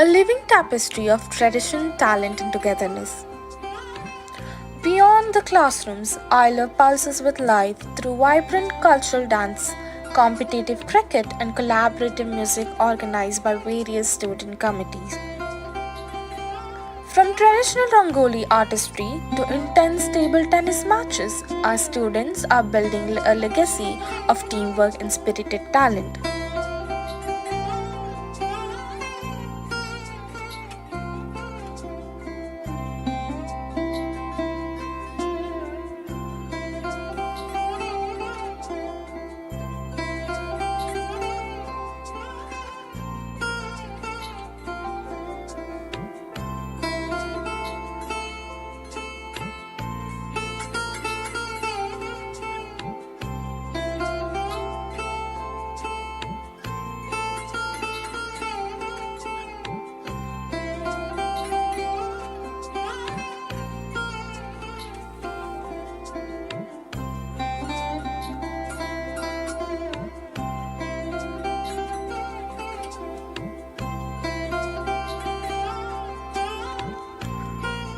a living tapestry of tradition, talent, and togetherness. Beyond the classrooms, IIULER pulses with life through vibrant cultural dance, competitive cricket, and collaborative music organized by various student committees. From traditional Rangoli artistry to intense table tennis matches, our students are building a legacy of teamwork and spirited talent.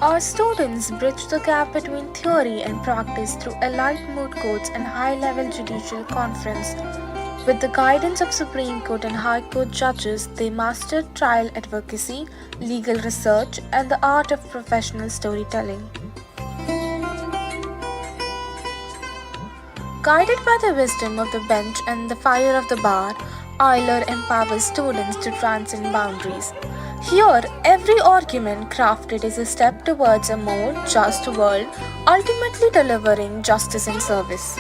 Our students bridge the gap between theory and practice through elite moot courts and high-level judicial conference. With the guidance of Supreme Court and High Court judges, they mastered trial advocacy, legal research, and the art of professional storytelling. Guided by the wisdom of the bench and the fire of the bar, IIULER empowers students to transcend boundaries. Here, every argument crafted is a step towards a more just world, ultimately delivering justice and service.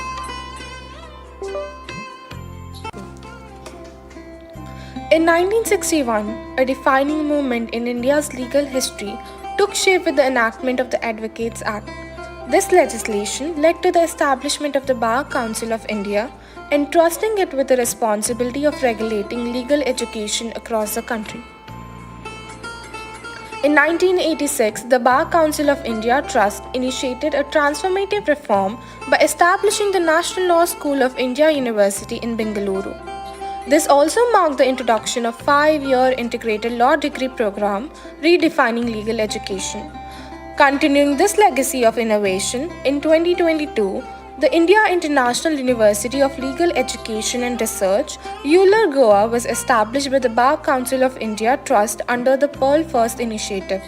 In 1961, a defining moment in India's legal history took shape with the enactment of the Advocates Act. This legislation led to the establishment of the Bar Council of India, entrusting it with the responsibility of regulating legal education across the country. In 1986, the Bar Council of India Trust initiated a transformative reform by establishing the National Law School of India University in Bengaluru. This also marked the introduction of a 5-year integrated law degree program, redefining legal education. Continuing this legacy of innovation, in 2022, the India International University of Legal Education and Research, IIULER Goa, was established by the Bar Council of India Trust under the Pearl First initiative.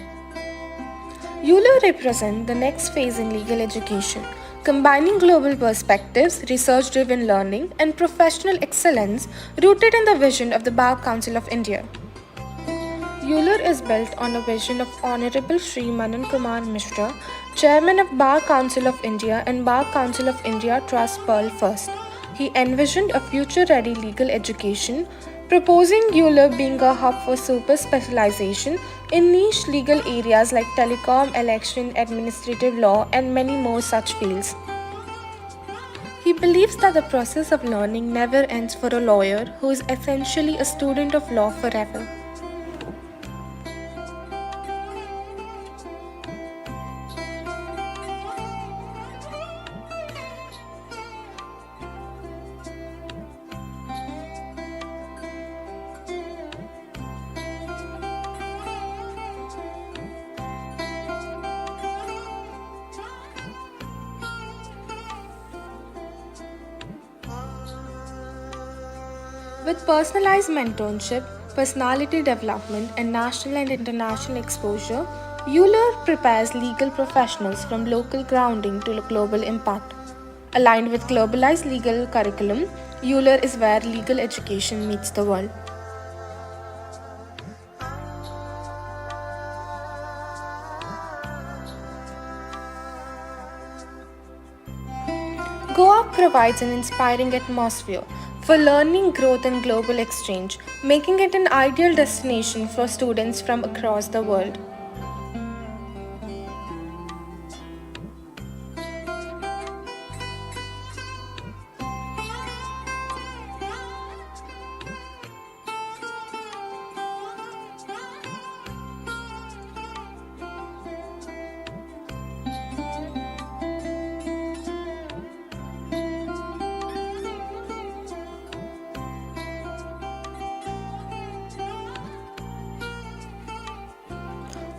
IIULER represents the next phase in legal education, combining global perspectives, research-driven learning, and professional excellence rooted in the vision of the Bar Council of India. IIULER is built on a vision of Honorable Shri Manan Kumar Mishra, Chairman of Bar Council of India and Bar Council of India Trust Pearl First. He envisioned a future-ready legal education, proposing IIULER being a hub for super specialization in niche legal areas like telecom, election, administrative law, and many more such fields. He believes that the process of learning never ends for a lawyer who is essentially a student of law forever. With personalized mentorship, personality development, and national and international exposure, IIULER prepares legal professionals from local grounding to global impact. Aligned with globalized legal curriculum, IIULER is where legal education meets the world. Goa provides an inspiring atmosphere for learning, growth, and global exchange, making it an ideal destination for students from across the world.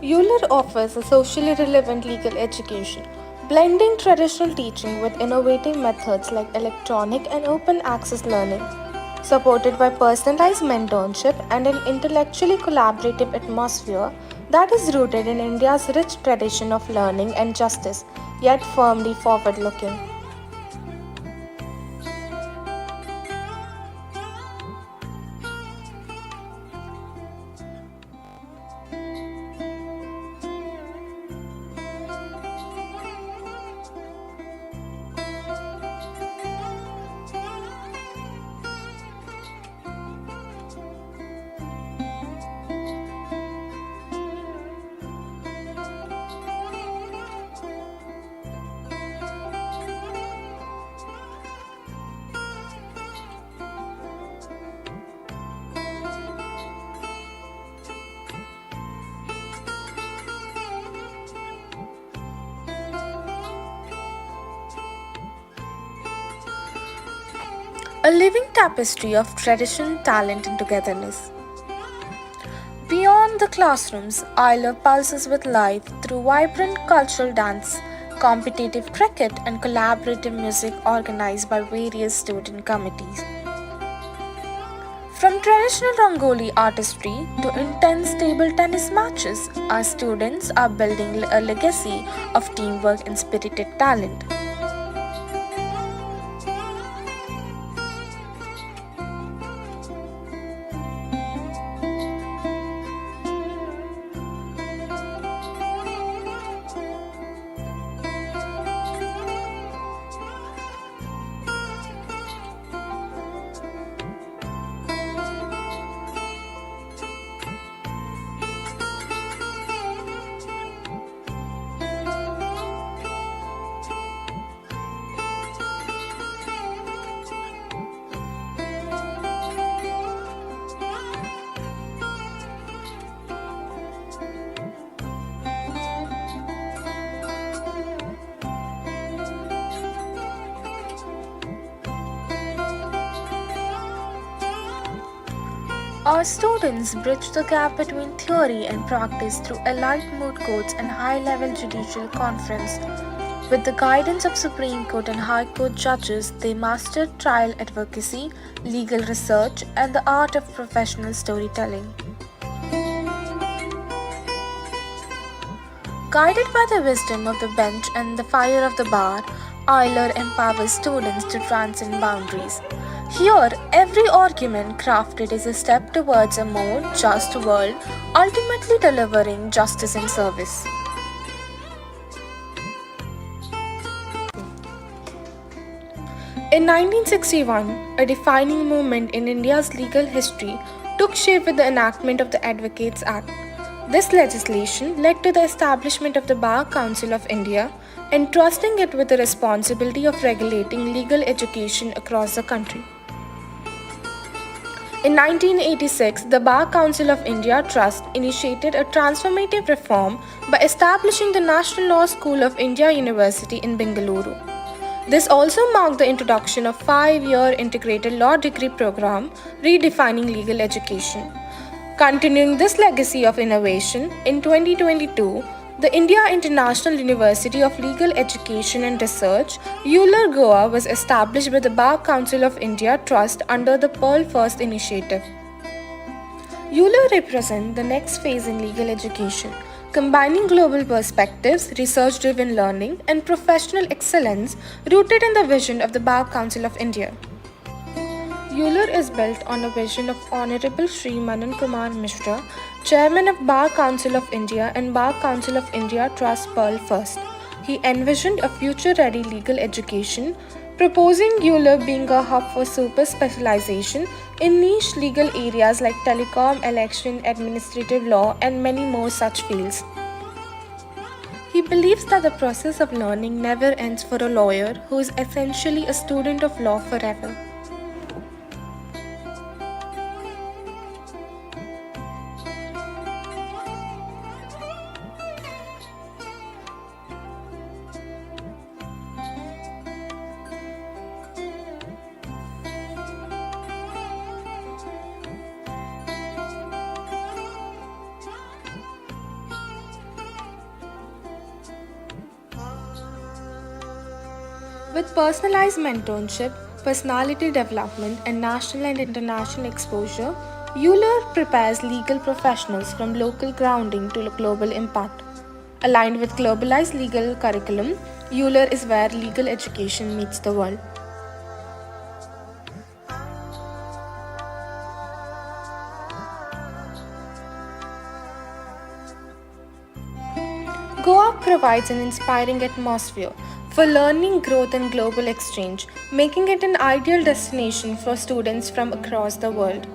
IIULER offers a socially relevant legal education, blending traditional teaching with innovative methods like electronic and open access learning, supported by personalized mentorship and an intellectually collaborative atmosphere that is rooted in India's rich tradition of learning and justice, yet firmly forward looking. A living tapestry of tradition, talent, and togetherness. Beyond the classrooms, IILER pulses with life through vibrant cultural dance, competitive cricket, and collaborative music organized by various student committees. From traditional Rangoli artistry to intense table tennis matches, our students are building a legacy of teamwork and spirited talent. Our students bridge the gap between theory and practice through elite moot courts and high-level judicial conference. With the guidance of Supreme Court and High Court judges, they mastered trial advocacy, legal research, and the art of professional storytelling. Guided by the wisdom of the bench and the fire of the bar, IILER empowers students to transcend boundaries. Here, every argument crafted is a step towards a more just world, ultimately delivering justice and service. In 1961, a defining moment in India's legal history took shape with the enactment of the Advocates Act. This legislation led to the establishment of the Bar Council of India, entrusting it with the responsibility of regulating legal education across the country. In 1986, the Bar Council of India Trust initiated a transformative reform by establishing the National Law School of India University in Bengaluru. This also marked the introduction of a 5-year integrated law degree program, redefining legal education. Continuing this legacy of innovation, in 2022, the India International University of Legal Education and Research, IIULER Goa, was established by the Bar Council of India Trust under the Pearl First initiative. IIULER represents the next phase in legal education, combining global perspectives, research-driven learning, and professional excellence rooted in the vision of the Bar Council of India. IIULER is built on a vision of Honorable Shri Manan Kumar Mishra, Chairman of Bar Council of India and Bar Council of India Trust Pearl First. He envisioned a future-ready legal education, proposing IIULER being a hub for super specialization in niche legal areas like telecom, election, administrative law, and many more such fields. He believes that the process of learning never ends for a lawyer who is essentially a student of law forever. With personalized mentorship, personality development, and national and international exposure, ULER prepares legal professionals from local grounding to global impact. Aligned with globalized legal curriculum, ULER is where legal education meets the world. Goa provides an inspiring atmosphere for learning, growth, and global exchange, making it an ideal destination for students from across the world.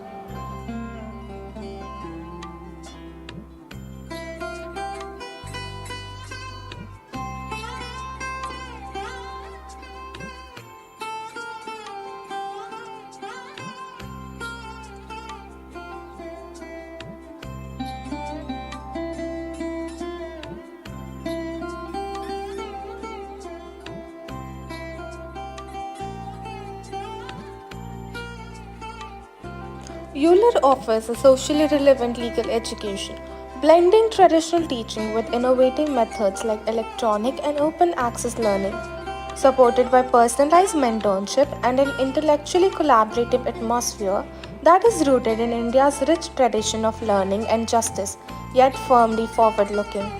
ULER offers a socially relevant legal education, blending traditional teaching with innovative methods like electronic and open access learning. Supported by personalized mentorship and an intellectually collaborative atmosphere that is rooted in India's rich tradition of learning and justice, yet firmly forward looking.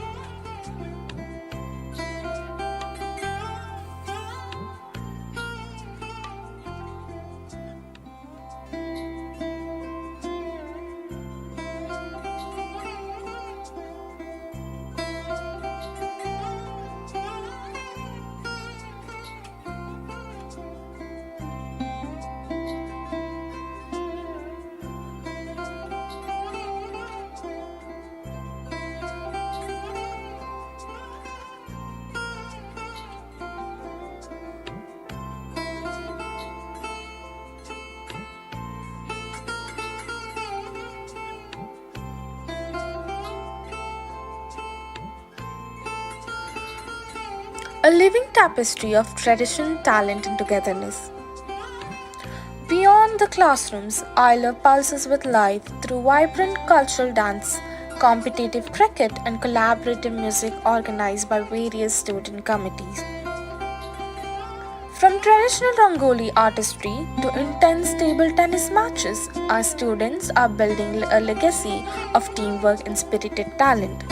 A living tapestry of tradition, talent, and togetherness. Beyond the classrooms, IIULER pulses with life through vibrant cultural dance, competitive cricket, and collaborative music organized by various student committees. From traditional Rangoli artistry to intense table tennis matches, our students are building a legacy of teamwork and spirited talent.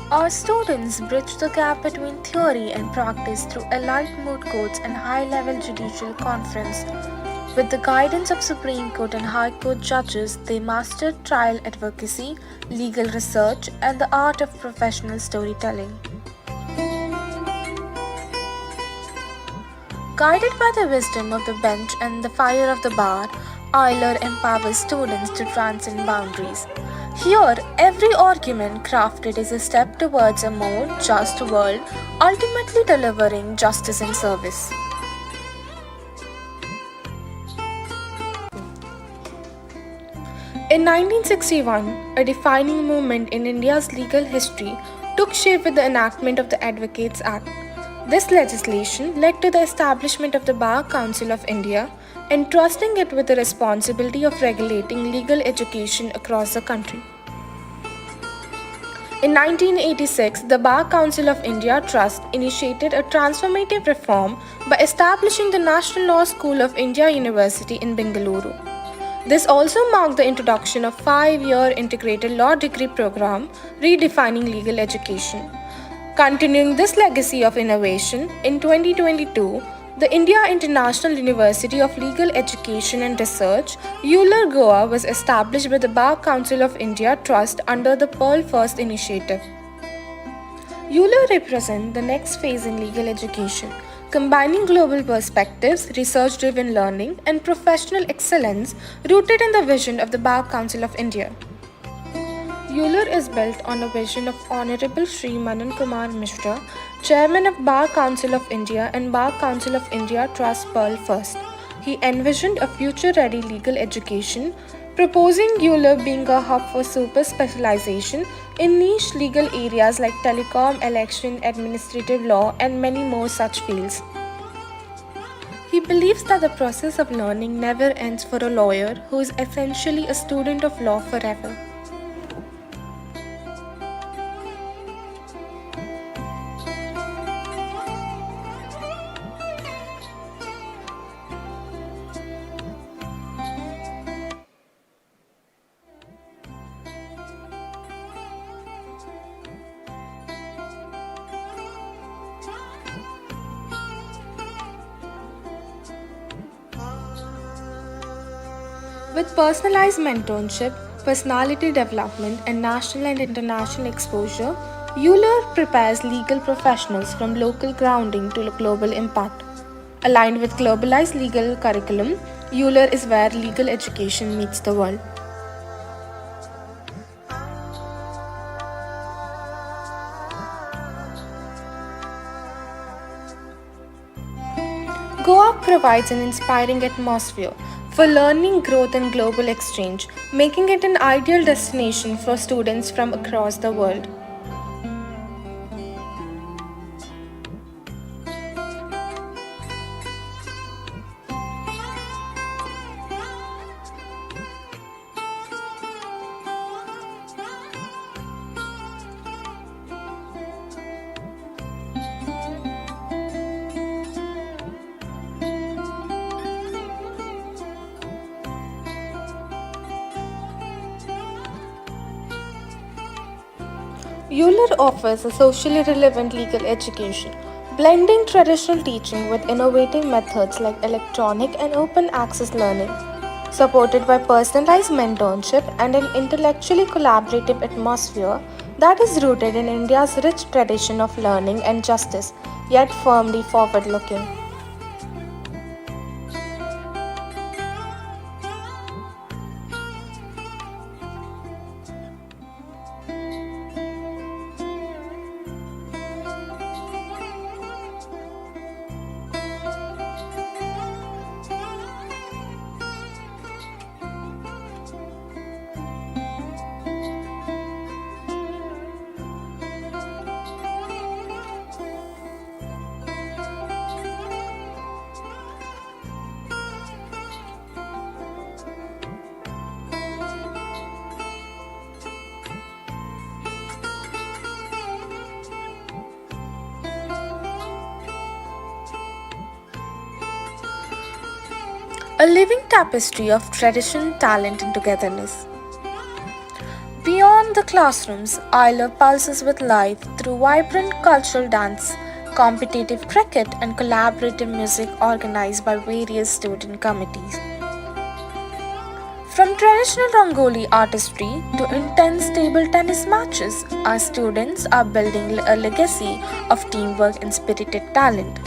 Our students bridge the gap between theory and practice through elite moot courts and high-level judicial conference. With the guidance of Supreme Court and High Court judges, they mastered trial advocacy, legal research, and the art of professional storytelling. Guided by the wisdom of the bench and the fire of the bar, IIULER empowers students to transcend boundaries. Here, every argument crafted is a step towards a more just world, ultimately delivering justice and service. In 1961, a defining moment in India's legal history took shape with the enactment of the Advocates Act. This legislation led to the establishment of the Bar Council of India, entrusting it with the responsibility of regulating legal education across the country. In 1986, the Bar Council of India Trust initiated a transformative reform by establishing the National Law School of India University in Bengaluru. This also marked the introduction of a 5-year integrated law degree program, redefining legal education. Continuing this legacy of innovation, in 2022, The India International University of Legal Education and Research, IIULER Goa, was established by the Bar Council of India Trust under the Pearl First initiative. IIULER represents the next phase in legal education, combining global perspectives, research-driven learning, and professional excellence rooted in the vision of the Bar Council of India. IIULER is built on a vision of Honorable Shri Manan Kumar Mishra, Chairman of Bar Council of India and Bar Council of India Trust Pearl First. He envisioned a future-ready legal education, proposing IIULER being a hub for super specialization in niche legal areas like telecom, election, administrative law, and many more such fields. He believes that the process of learning never ends for a lawyer who is essentially a student of law forever. With personalized mentorship, personality development, and national and international exposure, IIULER prepares legal professionals from local grounding to global impact. Aligned with globalized legal curriculum, IIULER is where legal education meets the world. Goa provides an inspiring atmosphere for learning, growth, and global exchange, making it an ideal destination for students from across the world. IIULER offers a socially relevant legal education, blending traditional teaching with innovative methods like electronic and open access learning. Supported by personalized mentorship and an intellectually collaborative atmosphere that is rooted in India's rich tradition of learning and justice, yet firmly forward looking. A living tapestry of tradition, talent, and togetherness. Beyond the classrooms, IIULER pulses with life through vibrant cultural dance, competitive cricket, and collaborative music organized by various student committees. From traditional Rangoli artistry to intense table tennis matches, our students are building a legacy of teamwork and spirited talent.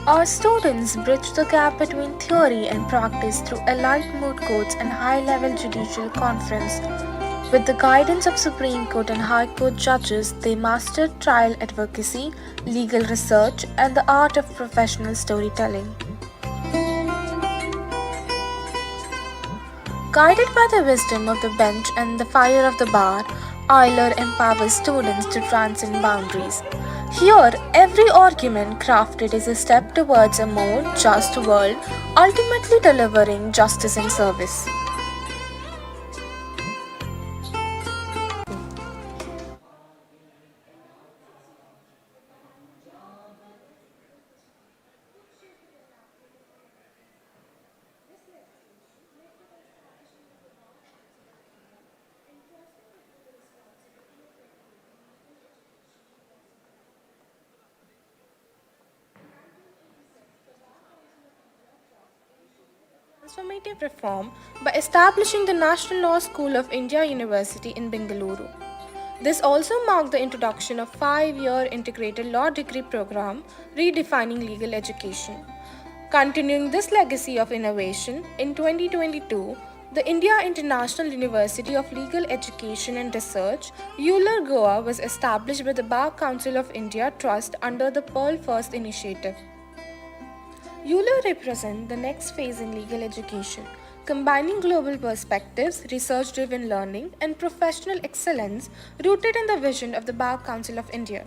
Our students bridge the gap between theory and practice through elite moot courts and high-level judicial conference, With the guidance of Supreme Court and High Court judges, they mastered trial advocacy, legal research, and the art of professional storytelling. Guided by the wisdom of the bench and the fire of the bar, IIULER empowers students to transcend boundaries. Here, every argument crafted is a step towards a more just world, ultimately delivering justice and service. Transformative reform by establishing the National Law School of India University in Bengaluru. This also marked the introduction of 5-year integrated law degree program redefining legal education. Continuing this legacy of innovation, in 2022, the India International University of Legal Education and Research, IIULER Goa, was established by the Bar Council of India Trust under the Pearl First initiative. IIULER represents the next phase in legal education, combining global perspectives, research-driven learning, and professional excellence rooted in the vision of the Bar Council of India.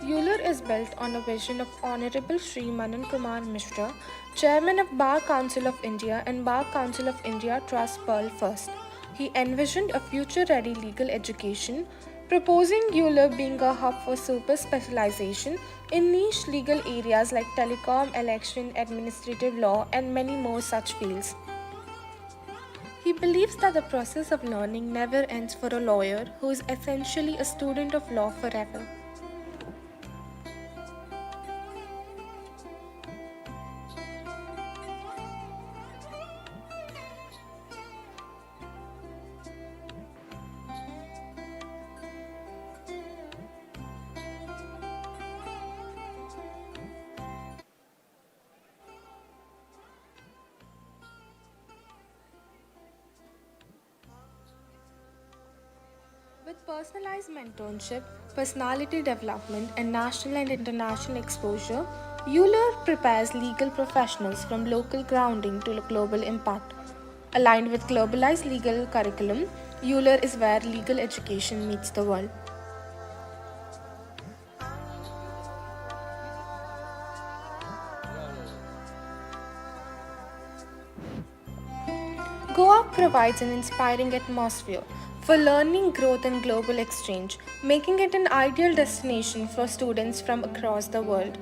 IIULER is built on a vision of Honorable Shri Manan Kumar Mishra, Chairman of Bar Council of India and Bar Council of India Trust Pearl First. He envisioned a future-ready legal education, proposing IIULER being a hub for super specialization in niche legal areas like telecom, election, administrative law, and many more such fields. He believes that the process of learning never ends for a lawyer who is essentially a student of law forever. With personalized mentorship, personality development, and national and international exposure, IIULER prepares legal professionals from local grounding to global impact. Aligned with globalized legal curriculum, IIULER is where legal education meets the world. Goa provides an inspiring atmosphere for learning, growth, and global exchange, making it an ideal destination for students from across the world.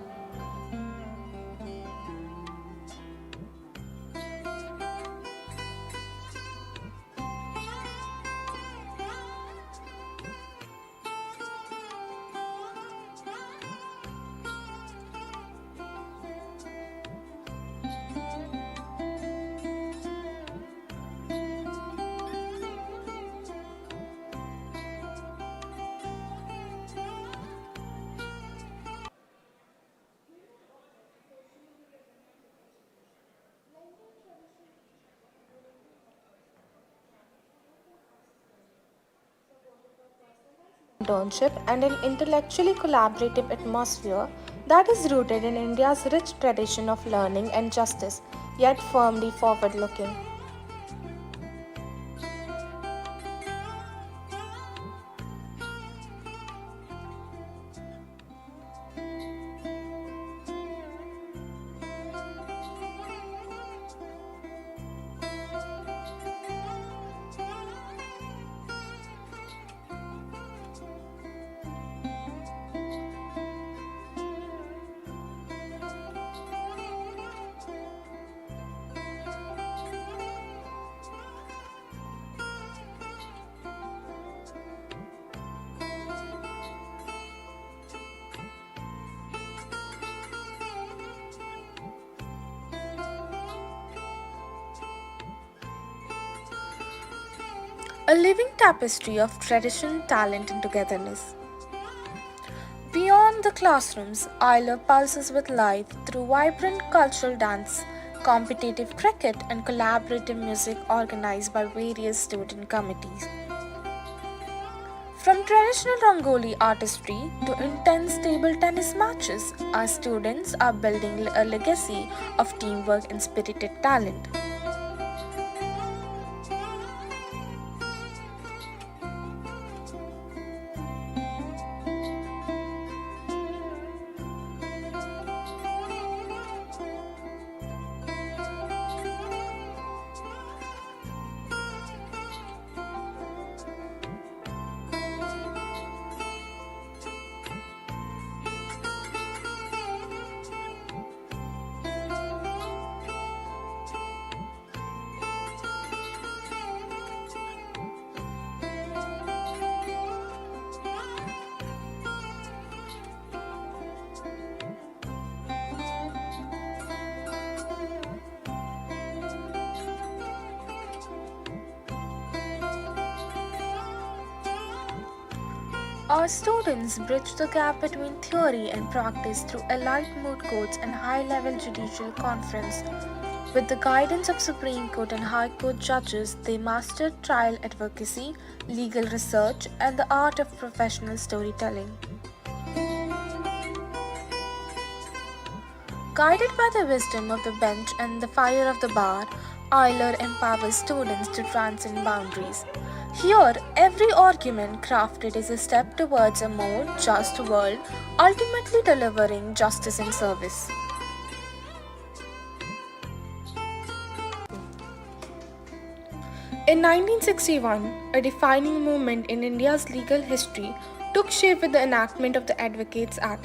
Internship and an intellectually collaborative atmosphere that is rooted in India's rich tradition of learning and justice, yet firmly forward looking. A living tapestry of tradition, talent, and togetherness. Beyond the classrooms, IIULER pulses with life through vibrant cultural dance, competitive cricket, and collaborative music organized by various student committees. From traditional Rangoli artistry to intense table tennis matches, our students are building a legacy of teamwork and spirited talent. Our students bridge the gap between theory and practice through elite moot courts and high-level judicial conference. With the guidance of Supreme Court and High Court judges, they mastered trial advocacy, legal research, and the art of professional storytelling. Guided by the wisdom of the bench and the fire of the bar, IIULER empowers students to transcend boundaries. Here, every argument crafted is a step towards a more just world, ultimately delivering justice and service. In 1961, a defining moment in India's legal history took shape with the enactment of the Advocates Act.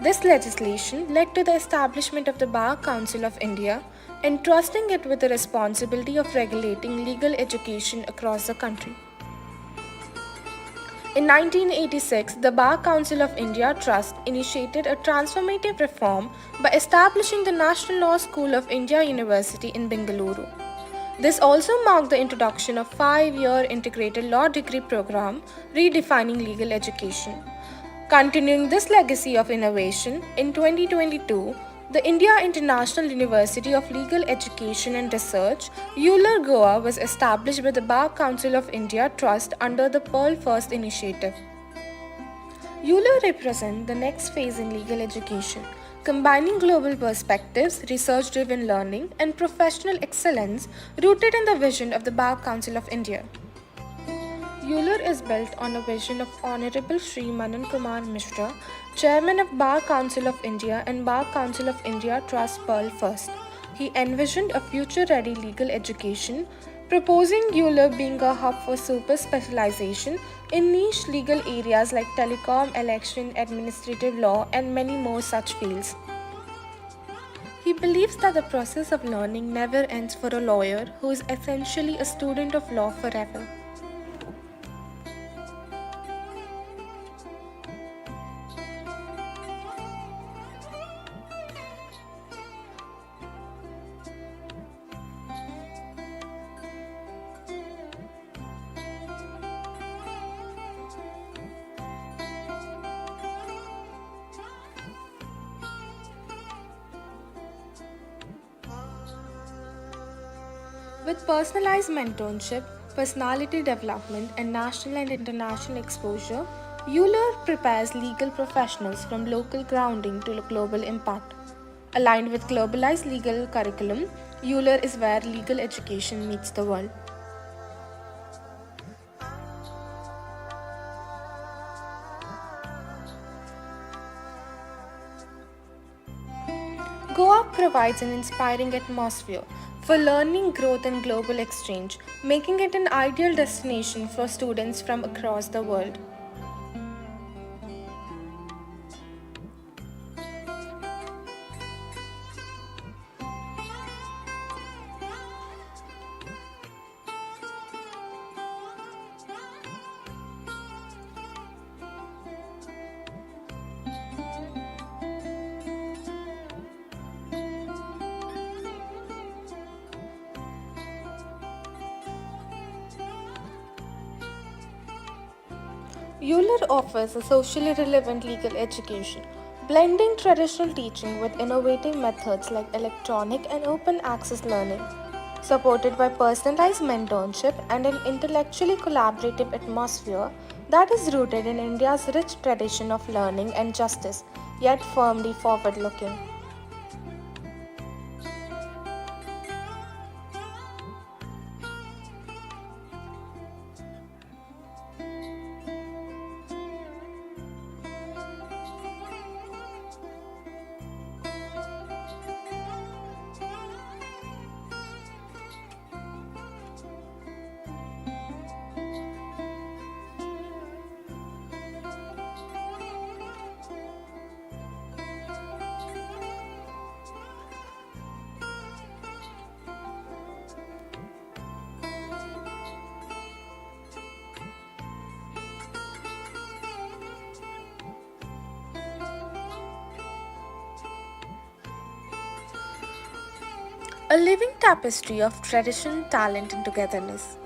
This legislation led to the establishment of the Bar Council of India, entrusting it with the responsibility of regulating legal education across the country. In 1986, the Bar Council of India Trust initiated a transformative reform by establishing the National Law School of India University in Bengaluru. This also marked the introduction of a 5-year integrated law degree program, redefining legal education. Continuing this legacy of innovation, in 2022, the India International University of Legal Education and Research, IIULER Goa, was established by the Bar Council of India Trust under the Pearl First initiative. IIULER represents the next phase in legal education, combining global perspectives, research-driven learning, and professional excellence rooted in the vision of the Bar Council of India. IIULER is built on a vision of Honorable Shri Manan Kumar Mishra, Chairman of Bar Council of India and Bar Council of India Trust Pearl First. He envisioned a future-ready legal education, proposing IIULER being a hub for super specialization in niche legal areas like telecom, election, administrative law, and many more such fields. He believes that the process of learning never ends for a lawyer who is essentially a student of law forever. With personalized mentorship, personality development, and national and international exposure, IIULER prepares legal professionals from local grounding to global impact. Aligned with globalized legal curriculum, IIULER is where legal education meets the world. Goa provides an inspiring atmosphere for learning, growth, and global exchange, making it an ideal destination for students from across the world. IIULER offers a socially relevant legal education, blending traditional teaching with innovative methods like electronic and open access learning, supported by personalized mentorship and an intellectually collaborative atmosphere that is rooted in India's rich tradition of learning and justice, yet firmly forward looking. A living tapestry of tradition, talent, and togetherness.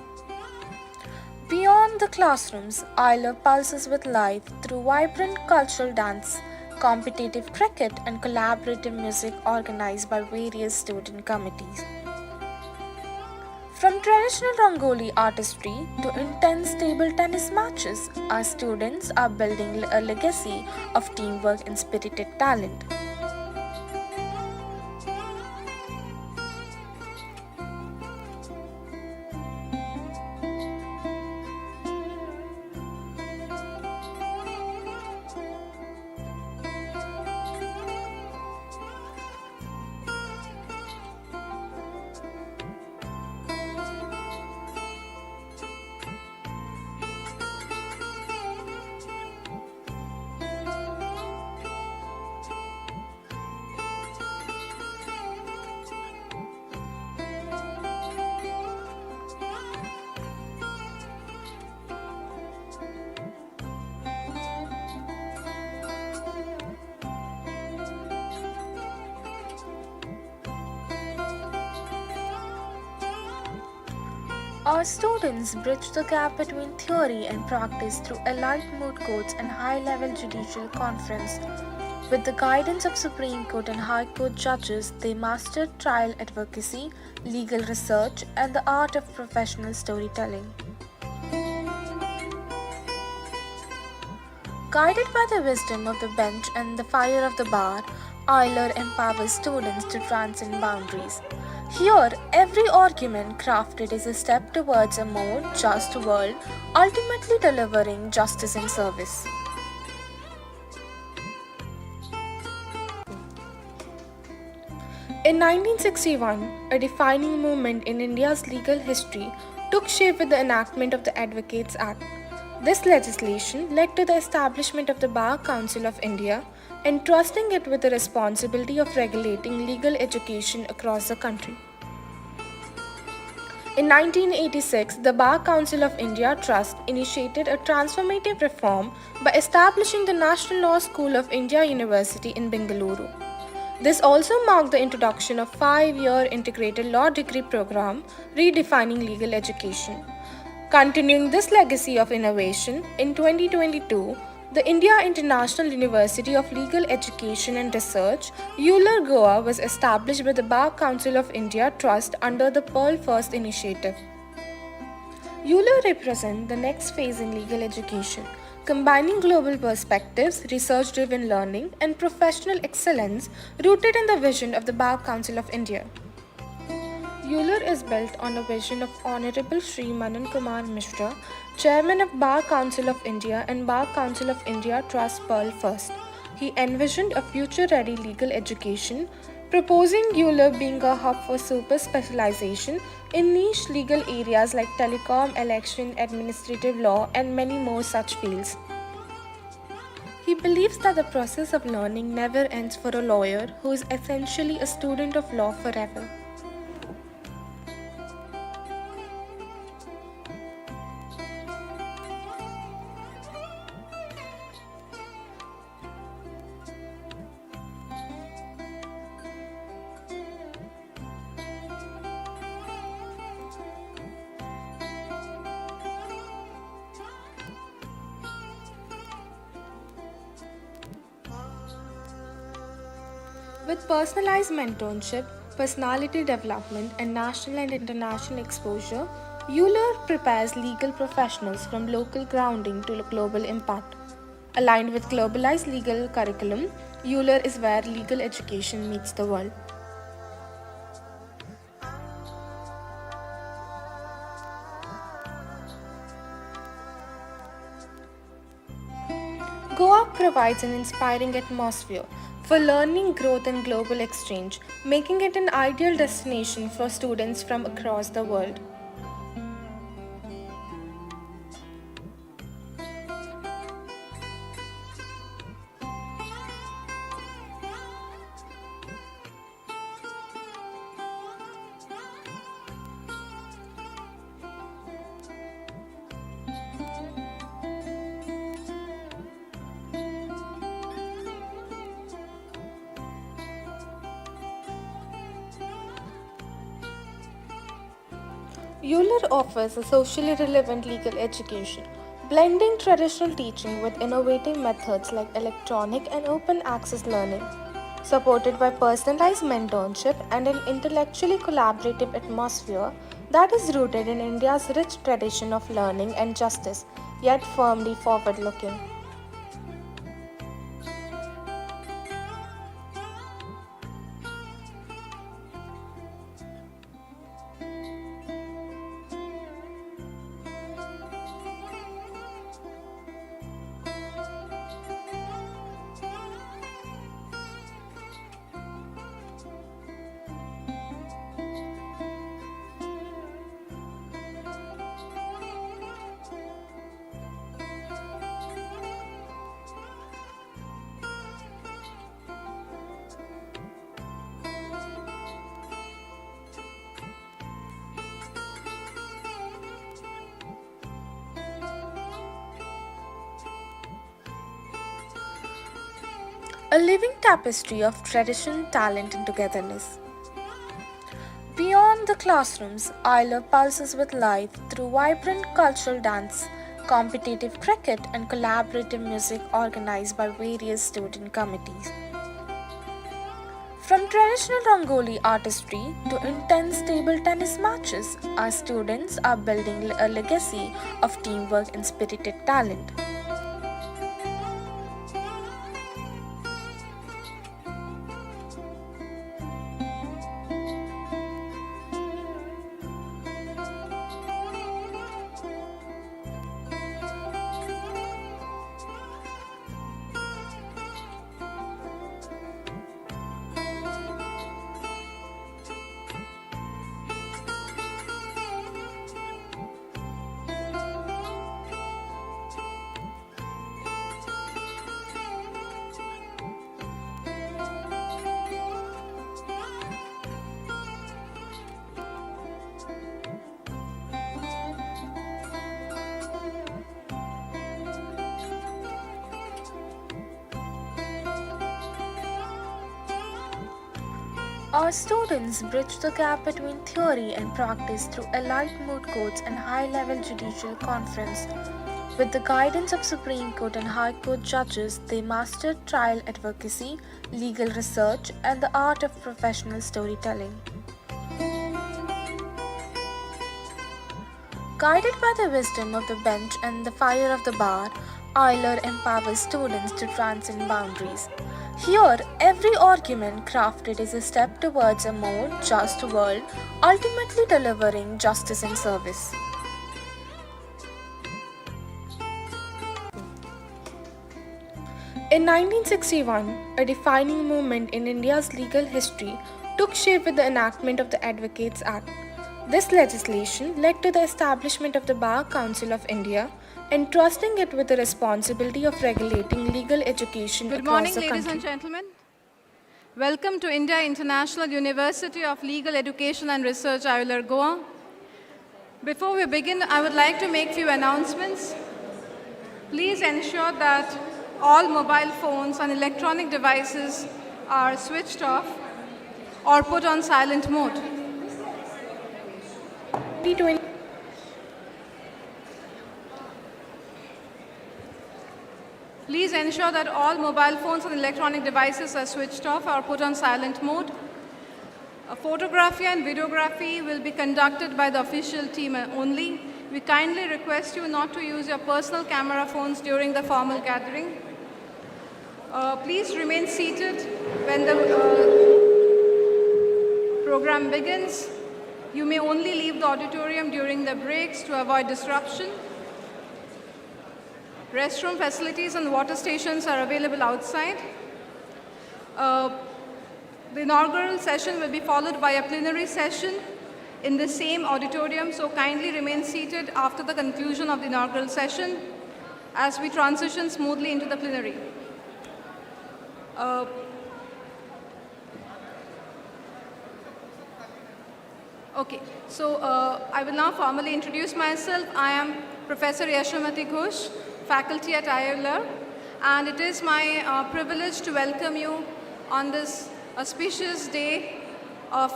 Beyond the classrooms, IILER pulses with life through vibrant cultural dance, competitive cricket, and collaborative music organized by various student committees. From traditional Rangoli artistry to intense table tennis matches, our students are building a legacy of teamwork and spirited talent. Our students bridge the gap between theory and practice through elite moot courts and high-level judicial conference. With the guidance of Supreme Court and High Court judges, they mastered trial advocacy, legal research, and the art of professional storytelling. Guided by the wisdom of the bench and the fire of the bar, IILER empowers students to transcend boundaries. Here, every argument crafted is a step towards a more just world, ultimately delivering justice and service. In 1961, a defining moment in India's legal history took shape with the enactment of the Advocates Act. This legislation led to the establishment of the Bar Council of India, entrusting it with the responsibility of regulating legal education across the country. In 1986, the Bar Council of India Trust initiated a transformative reform by establishing the National Law School of India University in Bengaluru. This also marked the introduction of 5-year integrated law degree program, redefining legal education. Continuing this legacy of innovation, in 2022, the India International University of Legal Education and Research, IIULER Goa, was established by the Bar Council of India Trust under the Pearl First initiative. IIULER represents the next phase in legal education, combining global perspectives, research-driven learning, and professional excellence rooted in the vision of the Bar Council of India. IIULER is built on a vision of Honorable Shri Manan Kumar Mishra, Chairman of Bar Council of India and Bar Council of India Trust Pearl First. He envisioned a future-ready legal education, proposing IIULER being a hub for super specialization in niche legal areas like telecom, election, administrative law, and many more such fields. He believes that the process of learning never ends for a lawyer who is essentially a student of law forever. With personalized mentorship, personality development, and national and international exposure, ULER prepares legal professionals from local grounding to global impact. Aligned with globalized legal curriculum, ULER is where legal education meets the world. Goa provides an inspiring atmosphere for learning, growth, and global exchange, making it an ideal destination for students from across the world. ULER offers a socially relevant legal education, blending traditional teaching with innovative methods like electronic and open access learning. Supported by personalized mentorship and an intellectually collaborative atmosphere that is rooted in India's rich tradition of learning and justice, yet firmly forward looking. A living tapestry of tradition, talent, and togetherness. Beyond the classrooms, IILER pulses with life through vibrant cultural dance, competitive cricket, and collaborative music organized by various student committees. From traditional Rangoli artistry to intense table tennis matches, our students are building a legacy of teamwork and spirited talent. Our students bridge the gap between theory and practice through elite moot courts and high-level judicial conference. With the guidance of Supreme Court and High Court judges, they mastered trial advocacy, legal research, and the art of professional storytelling. Guided by the wisdom of the bench and the fire of the bar, IILER empowers students to transcend boundaries. Here, every argument crafted is a step towards a more just world, ultimately delivering justice and service. In 1961, a defining moment in India's legal history took shape with the enactment of the Advocates Act. This legislation led to the establishment of the Bar Council of India, entrusting it with the responsibility of regulating legal education across the country. Good morning, ladies and gentlemen. Welcome to India International University of Legal Education and Research, IIULER Goa. Before we begin, I would like to make a few announcements. Please ensure that all mobile phones and electronic devices are switched off or put on silent mode. Please ensure that all mobile phones and electronic devices are switched off or put on silent mode. Photography and videography will be conducted by the official team only. We kindly request you not to use your personal camera phones during the formal gathering. Please remain seated when the program begins. You may only leave the auditorium during the breaks to avoid disruption. Restroom facilities and water stations are available outside. The inaugural session will be followed by a plenary session in the same auditorium, so kindly remain seated after the conclusion of the inaugural session as we transition smoothly into the plenary. Okay, so I will now formally introduce myself. I am Professor Yashamati Ghosh, faculty at IIULER, and it is my privilege to welcome you on this auspicious day of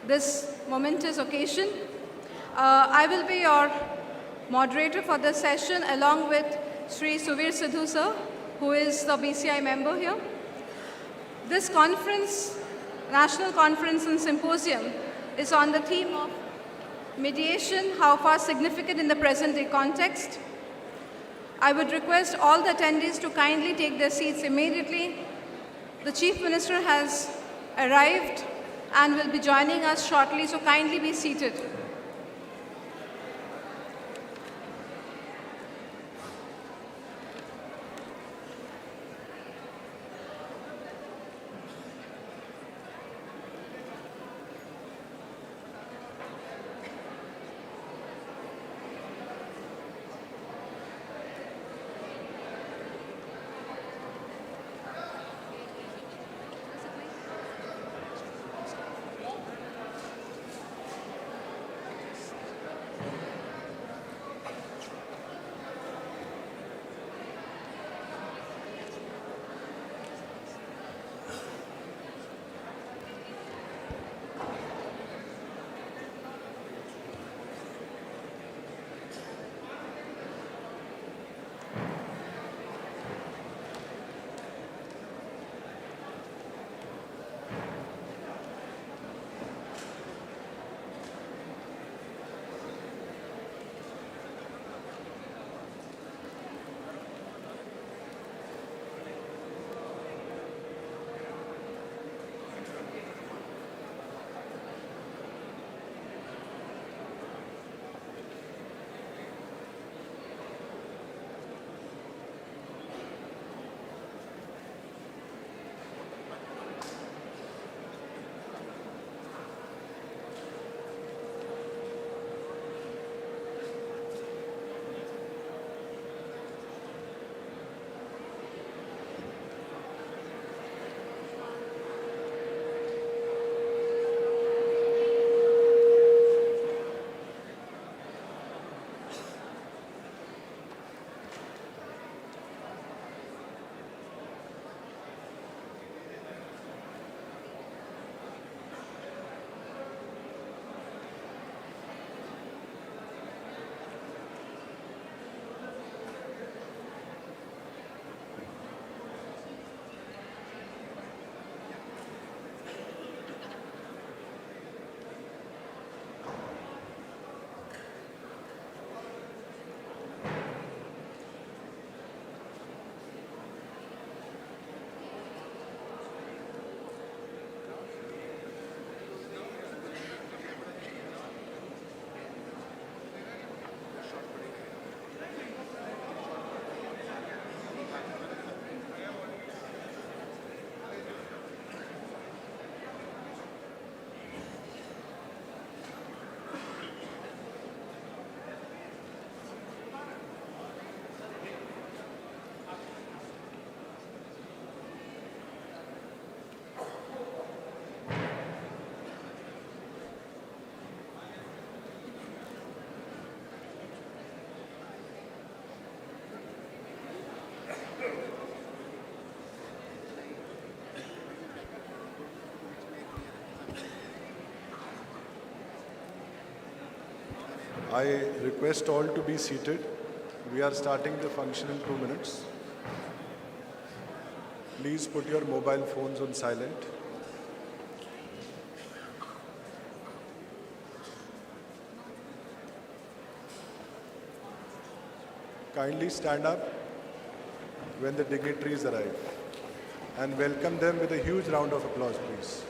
this momentous occasion. I will be your moderator for this session along with Sri Suvir Sidhu sir, who is the BCI member here. This conference, National Conference and Symposium, is on the theme of mediation, how far significant in the present day context. I would request all the attendees to kindly take their seats immediately. The Chief Minister has arrived and will be joining us shortly, so kindly be seated. I request all to be seated. We are starting the function in 2 minutes. Please put your mobile phones on silent. Kindly stand up when the dignitaries arrive and welcome them with a huge round of applause, please.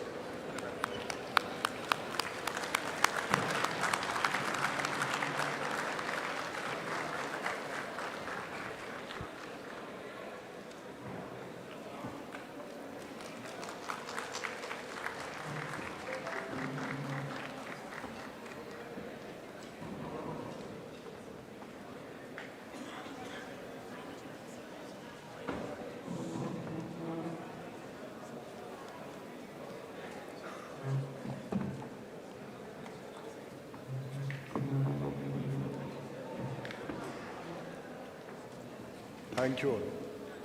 Thank you all.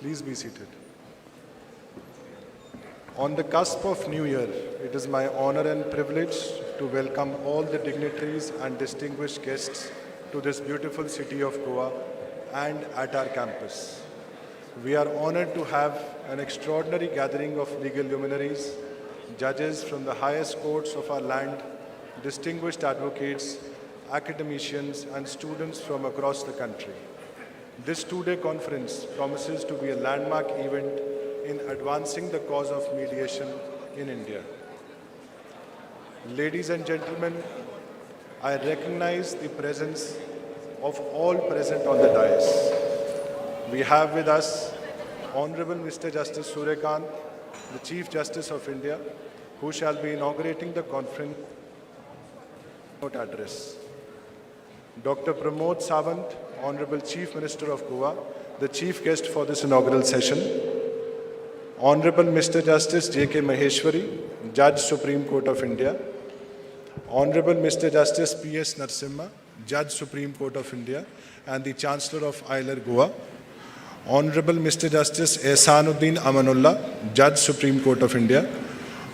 Please be seated. On the cusp of New Year, it is my honor and privilege to welcome all the dignitaries and distinguished guests to this beautiful city of Goa and at our campus. We are honored to have an extraordinary gathering of legal luminaries, judges from the highest courts of our land, distinguished advocates, academicians, and students from across the country. This two-day conference promises to be a landmark event in advancing the cause of mediation in India. Ladies and gentlemen, I recognize the presence of all present on the dais. We have with us Honorable Mr. Justice Suryakant, the Chief Justice of India, who shall be inaugurating the conference address. Dr. Pramod Sawant, Honorable Chief Minister of Goa, the chief guest for this inaugural session. Honorable Mr. Justice J.K. Maheshwari, Judge Supreme Court of India. Honorable Mr. Justice P.S. Narasimha, Judge Supreme Court of India and the Chancellor of IIULER Goa. Honorable Mr. Justice Ehsanuddin Amanullah, Judge Supreme Court of India.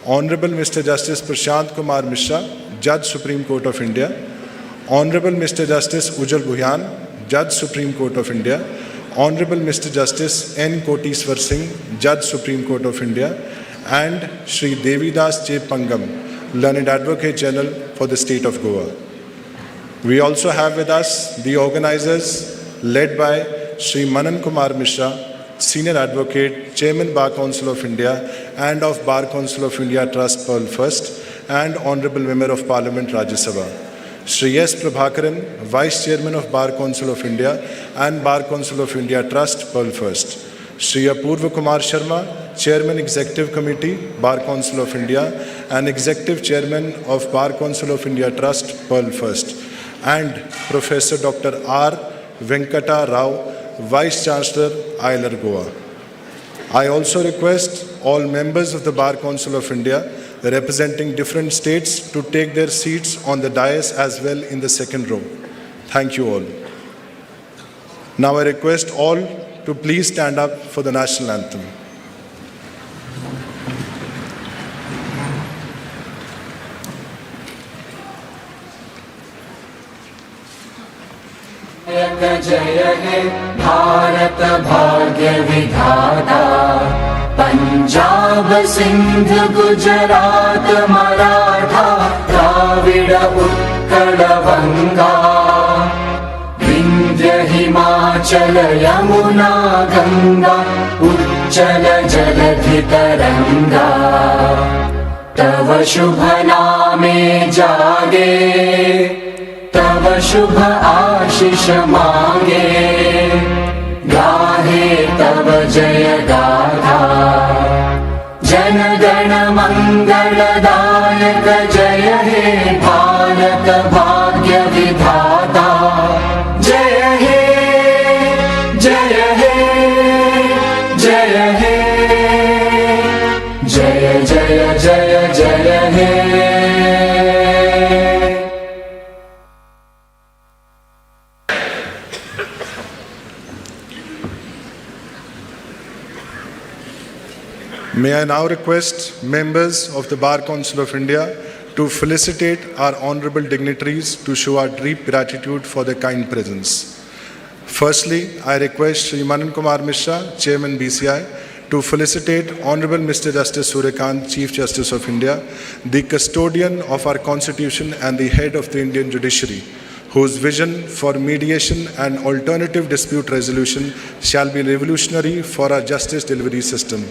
Honorable Mr. Justice Prashant Kumar Mishra, Judge Supreme Court of India. Honorable Mr. Justice Ujjwal Bhuyan, Judge Supreme Court of India. Honorable Mr. Justice N. Koteswar Singh, Judge Supreme Court of India, and Shri Devidas J. Pangam, Learned Advocate General for the State of Goa. We also have with us the organizers led by Shri Manan Kumar Mishra, Senior Advocate, Chairman Bar Council of India and of Bar Council of India Trust Pearl First, and Honorable Member of Parliament Rajya Sabha. Shri S. Prabhakaran, Vice Chairman of Bar Council of India and Bar Council of India Trust, Pearl First. Shri Apurva Kumar Sharma, Chairman Executive Committee, Bar Council of India and Executive Chairman of Bar Council of India Trust, Pearl First. And Professor Dr. R. Venkata Rao, Vice Chancellor, IIULER Goa. I also request all members of the Bar Council of India representing different states to take their seats on the dais as well in the second row. Thank you all. Now I request all to please stand up for the national anthem. जय हे भारत भाग्य विधाता पंजाब सिंध गुजरात मराठा द्राविड उत्कल बंगा विंध्य हिमाचल यमुना गंगा उच्चल जलधि तरंगा तव शुभ नामे जागे तव शुभ आशीष मांगे गाहे तव जय गाथा जन गण मंगलदायक जय हे भारत भाग्य विधाता जय हे जय हे जय हे जय जय जय जय हे। May I now request members of the Bar Council of India to felicitate our honorable dignitaries to show our deep gratitude for their kind presence. Firstly, I request Shri Manan Kumar Mishra, Chairman BCI, to felicitate Honorable Mr. Justice Suryakant, Chief Justice of India, the custodian of our Constitution and the head of the Indian judiciary, whose vision for mediation and alternative dispute resolution shall be revolutionary for our justice delivery system.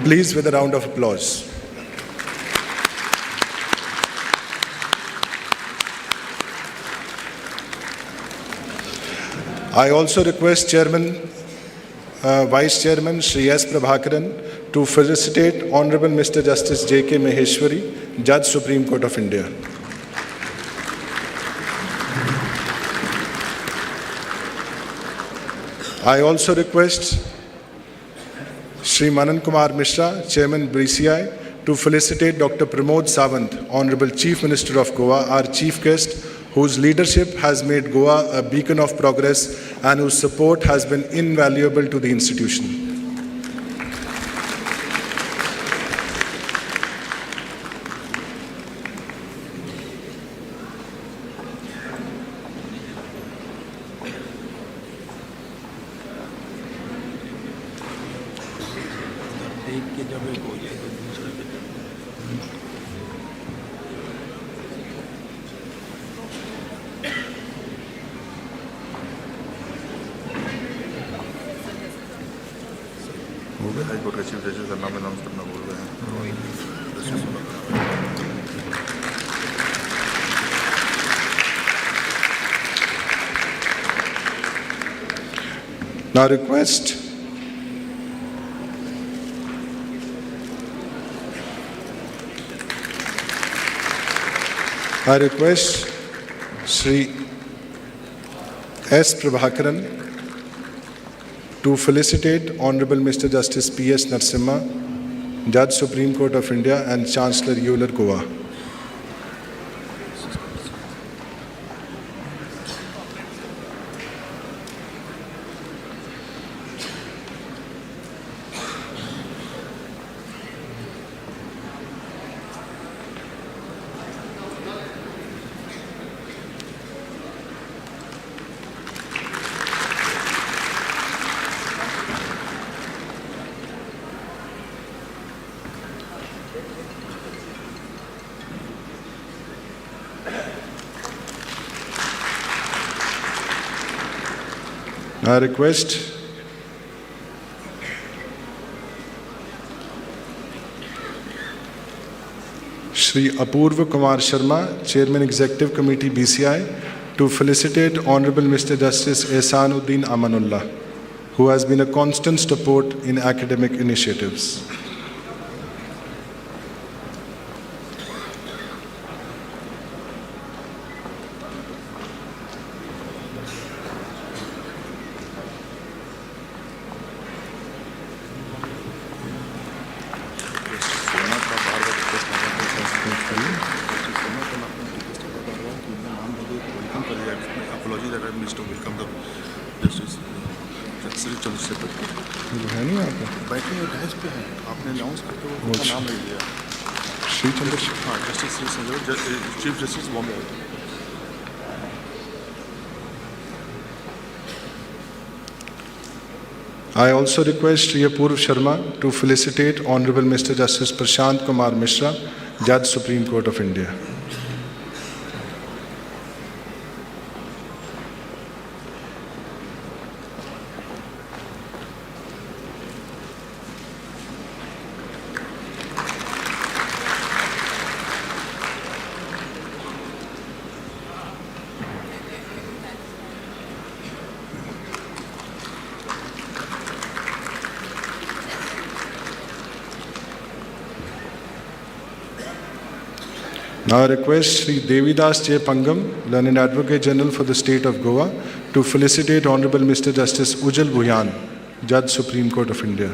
Please, with a round of applause. I also request Vice Chairman Shri S. Prabhakaran to felicitate Honorable Mr. Justice J.K. Maheshwari, Judge Supreme Court of India. I also request Shri Manan Kumar Mishra, Chairman BCI, to felicitate Dr. Pramod Sawant, Honorable Chief Minister of Goa, our chief guest, whose leadership has made Goa a beacon of progress and whose support has been invaluable to the institution. Now request Shri S. Prabhakaran to felicitate Honorable Mr. Justice P.S. Narasimha, Judge Supreme Court of India and Chancellor IIULER Goa. I request Shri Apurva Kumar Sharma, Chairman Executive Committee BCI, to felicitate Honorable Mr. Justice Ehsanuddin Amanullah, who has been a constant support in academic initiatives. Apology that I missed to welcome the Justice Chancellor. है नहीं यहाँ पे बैठे हुए dash पे हैं, आपने announce करते हुए उनका नाम नहीं लिया। श्री चंद्र हाँ, justice Shri Sanjay, chief justice Bombay. I also request Shri Apurva Sharma to felicitate Honorable Mr. Justice Prashant Kumar Mishra, Judge Supreme Court of India. Now I request Sri Devidas J. Pangam, Learned Advocate General for the State of Goa, to felicitate Honorable Mr. Justice Ujjal Bhuyan, Judge Supreme Court of India.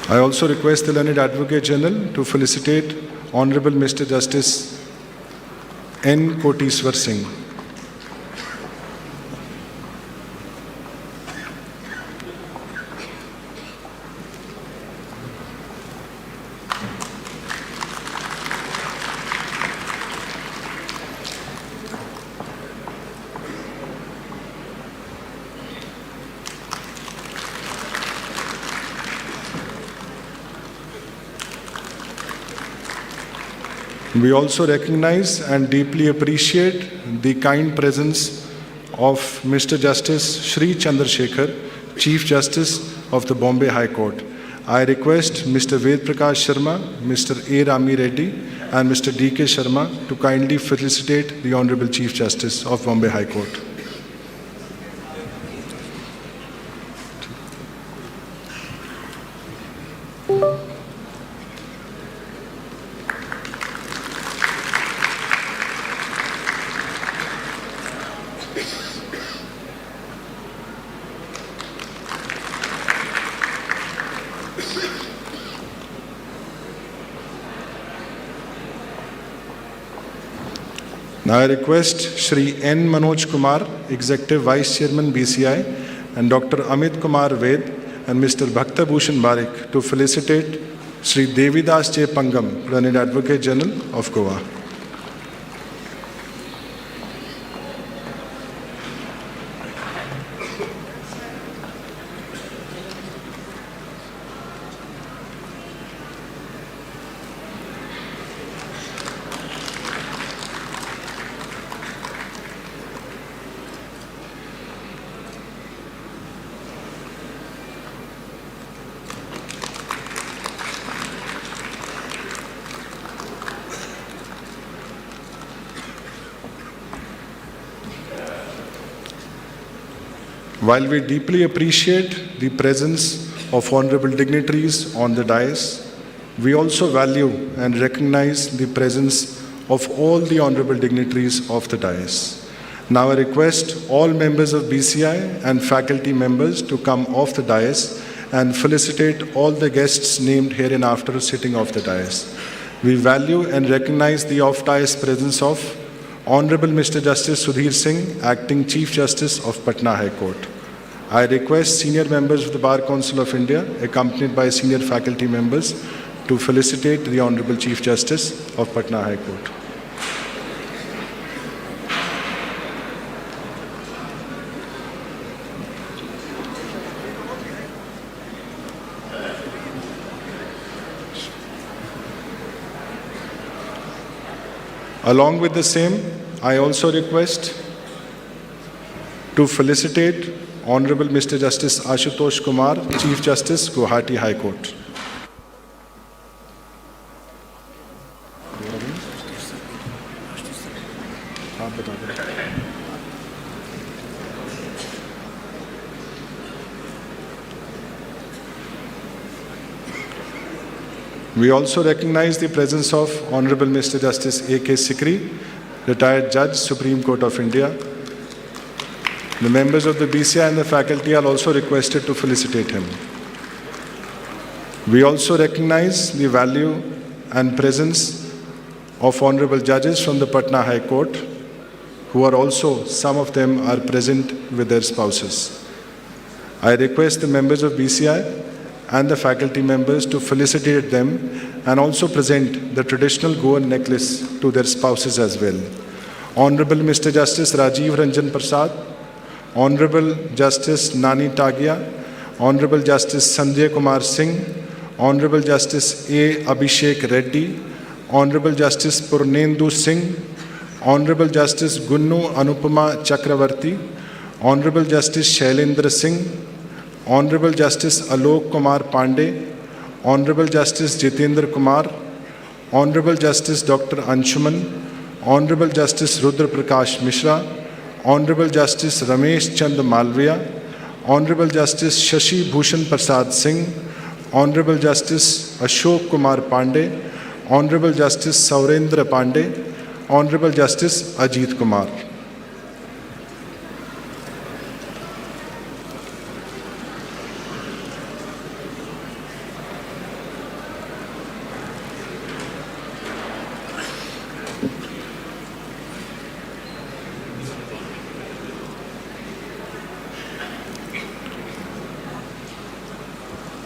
I also request the Learned Advocate General to felicitate Honorable Mr. Justice N. Koteeswar Singh. We also recognize and deeply appreciate the kind presence of Mr. Justice Shri Chandrasekhar, Chief Justice of the Bombay High Court. I request Mr. Ved Prakash Sharma, Mr. A. Rami Reddy, and Mr. D. K. Sharma to kindly felicitate the Honorable Chief Justice of Bombay High Court. Now I request Shri N. Manoj Kumar, Executive Vice Chairman BCI, and Dr. Amit Kumar Ved and Mr. Bhakta Bhushan Barik to felicitate Shri Devidas J. Pangam, Learned Advocate General of Goa. While we deeply appreciate the presence of honorable dignitaries on the dais, we also value and recognize the presence of all the honorable dignitaries of the dais. Now I request all members of BCI and faculty members to come off the dais and felicitate all the guests named hereinafter sitting off the dais. We value and recognize the off-dais presence of Honorable Mr. Justice Sudhir Singh, Acting Chief Justice of Patna High Court. I request senior members of the Bar Council of India, accompanied by senior faculty members, to felicitate the Honorable Chief Justice of Patna High Court. Along with the same, I also request to felicitate Honorable Mr. Justice Ashutosh Kumar, Chief Justice, Guwahati High Court. We also recognize the presence of Honorable Mr. Justice A.K. Sikri, retired Judge, Supreme Court of India. The members of the BCI and the faculty are also requested to felicitate him. We also recognize the value and presence of honorable judges from the Patna High Court, who are also, some of them are present with their spouses. I request the members of BCI and the faculty members to felicitate them and also present the traditional Goan necklace to their spouses as well. Honorable Mr. Justice Rajiv Ranjan Prasad, Honorable Justice Nani Tagia, Honorable Justice Sanjay Kumar Singh, Honorable Justice A. Abhishek Reddy, Honorable Justice Purnendu Singh, Honorable Justice Gunnu Anupama Chakravarti, Honorable Justice Shailendra Singh, Honorable Justice Alok Kumar Pandey, Honorable Justice Jitendra Kumar, Honorable Justice Dr. Anshuman, Honorable Justice Rudra Prakash Mishra, Honorable Justice Ramesh Chand Malviya, Honorable Justice Shashi Bhushan Prasad Singh, Honorable Justice Ashok Kumar Pandey, Honorable Justice Saurendra Pandey, Honorable Justice Ajit Kumar.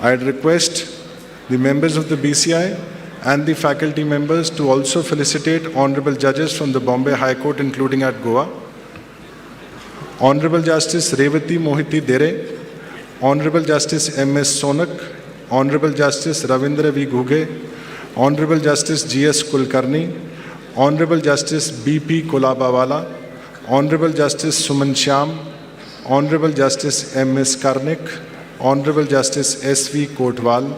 I'd request the members of the BCI and the faculty members to also felicitate honorable judges from the Bombay High Court, including at Goa. Honorable Justice Revati Mohiti Dere, Honorable Justice M.S. Sonak, Honorable Justice Ravindra V. Guge, Honorable Justice G.S. Kulkarni, Honorable Justice B.P. Kolabawala, Honorable Justice Suman Shyam, Honorable Justice M.S. Karnik, Honorable Justice S.V. Kotwal,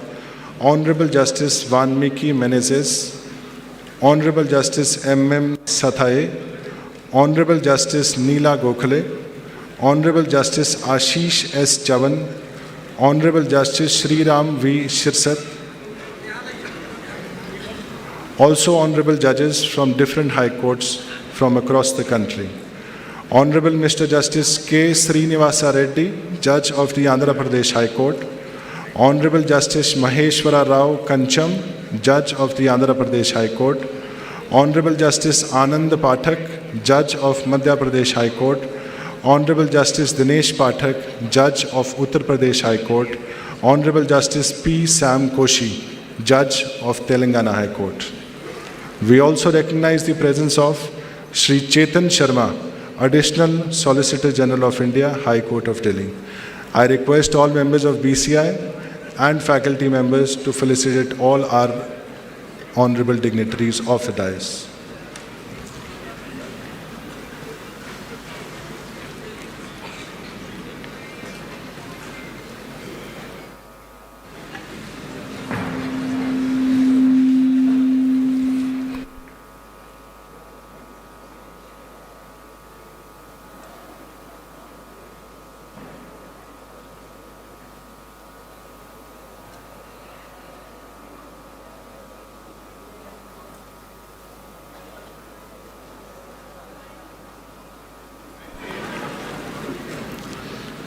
Honorable Justice Vanmiki Menezes, Honorable Justice M.M. Sathaye, Honorable Justice Neela Gokhale, Honorable Justice Ashish S. Chavan, Honorable Justice Sri Ram V. Shirsat, also honorable judges from different high courts from across the country. Honorable Mr. Justice K. Srinivasa Reddy, Judge of the Andhra Pradesh High Court. Honorable Justice Maheshwara Rao Kancham, Judge of the Andhra Pradesh High Court. Honorable Justice Anand Pathak, Judge of Madhya Pradesh High Court. Honorable Justice Dinesh Pathak, Judge of Uttar Pradesh High Court. Honorable Justice P. Sam Koshi, Judge of Telangana High Court. We also recognize the presence of Sri Chetan Sharma, Additional Solicitor General of India, High Court of Delhi. I request all members of BCI and faculty members to felicitate all our honorable dignitaries of the dais.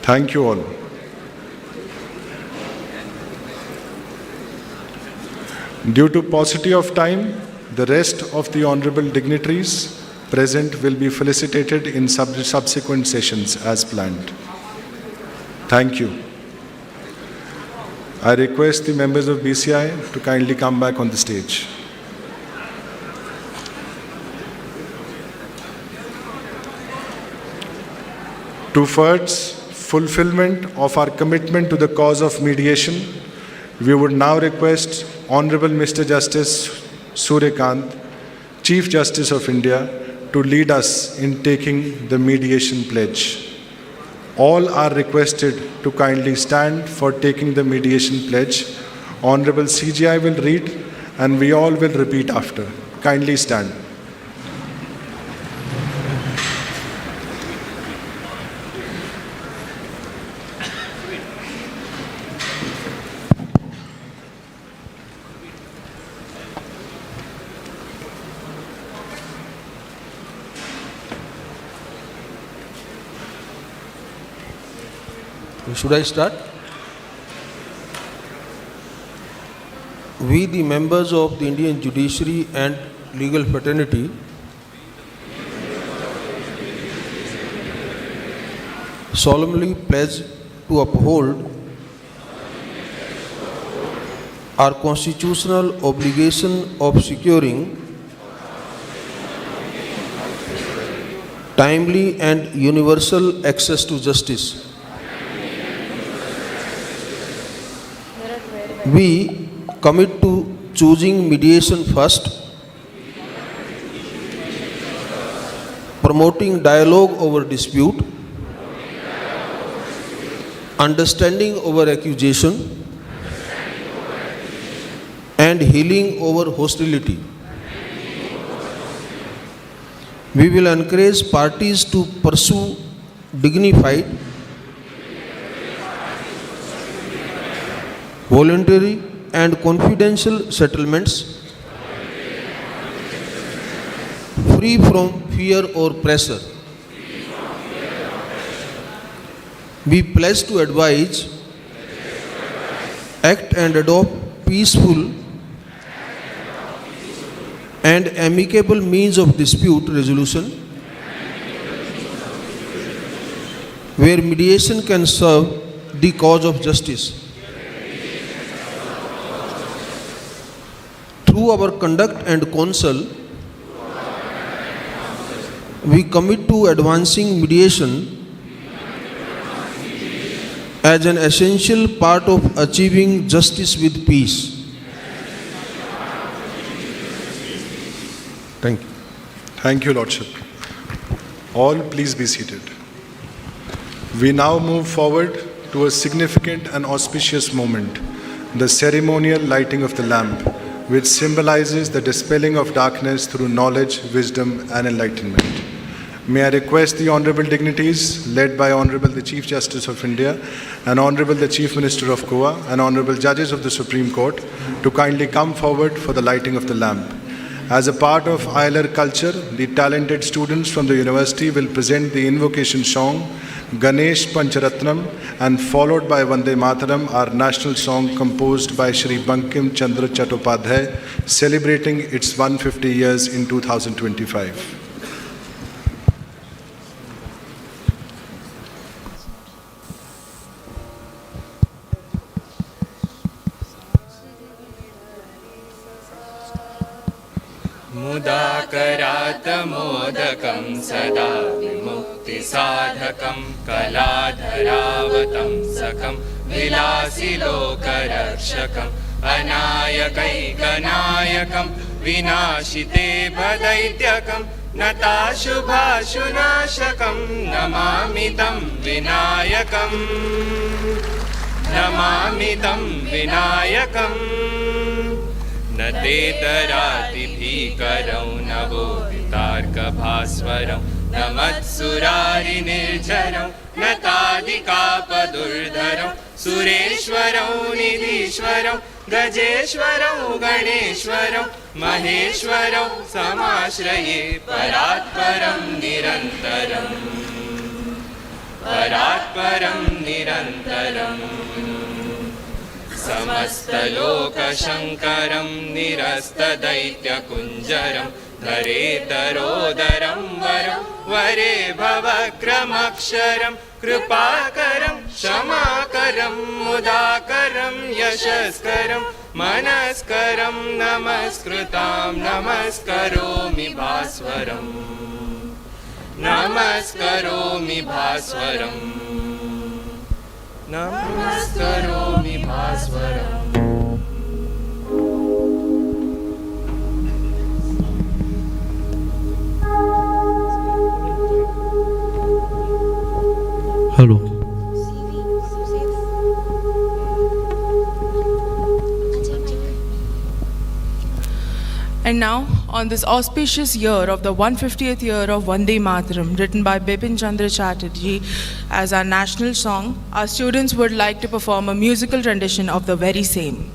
Thank you all. Due to paucity of time, the rest of the honorable dignitaries present will be felicitated in subsequent sessions as planned. Thank you. I request the members of BCI to kindly come back on the stage. Towards fulfillment of our commitment to the cause of mediation, we would now request Honorable Mr. Justice Suryakant, Chief Justice of India, to lead us in taking the mediation pledge. All are requested to kindly stand for taking the mediation pledge. Honorable CJI will read and we all will repeat after. Kindly stand. Should I start? We, the members of the Indian judiciary and legal fraternity, solemnly pledge to uphold our constitutional obligation of securing timely and universal access to justice. We commit to choosing mediation first, promoting dialogue over dispute, understanding over accusation, and healing over hostility. We will encourage parties to pursue dignified, voluntary and confidential settlements free from fear or pressure. We pledge to advise, act and adopt peaceful and amicable means of dispute resolution where mediation can serve the cause of justice. through our conduct and counsel, we commit to advancing mediation as an essential part of achieving justice with peace. Thank you. Thank you, Lordship. All please be seated. We now move forward to a significant and auspicious moment, the ceremonial lighting of the lamp, which symbolizes the dispelling of darkness through knowledge, wisdom, and enlightenment. May I request the Honorable Dignitaries, led by Honorable the Chief Justice of India and Honorable the Chief Minister of Goa and Honorable Judges of the Supreme Court, to kindly come forward for the lighting of the lamp. As a part of IIULER culture, the talented students from the university will present the invocation song, Ganesh Pancharatnam, and followed by Vande Mataram, our national song composed by Shri Bankim Chandra Chattopadhyay, celebrating its 150 years in 2025. मुदाकरात् मोदकं सदा विमुक्तिसाधकं कलाधरावतं सकं विलासिलोकरक्षकम् अनायकैकनायकं विनाशिते भदैत्यकं नताशुभाशुनाशकं नमामि तं विनायकम् नमामि तं विनायकम् न तेतरातिभीकरौ नवोदितार्कभास्वरौ न मत्सुरारिनिर्झरौ न तादिकापदुर्धरौ सुरेश्वरौ निधीश्वरौ गजेश्वरौ गणेश्वरौ महेश्वरौ समाश्रये परात्परं निरन्तरम् परात्परं निरन्तरम् समस्तलोकशङ्करं निरस्तदैत्यकुञ्जरं धरेतरोदरं वरं वरे भवक्रमक्षरं कृपाकरं क्षमाकरं मुदाकरं यशस्करं मनस्करं नमस्कृतां नमस्करोमि भास्वरम् नमस्करोमि भास्वरम् नमस्करोमि भास्वरम् Hello. And now, on this auspicious year of the 150th year of Vande Mataram, written by Bipin Chandra Chatterjee as our national song, our students would like to perform a musical rendition of the very same.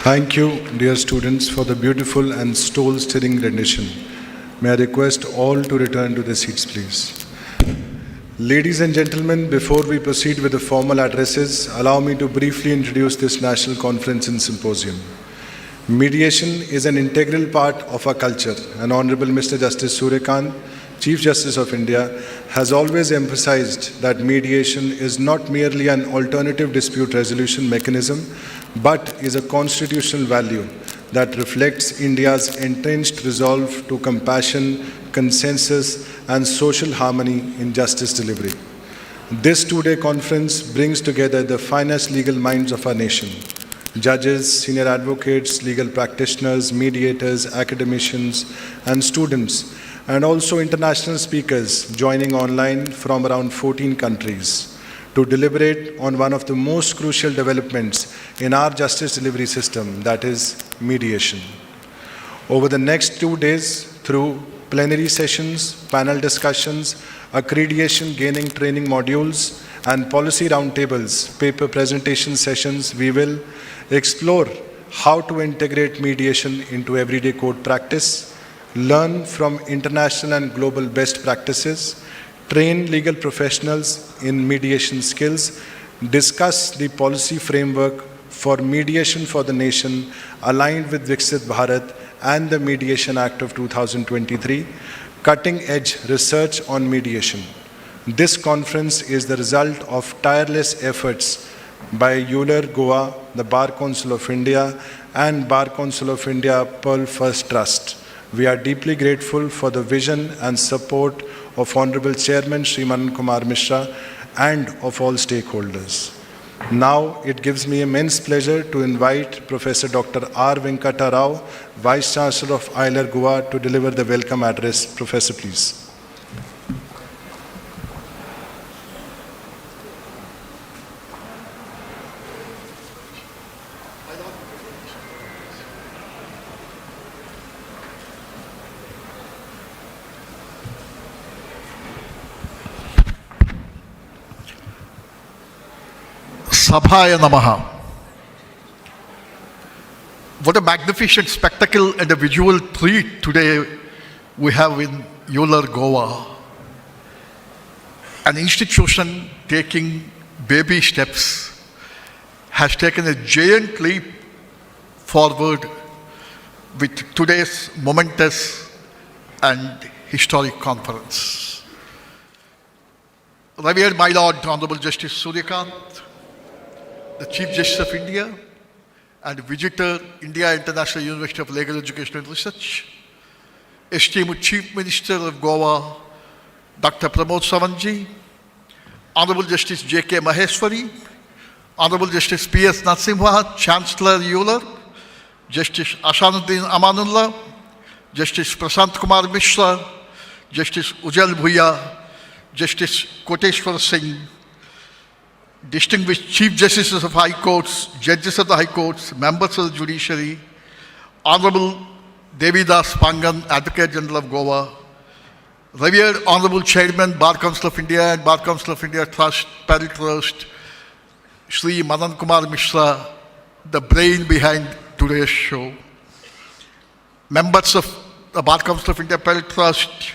Thank you, dear students, for the beautiful and soul-stirring rendition. May I request all to return to their seats, please. Ladies and gentlemen, before we proceed with the formal addresses, allow me to briefly introduce this National Conference and Symposium. Mediation is an integral part of our culture, and Honorable Mr. Justice Suryakant, Chief Justice of India, has always emphasized that mediation is not merely an alternative dispute resolution mechanism, but is a constitutional value that reflects India's entrenched resolve to compassion, consensus, and social harmony in justice delivery. This two-day conference brings together the finest legal minds of our nation: judges, senior advocates, legal practitioners, mediators, academicians, and students, and also international speakers joining online from around 14 countries to deliberate on one of the most crucial developments in our justice delivery system, that is mediation. Over the next 2 days, through plenary sessions, panel discussions, accreditation gaining training modules, and policy roundtables, paper presentation sessions, we will explore how to integrate mediation into everyday court practice, learn from international and global best practices, train legal professionals in mediation skills, discuss the policy framework for mediation for the nation aligned with Viksit Bharat and the Mediation Act of 2023, cutting-edge research on mediation. This conference is the result of tireless efforts by IIULER Goa, the Bar Council of India, and Bar Council of India Pearl First Trust. We are deeply grateful for the vision and support of Honorable Chairman Shri Manan Kumar Mishra and of all stakeholders. Now it gives me immense pleasure to invite Professor Dr. R. Venkata Rao, Vice Chancellor of IIULER Goa, to deliver the welcome address. Professor, please. Sabhaya Namaha. What a magnificent spectacle and a visual treat today we have in IIULER Goa. An institution taking baby steps has taken a giant leap forward with today's momentous and historic conference. Revered my Lord, Honorable Justice Suryakant, the Chief Justice of India and visitor, India International University of Legal Education and Research, esteemed Chief Minister of Goa, Dr. Pramod Sawantji, Honorable Justice J.K. Maheshwari, Honorable Justice P.S. Narasimha, Chancellor IIULER, Justice Ahsanuddin Amanullah, Justice Prashant Kumar Mishra, Justice Ujjal Bhuiya, Justice Koteshwar Singh, distinguished Chief Justices of High Courts, Judges of the High Courts, members of the Judiciary, Honorable Devidas Pangan, Advocate General of Goa, revered Honorable Chairman, Bar Council of India and Bar Council of India Trust, Pearl Trust, Shri Manan Kumar Mishra, the brain behind today's show, members of the Bar Council of India Pearl Trust,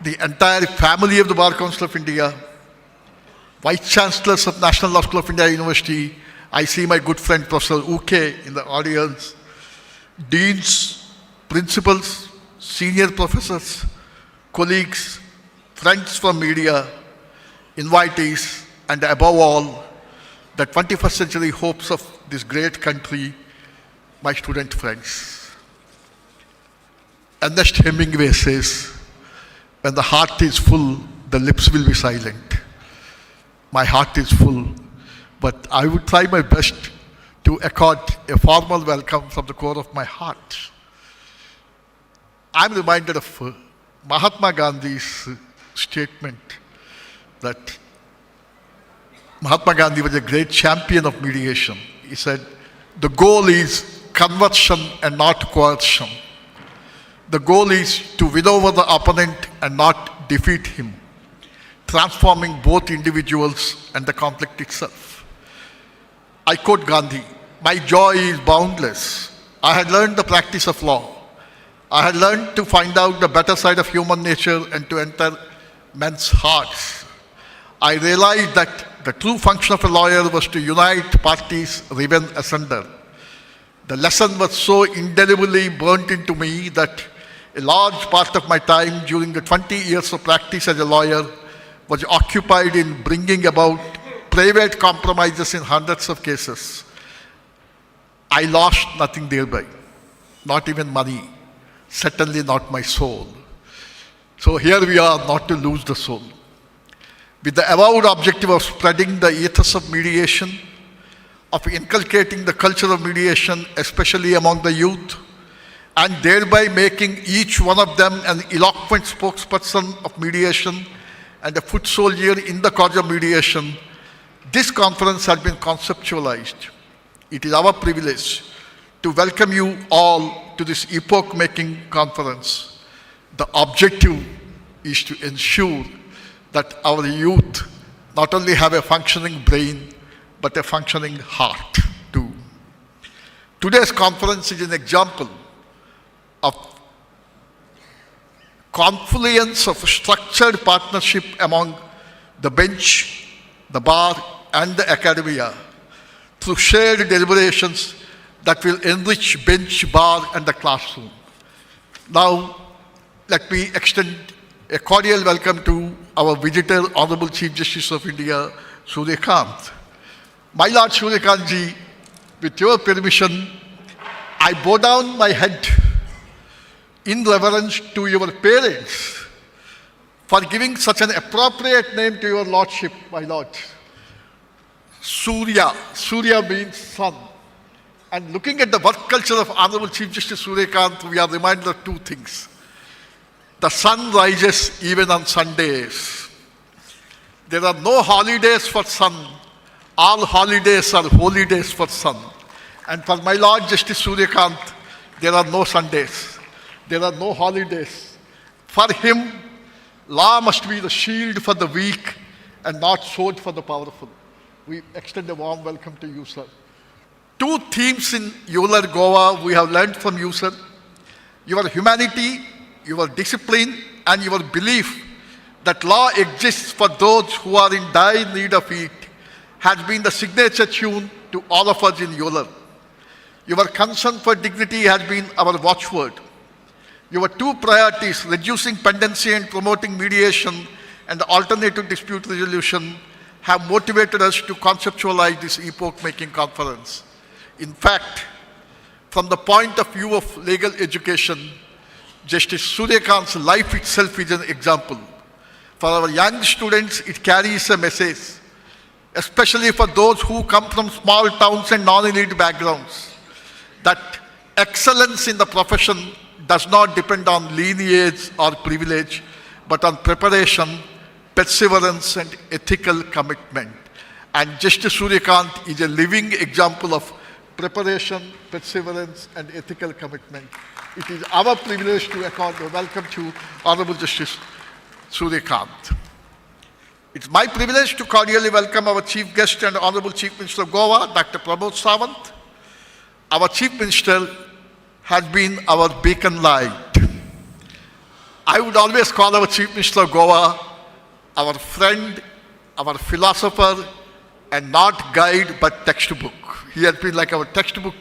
the entire family of the Bar Council of India, Vice Chancellors of National Law School of India University. I see my good friend Professor Uke in the audience, deans, principals, senior professors, colleagues, friends from media, invitees, and above all, the 21st century hopes of this great country, my student friends. Ernest Hemingway says, when the heart is full, the lips will be silent. My heart is full, but I would try my best to accord a formal welcome from the core of my heart. I'm reminded of Mahatma Gandhi's statement that Mahatma Gandhi was a great champion of mediation. He said, the goal is conversion and not coercion. The goal is to win over the opponent and not defeat him, transforming both individuals and the conflict itself. I quote Gandhi, my joy is boundless. I had learned the practice of law. I had learned to find out the better side of human nature and to enter men's hearts. I realized that the true function of a lawyer was to unite parties riven asunder. The lesson was so indelibly burnt into me that a large part of my time during the 20 years of practice as a lawyer was occupied in bringing about private compromises in hundreds of cases. I lost nothing thereby, not even money, certainly not my soul. So here we are, not to lose the soul. With the avowed objective of spreading the ethos of mediation, of inculcating the culture of mediation, especially among the youth, and thereby making each one of them an eloquent spokesperson of mediation and a foot soldier in the cause of mediation, this conference has been conceptualized. It is our privilege to welcome you all to this epoch-making conference. The objective is to ensure that our youth not only have a functioning brain, but a functioning heart too. Today's conference is an example of confluence of structured partnership among the bench, the bar, and the academia through shared deliberations that will enrich bench, bar, and the classroom. Now, let me extend a cordial welcome to our visitor, Honorable Chief Justice of India, Suryakant. My Lord Suryakant-ji, with your permission, I bow down my head in reverence to your parents for giving such an appropriate name to your Lordship, my Lord. Surya. Surya means sun. And looking at the work culture of Honorable Chief Justice Suryakant, we are reminded of two things. The sun rises even on Sundays. There are no holidays for sun. All holidays are holy days for sun. And for my Lord Justice Suryakant, there are no Sundays. There are no holidays. For him, law must be the shield for the weak and not sword for the powerful. We extend a warm welcome to you, sir. Two themes in IIULER Goa we have learned from you, sir. Your humanity, your discipline, and your belief that law exists for those who are in dire need of it has been the signature tune to all of us in IIULER. Your concern for dignity has been our watchword. Your two priorities, reducing pendency and promoting mediation and alternative dispute resolution, have motivated us to conceptualize this epoch-making conference. In fact, from the point of view of legal education, Justice Suryakant's life itself is an example. For our young students, it carries a message, especially for those who come from small towns and non-elite backgrounds, that excellence in the profession does not depend on lineage or privilege, but on preparation, perseverance, and ethical commitment. And Justice Suryakant is a living example of preparation, perseverance, and ethical commitment. It is our privilege to accord a welcome to Honorable Justice Suryakant. It's my privilege to cordially welcome our Chief Guest and Honorable Chief Minister of Goa, Dr. Pramod Sawant. Our Chief Minister has been our beacon light. I would always call our Chief Minister of Goa our friend, our philosopher, and not guide but textbook. He has been like our textbook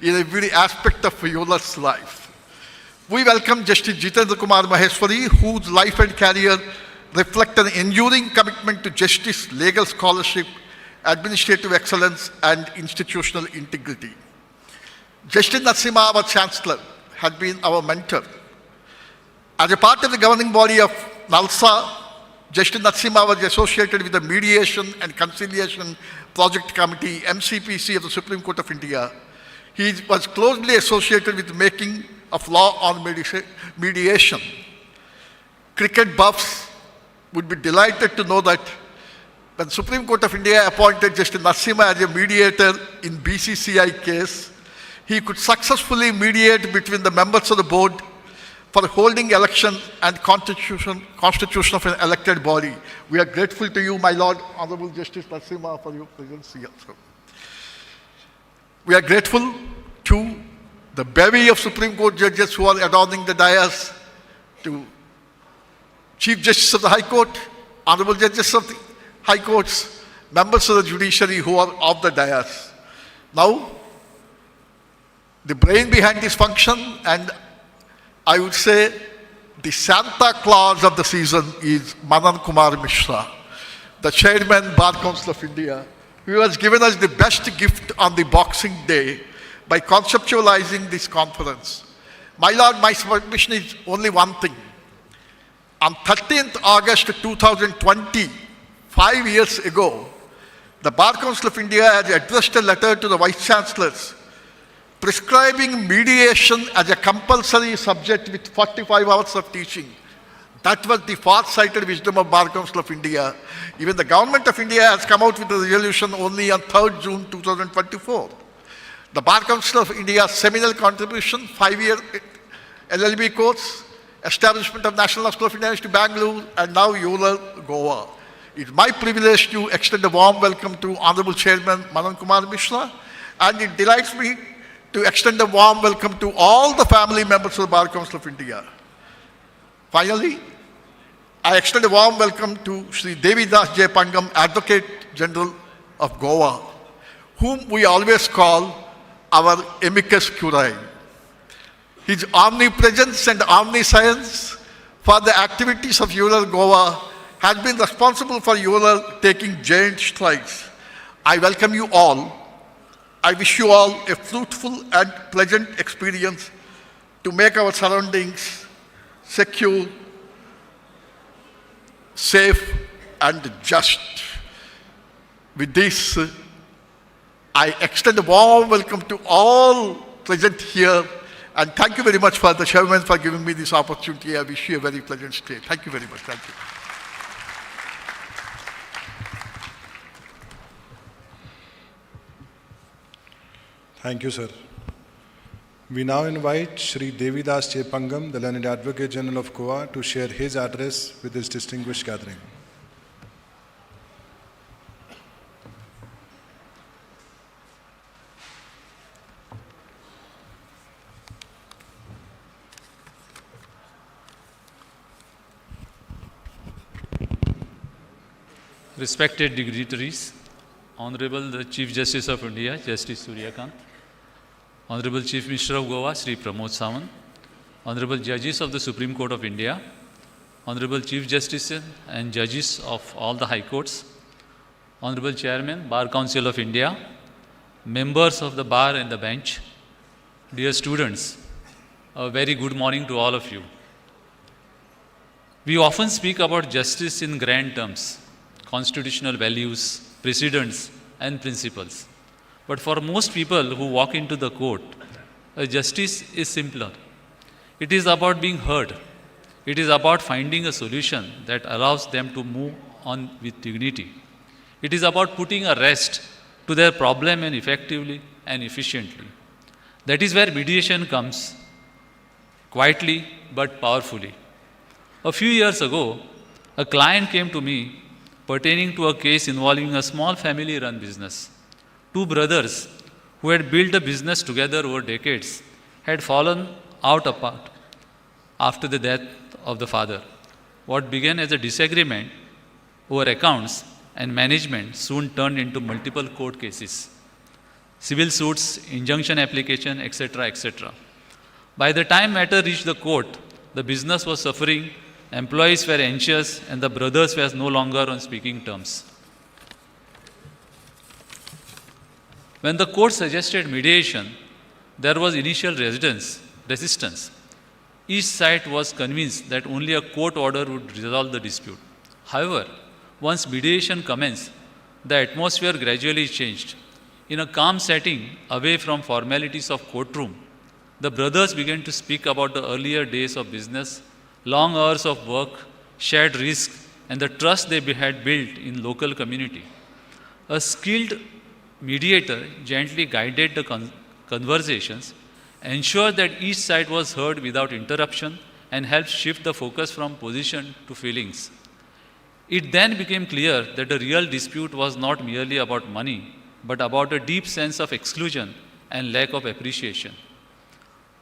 in every aspect of IIULER's life. We welcome Justice Jitendra Kumar Maheshwari, whose life and career reflect an enduring commitment to justice, legal scholarship, administrative excellence, and institutional integrity. Justice Narasimha, our Chancellor, has been our mentor. As a part of the governing body of NALSA, Justice Narasimha was associated with the Mediation and Conciliation Project Committee, MCPC, of the Supreme Court of India. He was closely associated with the making of law on mediation. Cricket buffs would be delighted to know that when the Supreme Court of India appointed Justice Narasimha as a mediator in BCCI case, he could successfully mediate between the members of the board for holding election and constitution of an elected body. We are grateful to you, my Lord, Honorable Justice Narasimha, for your presence here. We are grateful to the bevy of Supreme Court judges who are adorning the dais, to Chief Justice of the High Court, Honorable Judges of the High Courts, members of the judiciary who are off the dais. Now, the brain behind this function, and I would say the Santa Claus of the season, is Manan Kumar Mishra, the chairman, Bar Council of India, who has given us the best gift on the Boxing Day by conceptualizing this conference. My Lord, my submission is only one thing. On 13th August 2020, 5 years ago, the Bar Council of India has addressed a letter to the Vice Chancellors prescribing mediation as a compulsory subject with 45 hours of teaching. That was the far-sighted wisdom of Bar Council of India. Even the Government of India has come out with a resolution only on 3rd June 2024. The Bar Council of India's seminal contribution, 5-year LLB course, establishment of National Law School of India to Bangalore, and now IIULER Goa. It's my privilege to extend a warm welcome to Honorable Chairman Manan Kumar Mishra, and it delights me to extend a warm welcome to all the family members of the Bar Council of India. Finally, I extend a warm welcome to Sri Devidas J. Pangam, Advocate General of Goa, whom we always call our amicus curiae. His omnipresence and omniscience for the activities of IIULER Goa has been responsible for IIULER taking giant strides. I welcome you all. I wish you all a fruitful and pleasant experience to make our surroundings secure, safe, and just. With this, I extend a warm welcome to all present here, and thank you very much for the chairman for giving me this opportunity. I wish you a very pleasant stay. Thank you very much. Thank you. Thank you, sir. We now invite Sri Devidas J. Pangam, the Learned Advocate General of Goa, to share his address with this distinguished gathering. Respected dignitaries, Honorable the Chief Justice of India, Justice Suryakant, Honorable Chief Minister of Goa, Sri Pramod Sawant, Honorable Judges of the Supreme Court of India, Honorable Chief Justices and Judges of all the High Courts, Honorable Chairman, Bar Council of India, members of the Bar and the Bench, dear students, a very good morning to all of you. We often speak about justice in grand terms, constitutional values, precedents, and principles. But for most people who walk into the court, justice is simpler. It is about being heard. It is about finding a solution that allows them to move on with dignity. It is about putting a rest to their problem and effectively and efficiently. That is where mediation comes, quietly but powerfully. A few years ago, a client came to me pertaining to a case involving a small family-run business. Two brothers who had built a business together over decades had fallen out apart after the death of the father. What began as a disagreement over accounts and management soon turned into multiple court cases, civil suits, injunction application, etc., etc. By the time matter reached the court, the business was suffering, employees were anxious, and the brothers were no longer on speaking terms. When the court suggested mediation, there was initial resistance. Each side was convinced that only a court order would resolve the dispute. However, once mediation commenced, the atmosphere gradually changed. In a calm setting, away from formalities of courtroom, the brothers began to speak about the earlier days of business, long hours of work, shared risk, and the trust they had built in local community. A skilled mediator gently guided the conversations, ensured that each side was heard without interruption, and helped shift the focus from position to feelings. It then became clear that the real dispute was not merely about money, but about a deep sense of exclusion and lack of appreciation.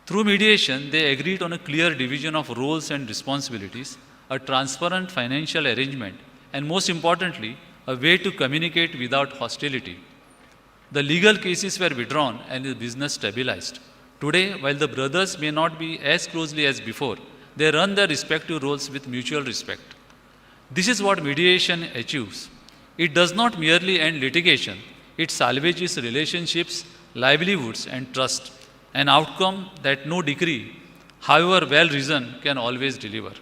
Through mediation, they agreed on a clear division of roles and responsibilities, a transparent financial arrangement, and most importantly, a way to communicate without hostility. The legal cases were withdrawn and the business stabilized. Today, while the brothers may not be as closely as before, they run their respective roles with mutual respect. This is what mediation achieves. It does not merely end litigation, it salvages relationships, livelihoods, and trust, an outcome that no decree, however well reasoned, can always deliver.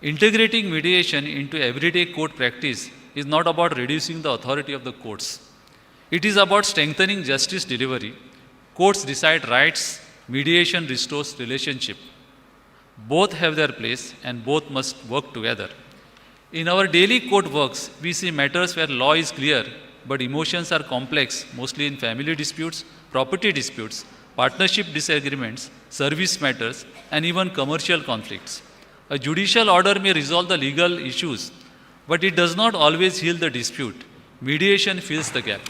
Integrating mediation into everyday court practice is not about reducing the authority of the courts. It is about strengthening justice delivery. Courts decide rights, mediation restores relationship. Both have their place and both must work together. In our daily court works, we see matters where law is clear, but emotions are complex, mostly in family disputes, property disputes, partnership disagreements, service matters, and even commercial conflicts. A judicial order may resolve the legal issues, but it does not always heal the dispute. Mediation fills the gap.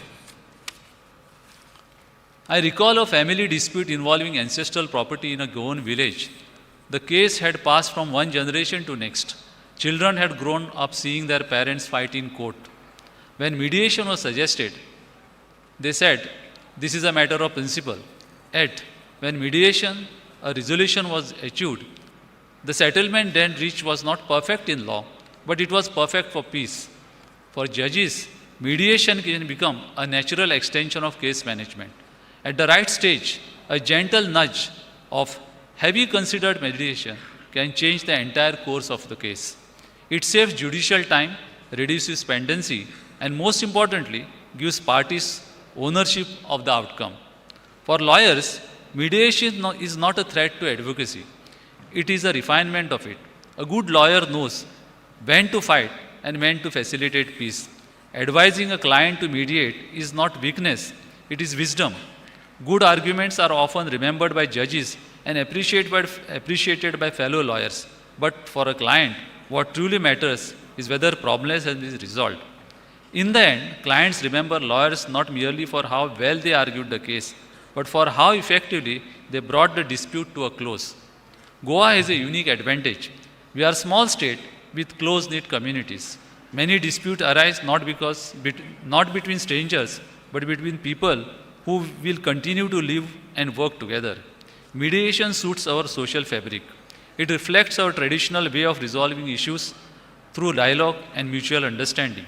I recall a family dispute involving ancestral property in a Goan village. The case had passed from one generation to next. Children had grown up seeing their parents fight in court. When mediation was suggested, they said, this is a matter of principle. Yet, when mediation, a resolution was achieved, the settlement then reached was not perfect in law, but it was perfect for peace. For judges, mediation can become a natural extension of case management. At the right stage, a gentle nudge of have you considered mediation can change the entire course of the case. It saves judicial time, reduces pendency, and most importantly, gives parties ownership of the outcome. For lawyers, mediation is not a threat to advocacy. It is a refinement of it. A good lawyer knows when to fight and when to facilitate peace. Advising a client to mediate is not weakness, it is wisdom. Good arguments are often remembered by judges and appreciated by fellow lawyers. But for a client, what truly matters is whether problems have been resolved. In the end, clients remember lawyers not merely for how well they argued the case, but for how effectively they brought the dispute to a close. Goa has a unique advantage. We are a small state with close-knit communities. Many disputes arise not between strangers, but between people who will continue to live and work together. Mediation suits our social fabric. It reflects our traditional way of resolving issues through dialogue and mutual understanding.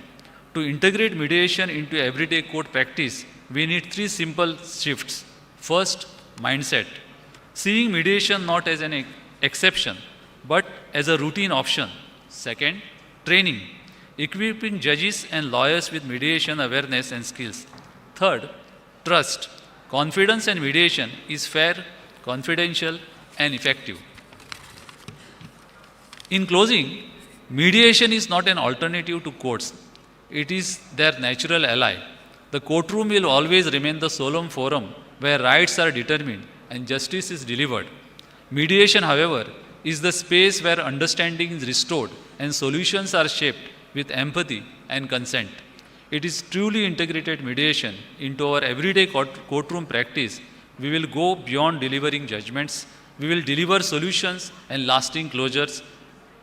To integrate mediation into everyday court practice, we need three simple shifts. First, mindset. Seeing mediation not as an exception, but as a routine option. Second, training. Equipping judges and lawyers with mediation awareness and skills. Third, trust. Confidence and mediation is fair, confidential, and effective. In closing, mediation is not an alternative to courts. It is their natural ally. The courtroom will always remain the solemn forum where rights are determined and justice is delivered. Mediation, however, is the space where understanding is restored and solutions are shaped with empathy and consent. It is truly integrated mediation into our everyday courtroom practice. We will go beyond delivering judgments. We will deliver solutions and lasting closures,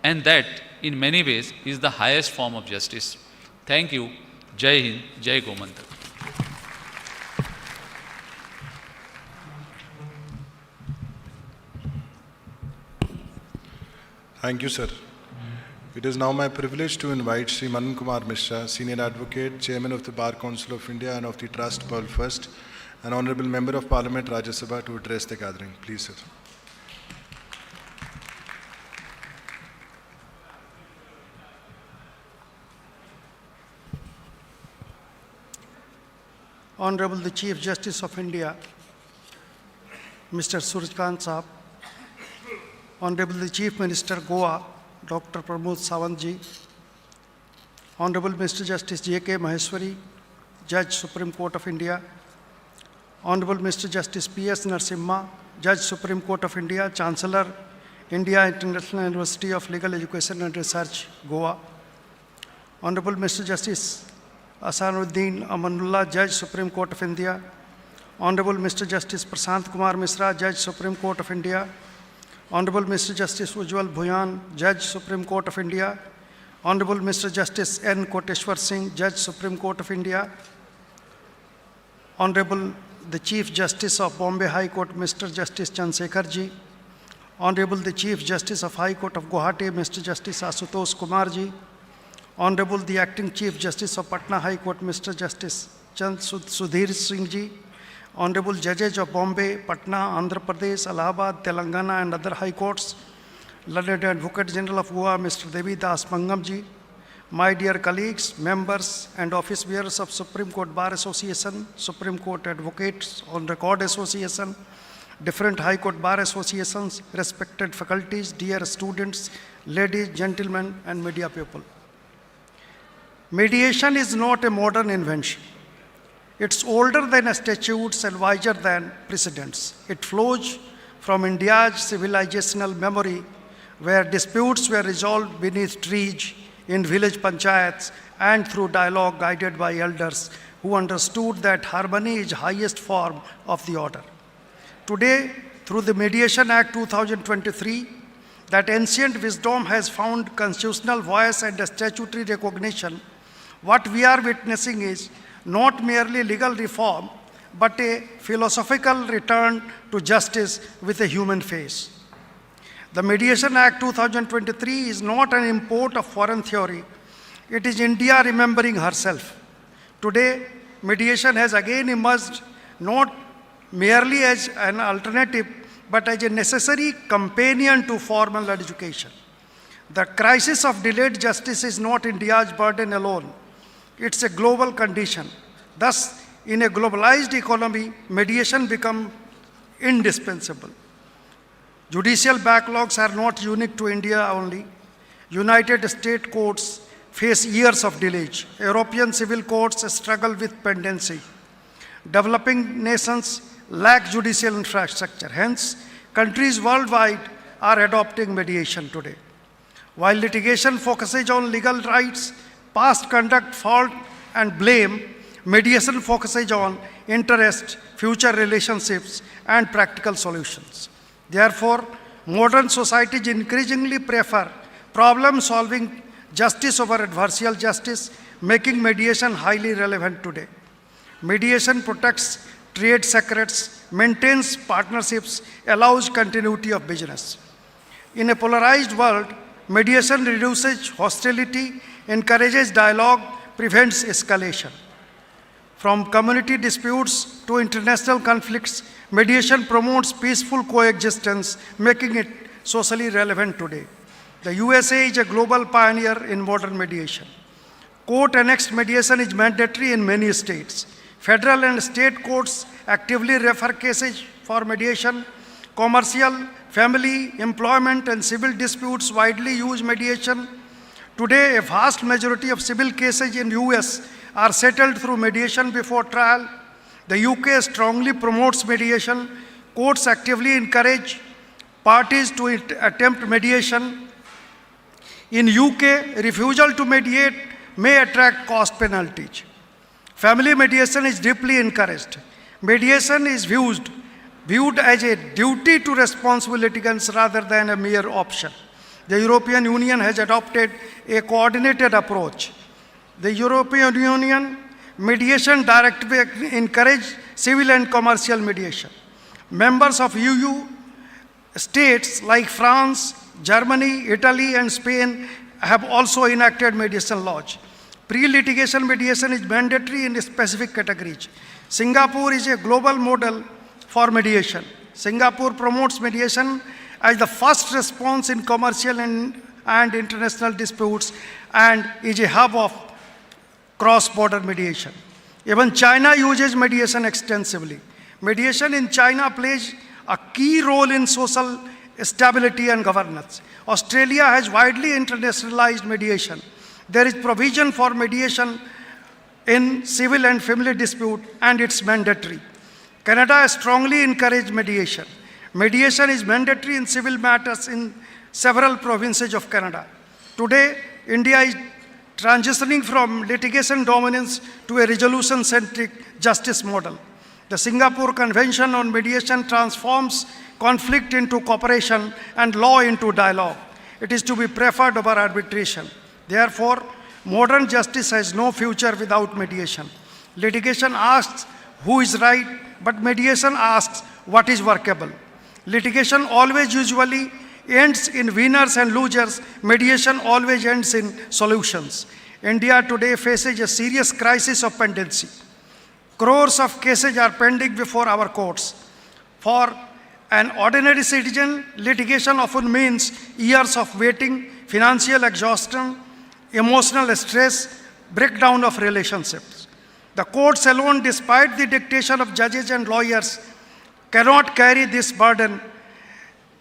and that, in many ways, is the highest form of justice. Thank you. Jai Hind, Jai Gomantak. Thank you, sir. It is now my privilege to invite Sri Manan Kumar Mishra, Senior Advocate, Chairman of the Bar Council of India and of the Trust Pearl First, and Honorable Member of Parliament Rajya Sabha to address the gathering. Please, sir. Honorable the Chief Justice of India, Mr. Surajkant Saab, Honorable the Chief Minister Goa, Dr. Pramod Sawant, Honorable Mr. Justice J.K. Maheshwari, Judge Supreme Court of India, Honorable Mr. Justice P.S. Narasimha, Judge Supreme Court of India, Chancellor, India International University of Legal Education and Research, Goa, Honorable Mr. Justice Asanuddin Amanullah, Judge Supreme Court of India, Honorable Mr. Justice Prasant Kumar Misra, Judge Supreme Court of India, Honorable Mr. Justice Ujjwal Bhuyan, Judge Supreme Court of India, Honorable Mr. Justice N. Koteshwar Singh, Judge, Supreme Court of India, Honorable the Chief Justice of Bombay High Court, Mr. Justice Chancellor ji, Honorable the Chief Justice of High Court of Guwahati, Mr. Justice Asutosh Kumar ji, Honorable the Acting Chief Justice of Patna High Court, Mr. Justice Sudhir Singh ji, Honorable Judges of Bombay, Patna, Andhra Pradesh, Allahabad, Telangana and other High Courts, Learned Advocate General of Goa, Mr. Devidas Mangam ji, my dear colleagues, members and office bearers of Supreme Court Bar Association, Supreme Court Advocates on Record Association, different High Court Bar Associations, respected faculties, dear students, ladies, gentlemen and media people. Mediation is not a modern invention. It's older than statutes and wiser than precedents. It flows from India's civilizational memory, where disputes were resolved beneath trees, in village panchayats, and through dialogue guided by elders who understood that harmony is highest form of the order. Today, through the Mediation Act 2023, that ancient wisdom has found constitutional voice and statutory recognition. What we are witnessing is not merely legal reform, but a philosophical return to justice with a human face. The Mediation Act 2023 is not an import of foreign theory. It is India remembering herself. Today, mediation has again emerged not merely as an alternative, but as a necessary companion to formal education. The crisis of delayed justice is not India's burden alone. It's a global condition. Thus, in a globalized economy, mediation becomes indispensable. Judicial backlogs are not unique to India only. United States courts face years of delays. European civil courts struggle with pendency. Developing nations lack judicial infrastructure. Hence, countries worldwide are adopting mediation today. While litigation focuses on legal rights, past conduct, fault, and blame, mediation focuses on interest, future relationships, and practical solutions. Therefore, modern societies increasingly prefer problem-solving justice over adversarial justice, making mediation highly relevant today. Mediation protects trade secrets, maintains partnerships, allows continuity of business. In a polarized world, mediation reduces hostility, encourages dialogue, prevents escalation. From community disputes to international conflicts, mediation promotes peaceful coexistence, making it socially relevant today. The USA is a global pioneer in modern mediation. Court-annexed mediation is mandatory in many states. Federal and state courts actively refer cases for mediation. Commercial, family, employment, and civil disputes widely use mediation. Today, a vast majority of civil cases in the US are settled through mediation before trial. The UK strongly promotes mediation. Courts actively encourage parties to attempt mediation. In UK, refusal to mediate may attract cost penalties. Family mediation is deeply encouraged. Mediation is viewed as a duty to responsible litigants rather than a mere option. The European Union has adopted a coordinated approach. The European Union Mediation Directive encourages civil and commercial mediation. Members of EU states like France, Germany, Italy, and Spain have also enacted mediation laws. Pre-litigation mediation is mandatory in specific categories. Singapore is a global model for mediation. Singapore promotes mediation as the first response in commercial and international disputes and is a hub of cross-border mediation. Even China uses mediation extensively. Mediation in China plays a key role in social stability and governance. Australia has widely internationalized mediation. There is provision for mediation in civil and family dispute, and it's mandatory. Canada strongly encourages mediation. Mediation is mandatory in civil matters in several provinces of Canada. Today, India is transitioning from litigation dominance to a resolution-centric justice model. The Singapore Convention on Mediation transforms conflict into cooperation and law into dialogue. It is to be preferred over arbitration. Therefore, modern justice has no future without mediation. Litigation asks who is right, but mediation asks what is workable. Litigation always usually ends in winners and losers. Mediation always ends in solutions. India today faces a serious crisis of pendency. Crores of cases are pending before our courts. For an ordinary citizen, litigation often means years of waiting, financial exhaustion, emotional stress, breakdown of relationships. The courts alone, despite the dictation of judges and lawyers, cannot carry this burden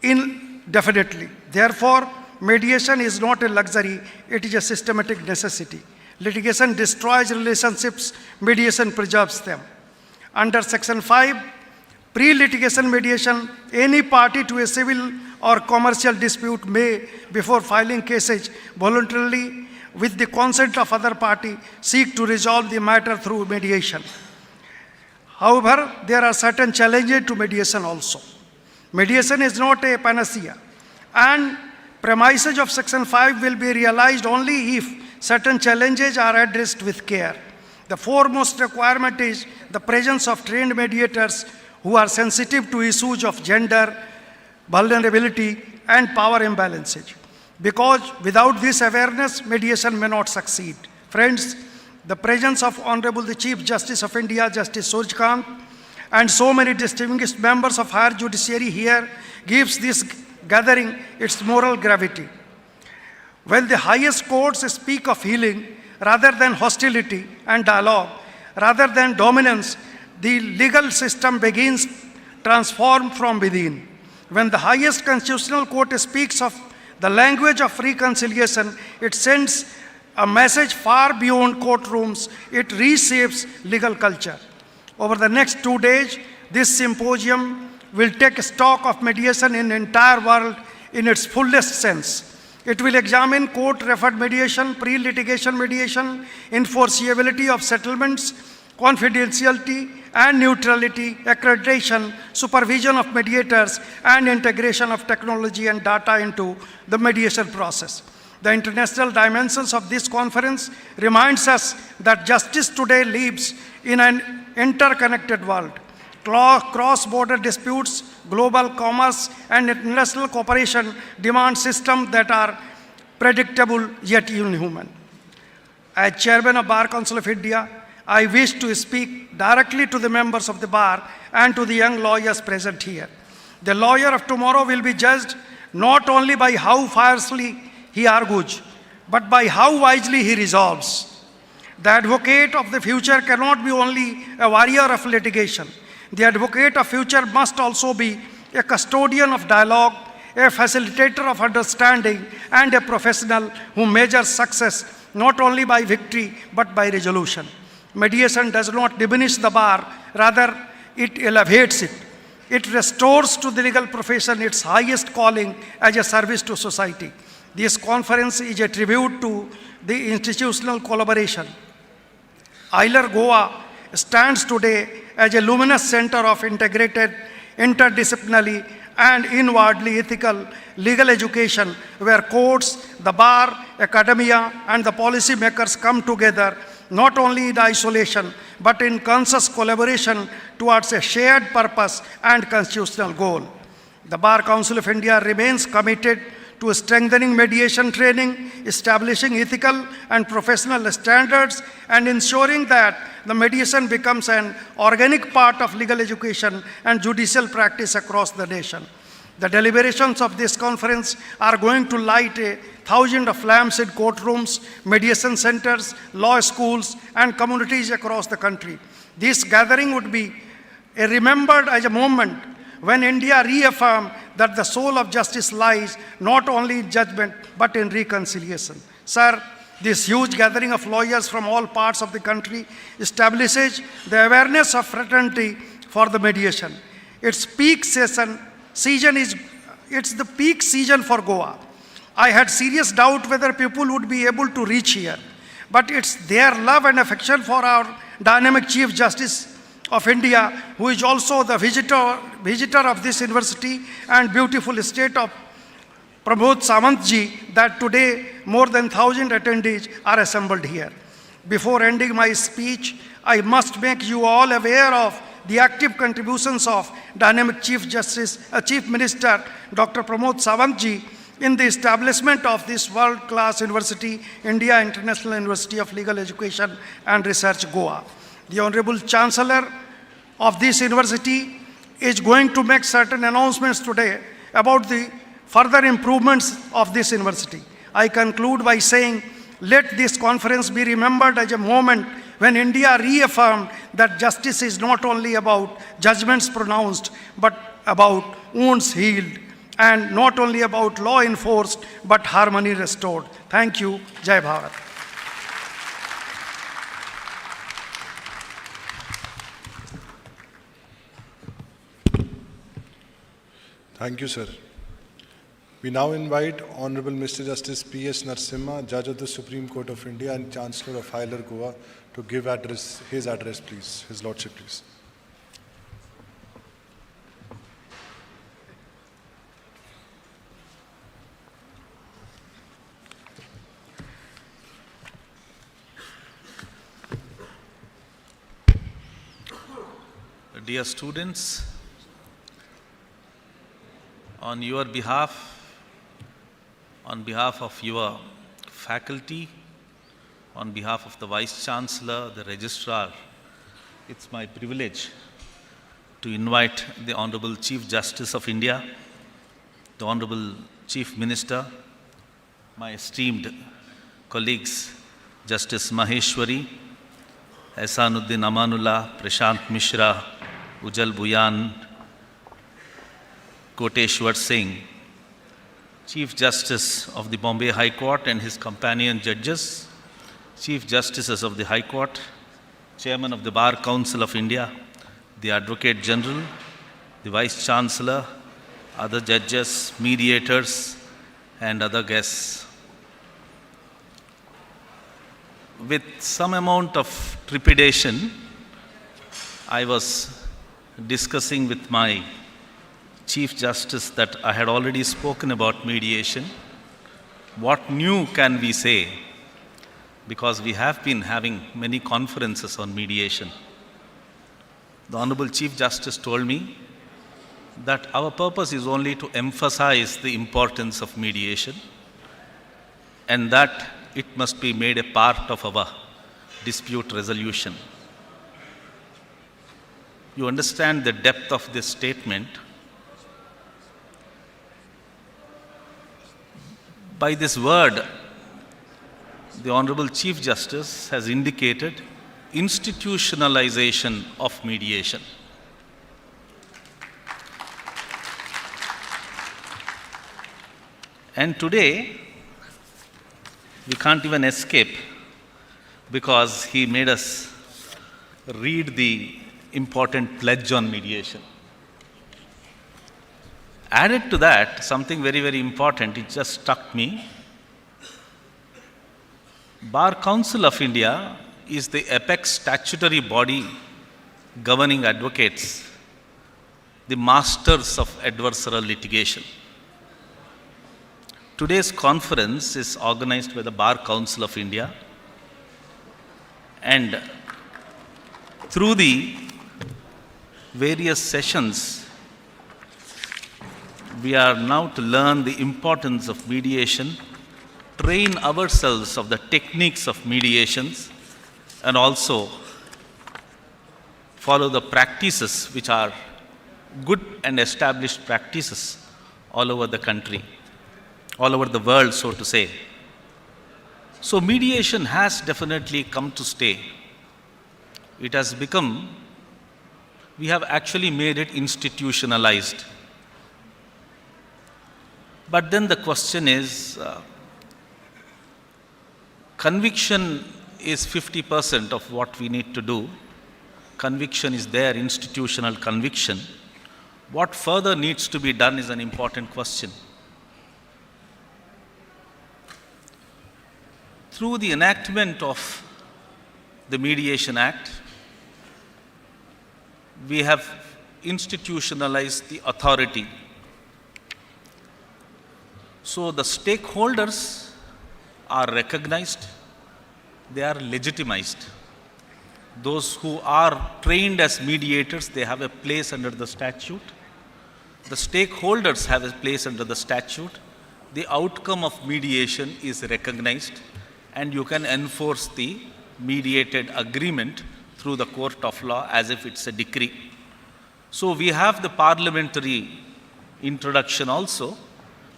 indefinitely. Therefore, mediation is not a luxury, it is a systematic necessity. Litigation destroys relationships, mediation preserves them. Under Section 5, pre-litigation mediation, any party to a civil or commercial dispute may, before filing cases, voluntarily, with the consent of other party, seek to resolve the matter through mediation. However, there are certain challenges to mediation also. Mediation is not a panacea, and premises of Section 5 will be realized only if certain challenges are addressed with care. The foremost requirement is the presence of trained mediators who are sensitive to issues of gender, vulnerability, and power imbalances. Because without this awareness, mediation may not succeed. Friends, the presence of Honorable the Chief Justice of India, Justice Surjkant, and so many distinguished members of higher judiciary here gives this gathering its moral gravity. When the highest courts speak of healing rather than hostility and dialogue, rather than dominance, the legal system begins transformed from within. When the highest constitutional court speaks of the language of reconciliation, it sends a message far beyond courtrooms. It reshapes legal culture. Over the next 2 days, this symposium will take stock of mediation in the entire world in its fullest sense. It will examine court-referred mediation, pre-litigation mediation, enforceability of settlements, confidentiality and neutrality, accreditation, supervision of mediators, and integration of technology and data into the mediation process. The international dimensions of this conference reminds us that justice today lives in an interconnected world. Cross-border disputes, global commerce, and international cooperation demand systems that are predictable yet inhuman. As Chairman of Bar Council of India, I wish to speak directly to the members of the bar and to the young lawyers present here. The lawyer of tomorrow will be judged not only by how fiercely he argues, but by how wisely he resolves. The advocate of the future cannot be only a warrior of litigation. The advocate of future must also be a custodian of dialogue, a facilitator of understanding, and a professional who measures success not only by victory but by resolution. Mediation does not diminish the bar, rather it elevates it. It restores to the legal profession its highest calling as a service to society. This conference is a tribute to the institutional collaboration. IIULER Goa stands today as a luminous center of integrated, interdisciplinary, and inwardly ethical legal education where courts, the bar, academia, and the policy makers come together not only in isolation but in conscious collaboration towards a shared purpose and constitutional goal. The Bar Council of India remains committed to strengthening mediation training, establishing ethical and professional standards, and ensuring that the mediation becomes an organic part of legal education and judicial practice across the nation. The deliberations of this conference are going to light 1,000 of lamps in courtrooms, mediation centers, law schools, and communities across the country. This gathering would be remembered as a moment when India reaffirmed that the soul of justice lies not only in judgment but in reconciliation. Sir, this huge gathering of lawyers from all parts of the country establishes the awareness of fraternity for the mediation. It's the peak season for Goa. I had serious doubt whether people would be able to reach here, but it's their love and affection for our dynamic Chief Justice of India, who is also the visitor of this university and beautiful state of Pramod Sawant ji, that today more than 1,000 attendees are assembled here. Before ending my speech, I must make you all aware of the active contributions of dynamic Chief Minister, Dr. Pramod Sawantji, in the establishment of this world-class university, India International University of Legal Education and Research, Goa. The Honorable Chancellor of this university is going to make certain announcements today about the further improvements of this university. I conclude by saying, let this conference be remembered as a moment when India reaffirmed that justice is not only about judgments pronounced, but about wounds healed, and not only about law enforced, but harmony restored. Thank you. Jai Bharat. Thank you, sir. We now invite Honorable Mr. Justice P.S. Narasimha, Judge of the Supreme Court of India and Chancellor of IIULER Goa, to give his address, please. His Lordship, please. Dear students, on your behalf, on behalf of your faculty, on behalf of the Vice Chancellor, the Registrar, it's my privilege to invite the Honorable Chief Justice of India, the Honorable Chief Minister, my esteemed colleagues, Justice Maheshwari, Ehsanuddin Amanullah, Prashant Mishra, Ujjal Buyan, Koteshwar Singh, Chief Justice of the Bombay High Court and his companion judges, Chief Justices of the High Court, Chairman of the Bar Council of India, the Advocate General, the Vice Chancellor, other judges, mediators, and other guests. With some amount of trepidation, I was discussing with my Chief Justice that I had already spoken about mediation. What new can we say? Because we have been having many conferences on mediation. The Honorable Chief Justice told me that our purpose is only to emphasize the importance of mediation and that it must be made a part of our dispute resolution. You understand the depth of this statement. By this word, the Honorable Chief Justice has indicated institutionalization of mediation. And today, we can't even escape because he made us read the important pledge on mediation. Added to that, something very, very important, it just struck me. Bar Council of India is the apex statutory body governing advocates, the masters of adversarial litigation. Today's conference is organized by the Bar Council of India, and through the various sessions, we are now to learn the importance of mediation, train ourselves of the techniques of mediations, and also follow the practices which are good and established practices all over the country, all over the world, so to say. So mediation has definitely come to stay. It has become, we have actually made it institutionalized. But then the question is, conviction is 50% of what we need to do. Conviction is there, institutional conviction. What further needs to be done is an important question. Through the enactment of the Mediation Act, we have institutionalized the authority. So the stakeholders are recognized, they are legitimized. Those who are trained as mediators, they have a place under the statute. The stakeholders have a place under the statute. The outcome of mediation is recognized, and you can enforce the mediated agreement through the court of law as if it's a decree. So we have the parliamentary introduction also,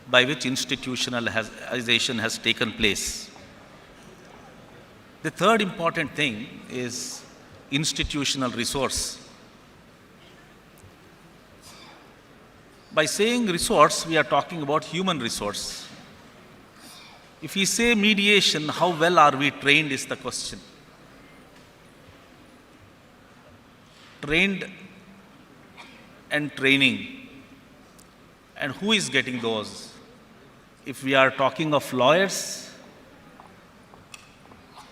by which institutionalization has taken place. The third important thing is institutional resource. By saying resource, we are talking about human resource. If we say mediation, how well are we trained is the question. Trained and training. And who is getting those? If we are talking of lawyers,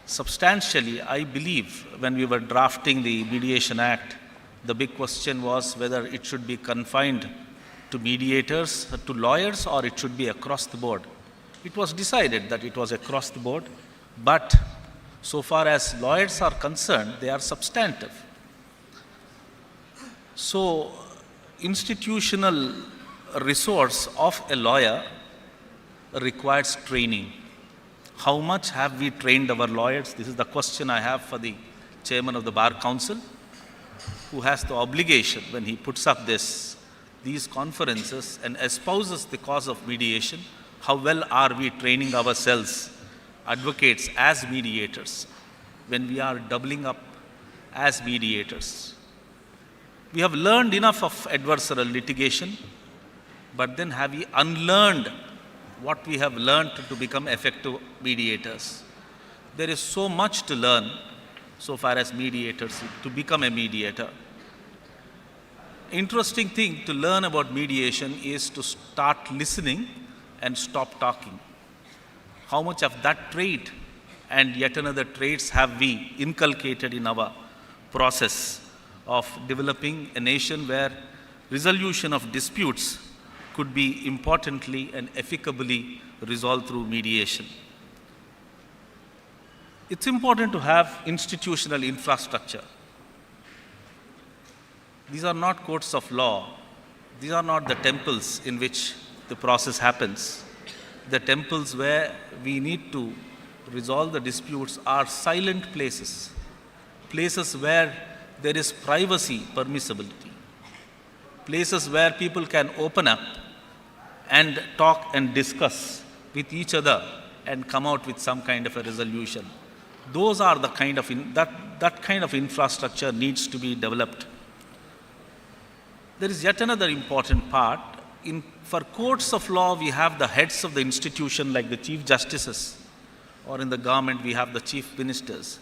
substantially, I believe, when we were drafting the Mediation Act, the big question was whether it should be confined to mediators, to lawyers, or it should be across the board. It was decided that it was across the board, but so far as lawyers are concerned, they are substantive. So, institutional resource of a lawyer requires training. How much have we trained our lawyers? This is the question I have for the chairman of the Bar Council, who has the obligation, when he puts up these conferences and espouses the cause of mediation, how well are we training ourselves, advocates as mediators, when we are doubling up as mediators? We have learned enough of adversarial litigation, but then have we unlearned what we have learned to become effective mediators? There is so much to learn so far as mediators, to become a mediator. Interesting thing to learn about mediation is to start listening and stop talking. How much of that trait and yet another traits have we inculcated in our process of developing a nation where resolution of disputes could be importantly and effectively resolved through mediation? It's important to have institutional infrastructure. These are not courts of law. These are not the temples in which the process happens. The temples where we need to resolve the disputes are silent places, places where there is privacy permissibility, places where people can open up and talk and discuss with each other and come out with some kind of a resolution. Those are the kind of, that kind of infrastructure needs to be developed. There is yet another important part. For courts of law, we have the heads of the institution like the chief justices, or in the government, we have the chief ministers.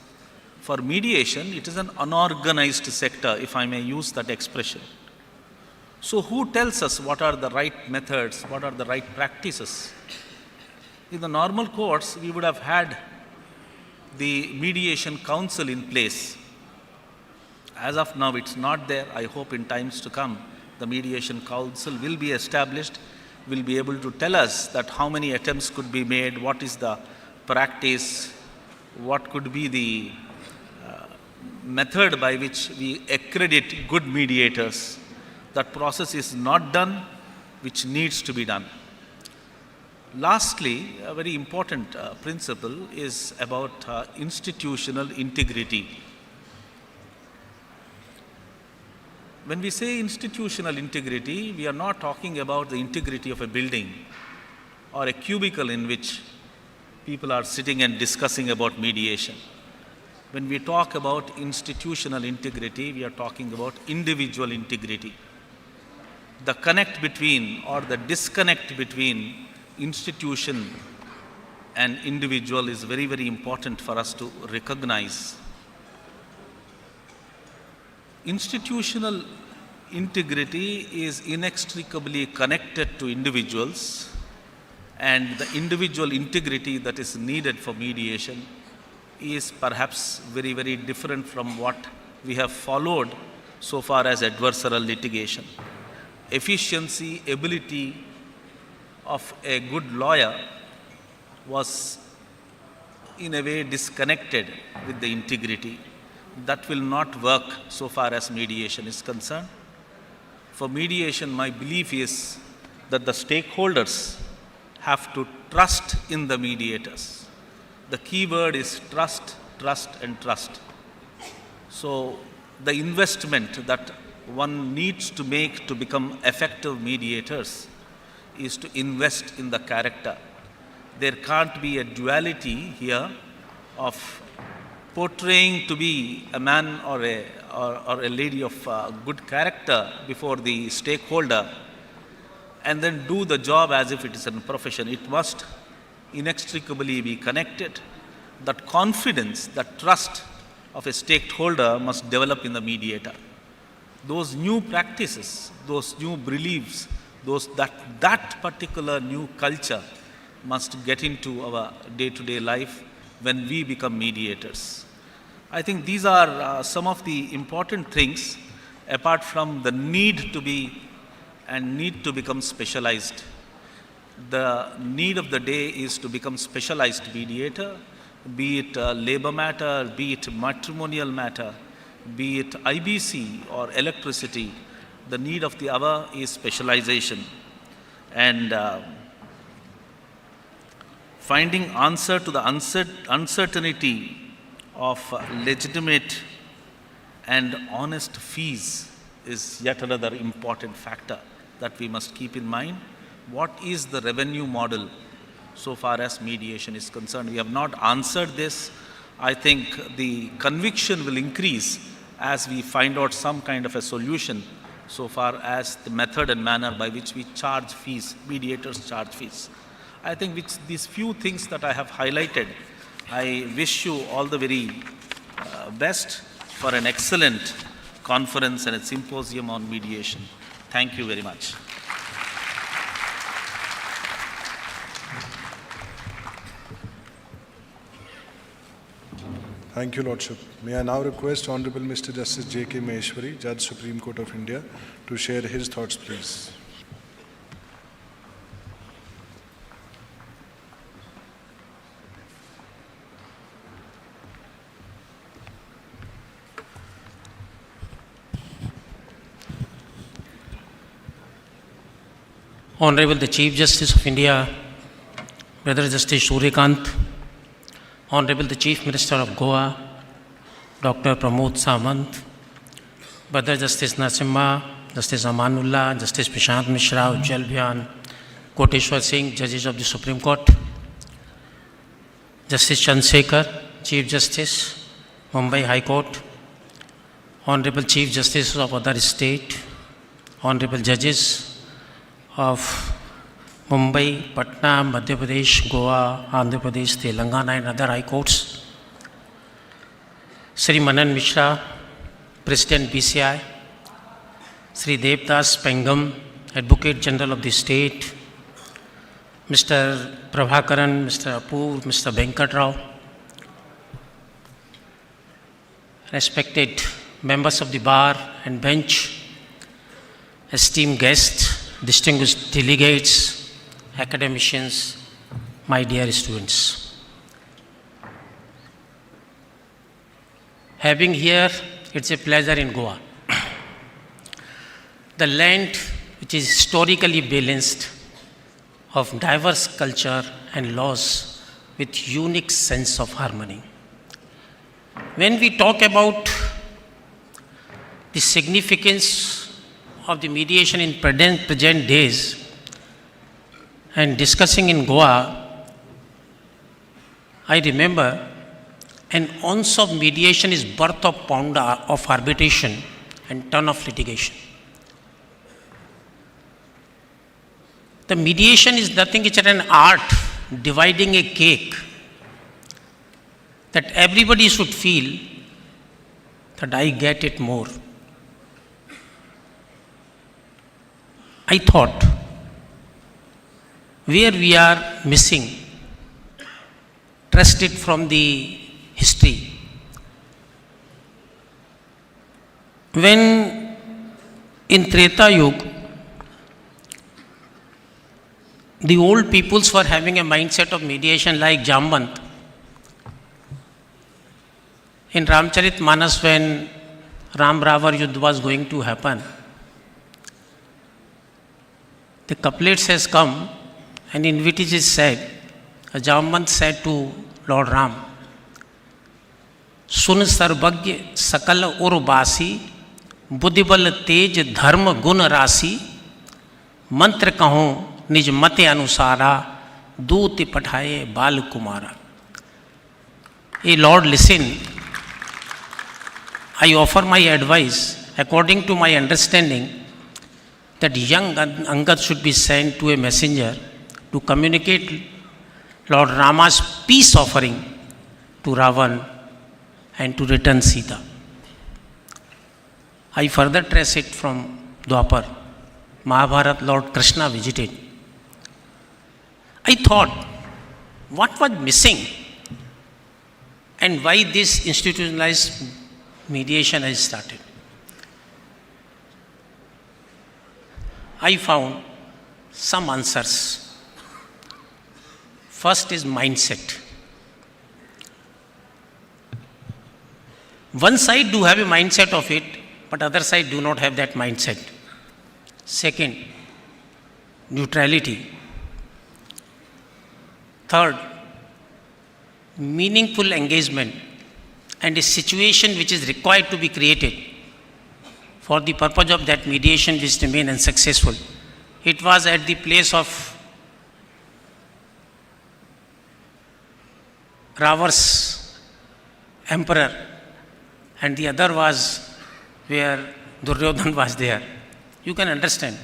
For mediation, it is an unorganized sector, if I may use that expression. So who tells us what are the right methods, what are the right practices? In the normal courts, we would have had the mediation council in place. As of now, it's not there. I hope in times to come, the mediation council will be established, will be able to tell us that how many attempts could be made, what is the practice, what could be the method by which we accredit good mediators. That process is not done, which needs to be done. Lastly, a very important principle is about institutional integrity. When we say institutional integrity, we are not talking about the integrity of a building or a cubicle in which people are sitting and discussing about mediation. When we talk about institutional integrity, we are talking about individual integrity. The connect between or the disconnect between institution and individual is very, very important for us to recognize. Institutional integrity is inextricably connected to individuals, and the individual integrity that is needed for mediation is perhaps very, very different from what we have followed so far as adversarial litigation. Efficiency, ability of a good lawyer was in a way disconnected with the integrity. That will not work so far as mediation is concerned. For mediation, my belief is that the stakeholders have to trust in the mediators. The key word is trust, trust, and trust. So the investment that one needs to make to become effective mediators is to invest in the character. There can't be a duality here of portraying to be a man or a lady of good character before the stakeholder and then do the job as if it is a profession. It must inextricably be connected. That confidence, that trust of a stakeholder must develop in the mediator. Those new practices, those new beliefs, that particular new culture must get into our day-to-day life when we become mediators. I think these are some of the important things, apart from the need to be and need to become specialized. The need of the day is to become specialized mediator, be it labor matter, be it matrimonial matter, be it IBC or electricity. The need of the hour is specialization. And finding answer to the uncertainty of legitimate and honest fees is yet another important factor that we must keep in mind. What is the revenue model so far as mediation is concerned? We have not answered this. I think the conviction will increase as we find out some kind of a solution so far as the method and manner by which we charge fees, mediators charge fees. I think with these few things that I have highlighted, I wish you all the very best for an excellent conference and a symposium on mediation. Thank you very much. Thank you, Lordship. May I now request Honorable Mr. Justice J.K. Maheshwari, Judge Supreme Court of India, to share his thoughts, please. Honorable the Chief Justice of India, Brother Justice Suryakant, Honorable the Chief Minister of Goa, Dr. Pramod Samant, Brother Justice Nasimha, Justice Amanullah, Justice Prashant Mishra, Ujjal Bhyan, Koteshwar Singh, Judges of the Supreme Court, Justice Chandrasekhar, Chief Justice, Mumbai High Court, Honorable Chief Justices of other state, Honorable Judges of Mumbai, Patna, Madhya Pradesh, Goa, Andhra Pradesh, Telangana and other high courts, Sri Manan Mishra, President BCI, Sri Devdas Pengam, Advocate General of the State, Mr. Prabhakaran, Mr. Apur, Mr. Venkat Rao, respected members of the bar and bench, esteemed guests, distinguished delegates, academicians, my dear students. Having here, it's a pleasure in Goa. The land which is historically balanced of diverse culture and laws with unique sense of harmony. When we talk about the significance of the mediation in present days and discussing in Goa, I remember an ounce of mediation is birth of pound of arbitration and ton of litigation. The mediation is nothing but an art, dividing a cake, that everybody should feel that I get it more. I thought, where we are missing, trust it from the history. When in Treta Yuga, the old peoples were having a mindset of mediation like Jambant. In Ramcharit Manas, when Ram Ravar Yuddha was going to happen, the couplets has come, and in which it is said, Jamant said to Lord Ram, Sun sarvagya sakal urbasi, buddhibal tej dharma gun rasi, mantra kahon nij mate anusara, दूत पठाए बाल Kumara. Hey Lord, listen. I offer my advice according to my understanding that young Angad should be sent to a messenger to communicate Lord Rama's peace offering to Ravan and to return Sita. I further trace it from Dwapar. Mahabharat, Lord Krishna visited. I thought, what was missing and why this institutionalized mediation has started? I found some answers. First is mindset. One side do have a mindset of it, but other side do not have that mindset. Second, neutrality. Third, meaningful engagement and a situation which is required to be created for the purpose of that mediation which remain unsuccessful. It was at the place of Ravar's emperor, and the other was where Duryodhan was there. You can understand.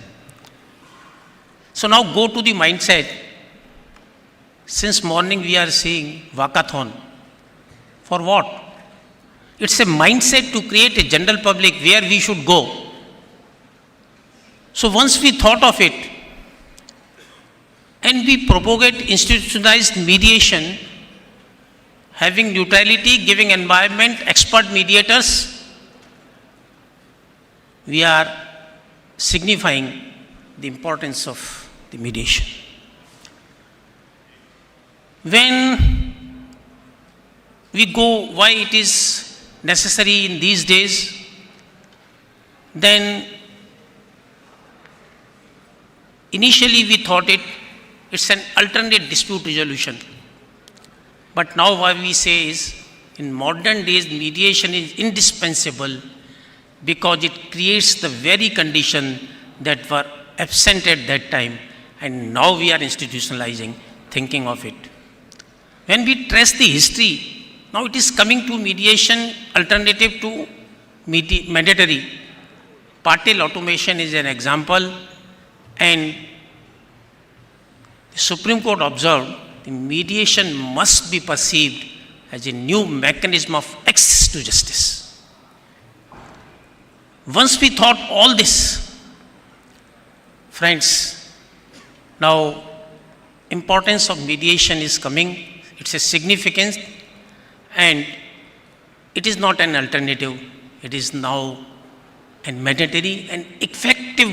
So now go to the mindset. Since morning we are seeing walkathon. For what? It's a mindset to create a general public where we should go. So once we thought of it and we propagate institutionalized mediation, having neutrality, giving environment, expert mediators, we are signifying the importance of the mediation. When we go why it is necessary in these days, then initially we thought it's an alternate dispute resolution. But now what we say is, in modern days, mediation is indispensable because it creates the very condition that were absent at that time, and now we are institutionalizing, thinking of it. When we trace the history, now it is coming to mediation alternative to mandatory. Partial automation is an example, and the Supreme Court observed the mediation must be perceived as a new mechanism of access to justice. Once we thought all this, friends, now importance of mediation is coming. It's a significance, and it is not an alternative. It is now a mandatory and effective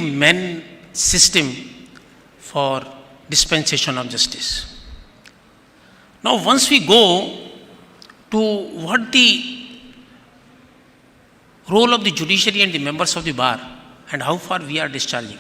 system for dispensation of justice. Now once we go to what the role of the judiciary and the members of the bar and how far we are discharging.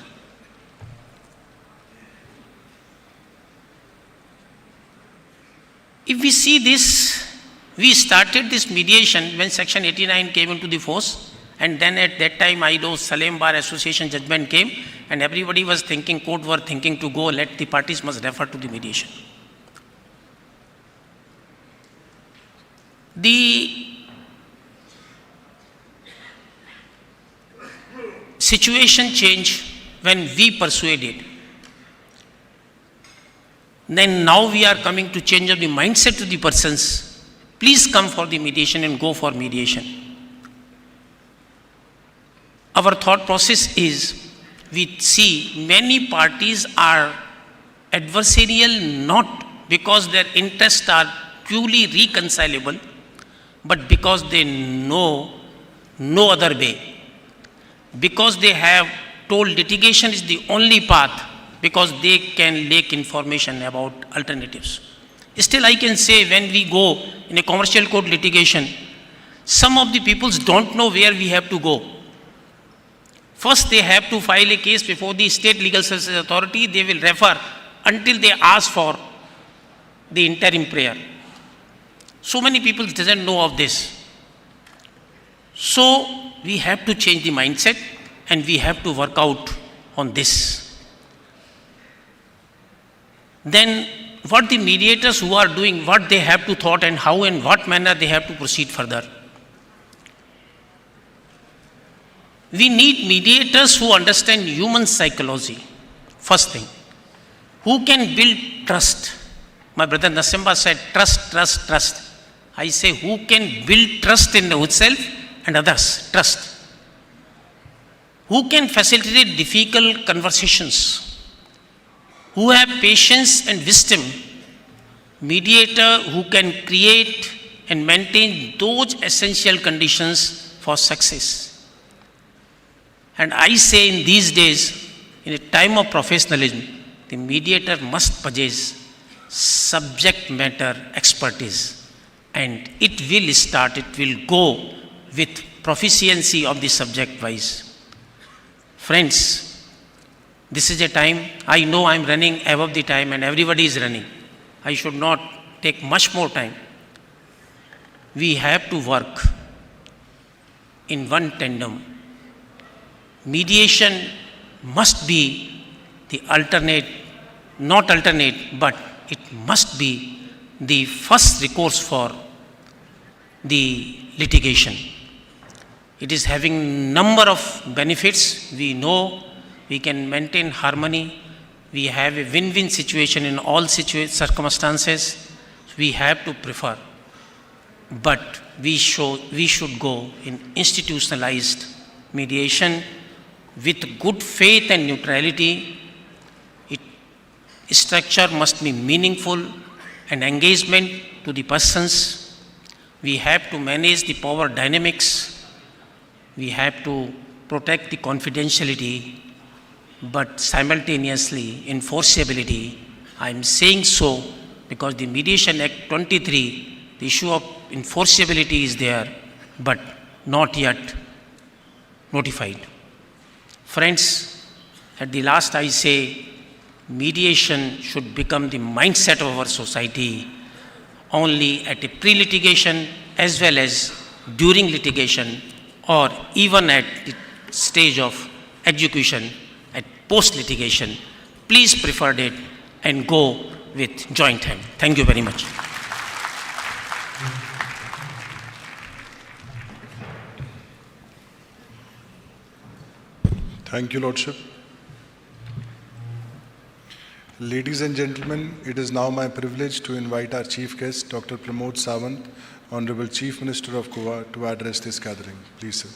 If we see this, we started this mediation when Section 89 came into the force, and then at that time I know Salem Bar Association judgment came, and everybody was thinking, court were thinking to go, let the parties must refer to the mediation. The situation changed when we persuaded. Then now we are coming to change of the mindset to the persons. Please come for the mediation and go for mediation. Our thought process is, we see many parties are adversarial not because their interests are truly reconcilable, but because they know no other way. Because they have told litigation is the only path, because they can lack information about alternatives. Still I can say when we go in a commercial court litigation, Some of the peoples don't know where we have to go. First, they have to file a case before the State Legal Services Authority. They will refer until they ask for the interim prayer. So many people doesn't know of this. So we have to change the mindset and we have to work out on this. Then what the mediators who are doing, what they have to thought and how and what manner they have to proceed further. We need mediators who understand human psychology, first thing. Who can build trust? My brother Nasimba said, trust, trust, trust. I say, who can build trust in oneself and others? Trust. Who can facilitate difficult conversations? Who have patience and wisdom? Mediator who can create and maintain those essential conditions for success. And I say in these days, in a time of professionalism, the mediator must possess subject matter expertise. And it will go with proficiency of the subject wise. Friends, this is a time, I know I am running above the time and everybody is running. I should not take much more time. We have to work in one tandem. Mediation must be the not alternate, but it must be the first recourse for the litigation. It is having number of benefits. We know we can maintain harmony. We have a win-win situation in all circumstances. We have to prefer. But we should go in institutionalized mediation with good faith and neutrality. Structure must be meaningful and engagement to the persons. We have to manage the power dynamics. We have to protect the confidentiality, but simultaneously enforceability. I am saying so because the Mediation Act 23, the issue of enforceability is there, but not yet notified. Friends, at the last I say, mediation should become the mindset of our society only at a pre-litigation as well as during litigation or even at the stage of execution at post-litigation. Please prefer it and go with joint hand. Thank you very much. Thank you, Lordship. Ladies and gentlemen, it is now my privilege to invite our chief guest, Dr. Pramod Sawant, Honorable Chief Minister of Goa, to address this gathering. Please, sir.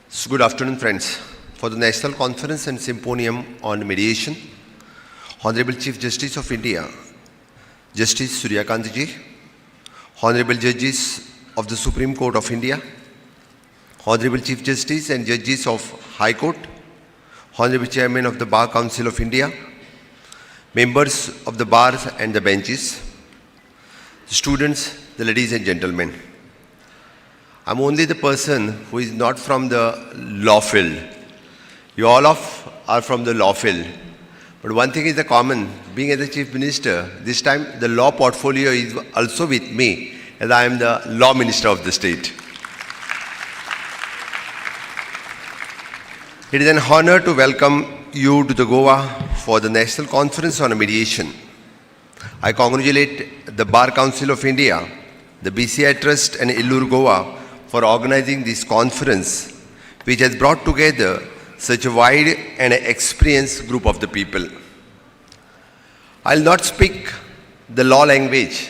So good afternoon, friends. For the National Conference and Symposium on Mediation, Honorable Chief Justice of India, Justice Suryakant ji, Honorable Judges of the Supreme Court of India, Honorable Chief Justice and Judges of High Court, Honorable Chairman of the Bar Council of India, members of the bars and the benches, students, the ladies and gentlemen. I'm only the person who is not from the law field. You all are from the law field. But one thing is the common, being as the Chief Minister, this time the law portfolio is also with me, as I am the Law Minister of the state. It is an honor to welcome you to the Goa for the National Conference on Mediation. I congratulate the Bar Council of India, the BCI Trust and IIULER Goa for organizing this conference, which has brought together such a wide and experienced group of the people. I'll not speak the law language,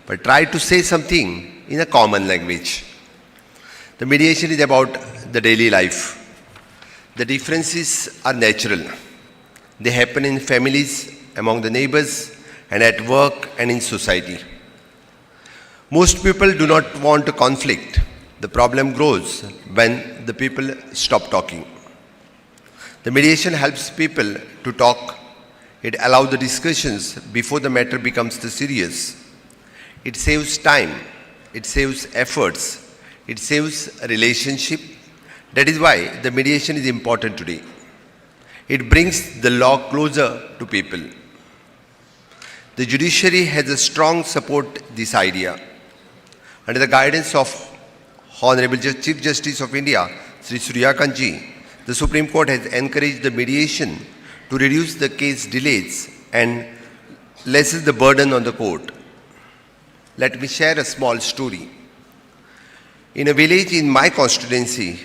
but try to say something in a common language. The mediation is about the daily life. The differences are natural. They happen in families, among the neighbors, and at work and in society. Most people do not want a conflict. The problem grows when the people stop talking. The mediation helps people to talk. It allows the discussions before the matter becomes too serious. It saves time. It saves efforts. It saves a relationship. That is why the mediation is important today. It brings the law closer to people. The judiciary has a strong support this idea. Under the guidance of Honorable Chief Justice of India, Sri Suryakant Ji, the Supreme Court has encouraged the mediation to reduce the case delays and lessen the burden on the court. Let me share a small story. In a village in my constituency,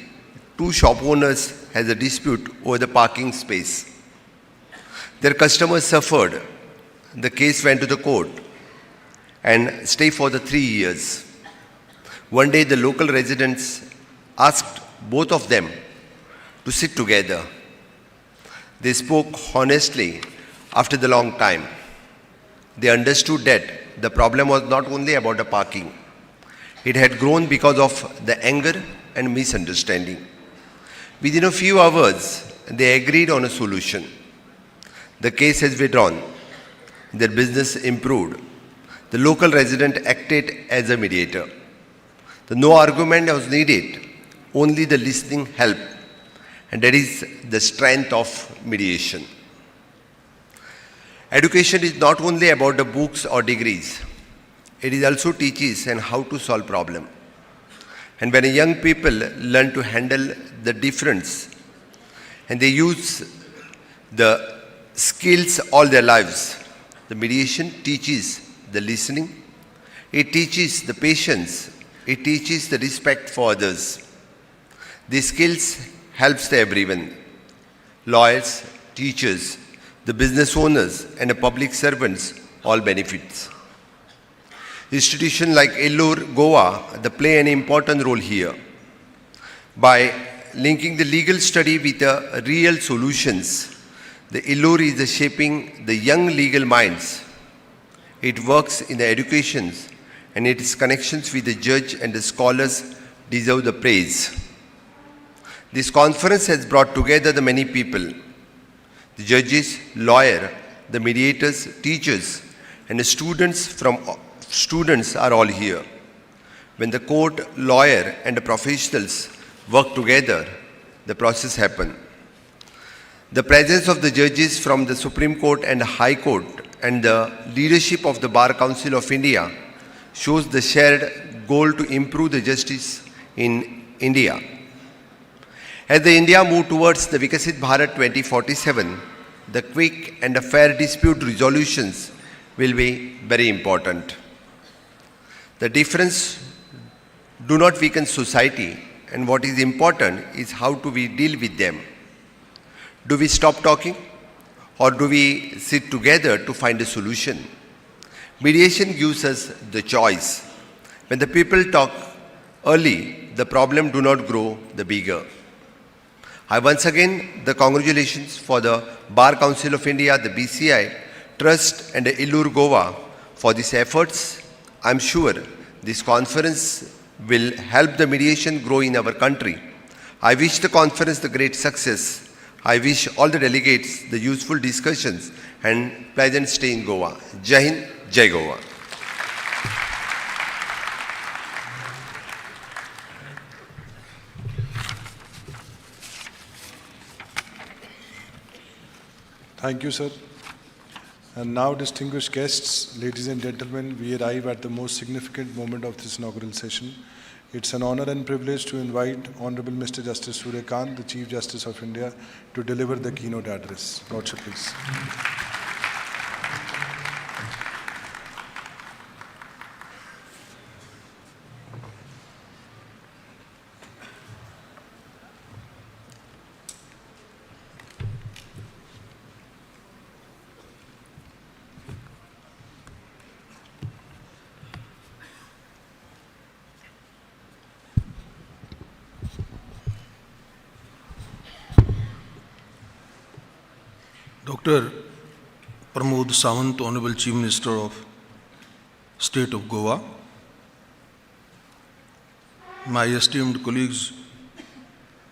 two shop owners had a dispute over the parking space. Their customers suffered. The case went to the court and stayed for the 3 years. One day the local residents asked both of them to sit together. They spoke honestly after the long time. They understood that the problem was not only about the parking. It had grown because of the anger and misunderstanding. Within a few hours, they agreed on a solution. The case has withdrawn. Their business improved. The local resident acted as a mediator. No argument was needed, only the listening helped. And that is the strength of mediation. Education is not only about the books or degrees. It is also teaches and how to solve problems. And when young people learn to handle the difference and they use the skills all their lives, the mediation teaches the listening, it teaches the patience, it teaches the respect for others. These skills helps to everyone, lawyers, teachers, the business owners and the public servants all benefits. Institutions like IIULER Goa they play an important role here. By linking the legal study with the real solutions, the IIULER is shaping the young legal minds. It works in the educations and its connections with the judge and the scholars deserve the praise. This conference has brought together the many people, the judges, lawyers, the mediators, teachers, and the students are all here. When the court, lawyer, and the professionals work together, the process happens. The presence of the judges from the Supreme Court and High Court and the leadership of the Bar Council of India shows the shared goal to improve the justice in India. As the India moves towards the Vikasit Bharat 2047, the quick and the fair dispute resolutions will be very important. The difference do not weaken society, and what is important is how do we deal with them. Do we stop talking or do we sit together to find a solution? Mediation gives us the choice. When the people talk early, the problem do not grow the bigger. I once again the congratulations for the Bar Council of India, the BCI, Trust and the IIULER Goa for these efforts. I am sure this conference will help the mediation grow in our country. I wish the conference the great success. I wish all the delegates the useful discussions and pleasant stay in Goa. Jai Hind, Jai Goa. Thank you, sir. And now, distinguished guests, ladies and gentlemen, we arrive at the most significant moment of this inaugural session. It's an honor and privilege to invite Honorable Mr. Justice Suryakant, the Chief Justice of India, to deliver the keynote address. Lordship, please. Dr. Pramod Sawant, Honorable Chief Minister of State of Goa, my esteemed colleagues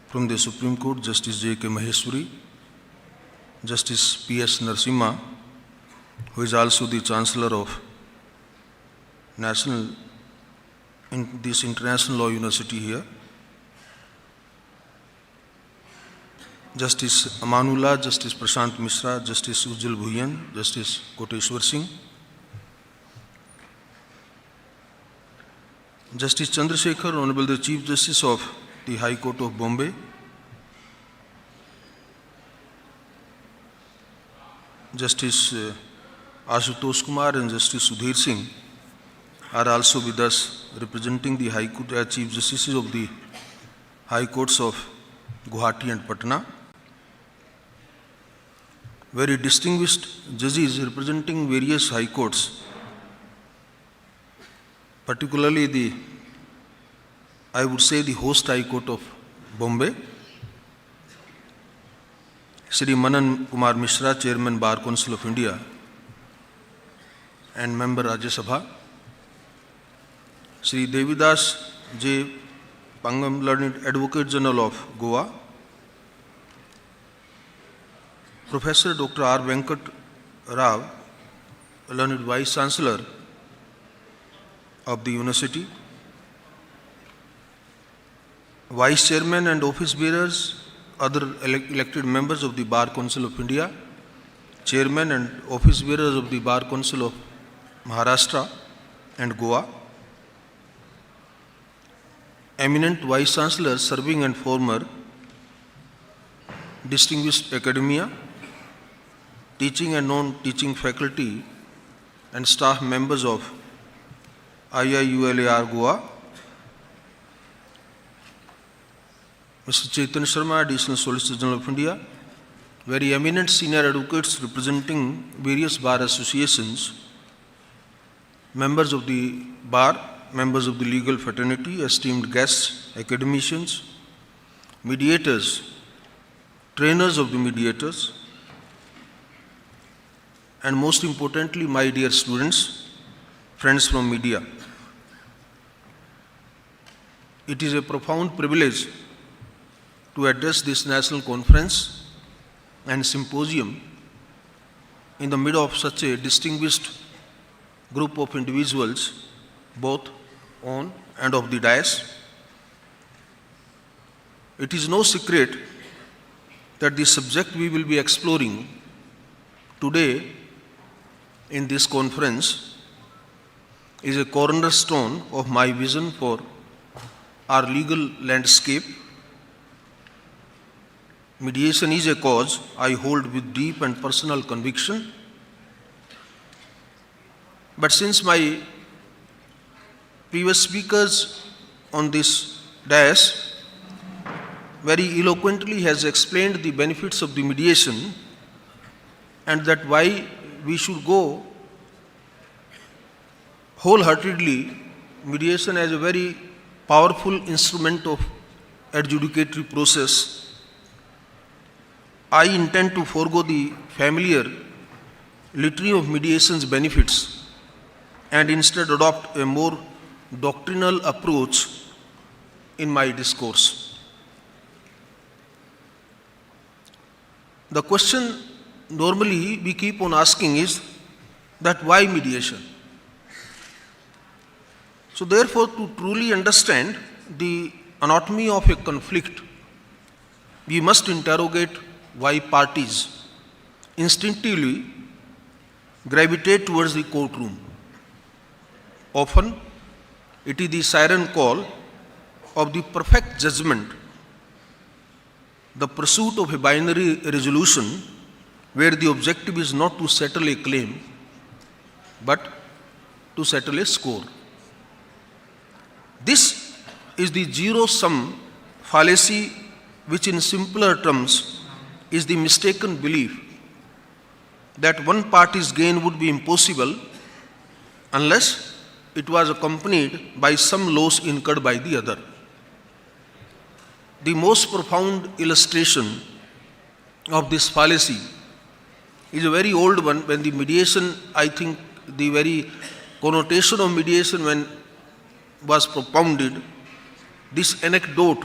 from the Supreme Court, Justice J.K. Maheshwari, Justice P.S. Narasimha, who is also the Chancellor of this International Law University here, Justice Amanullah, Justice Prashant Mishra, Justice Ujjal Bhuyan, Justice Koteshwar Singh, Justice Chandrasekhar, Honorable the Chief Justice of the High Court of Bombay, Justice Ashutosh Kumar and Justice Sudhir Singh are also with us representing the High Court Chief Justices of the High Courts of Guwahati and Patna. Very distinguished judges representing various high courts, particularly I would say the host High Court of Bombay, Shri Manan Kumar Mishra, Chairman Bar Council of India and Member Rajya Sabha, Shri Devidas J. Pangam, Learned Advocate General of Goa, Professor Dr. R. Venkat Rao, Learned Vice Chancellor of the University, Vice Chairman and Office Bearers, other elected members of the Bar Council of India, Chairman and Office Bearers of the Bar Council of Maharashtra and Goa, eminent Vice Chancellors serving and former, distinguished academia, teaching and non-teaching faculty and staff members of IIULER Goa, Mr. Chaitanya Sharma, Additional Solicitor General of India, very eminent senior advocates representing various bar associations, members of the bar, members of the legal fraternity, esteemed guests, academicians, mediators, trainers of the mediators, and most importantly, my dear students, friends from media. It is a profound privilege to address this national conference and symposium in the middle of such a distinguished group of individuals, both on and off the dais. It is no secret that the subject we will be exploring today in this conference is a cornerstone of my vision for our legal landscape. Mediation is a cause I hold with deep and personal conviction. But since my previous speakers on this dais very eloquently has explained the benefits of the mediation and that why we should go wholeheartedly mediation as a very powerful instrument of adjudicatory process, I intend to forego the familiar litany of mediation's benefits and instead adopt a more doctrinal approach in my discourse. The question normally we keep on asking is that why mediation? So therefore, to truly understand the anatomy of a conflict, we must interrogate why parties instinctively gravitate towards the courtroom. Often, it is the siren call of the perfect judgment, the pursuit of a binary resolution where the objective is not to settle a claim, but to settle a score. This is the zero-sum fallacy, which in simpler terms is the mistaken belief that one party's gain would be impossible unless it was accompanied by some loss incurred by the other. The most profound illustration of this fallacy is a very old one when the mediation, I think the very connotation of mediation when was propounded this anecdote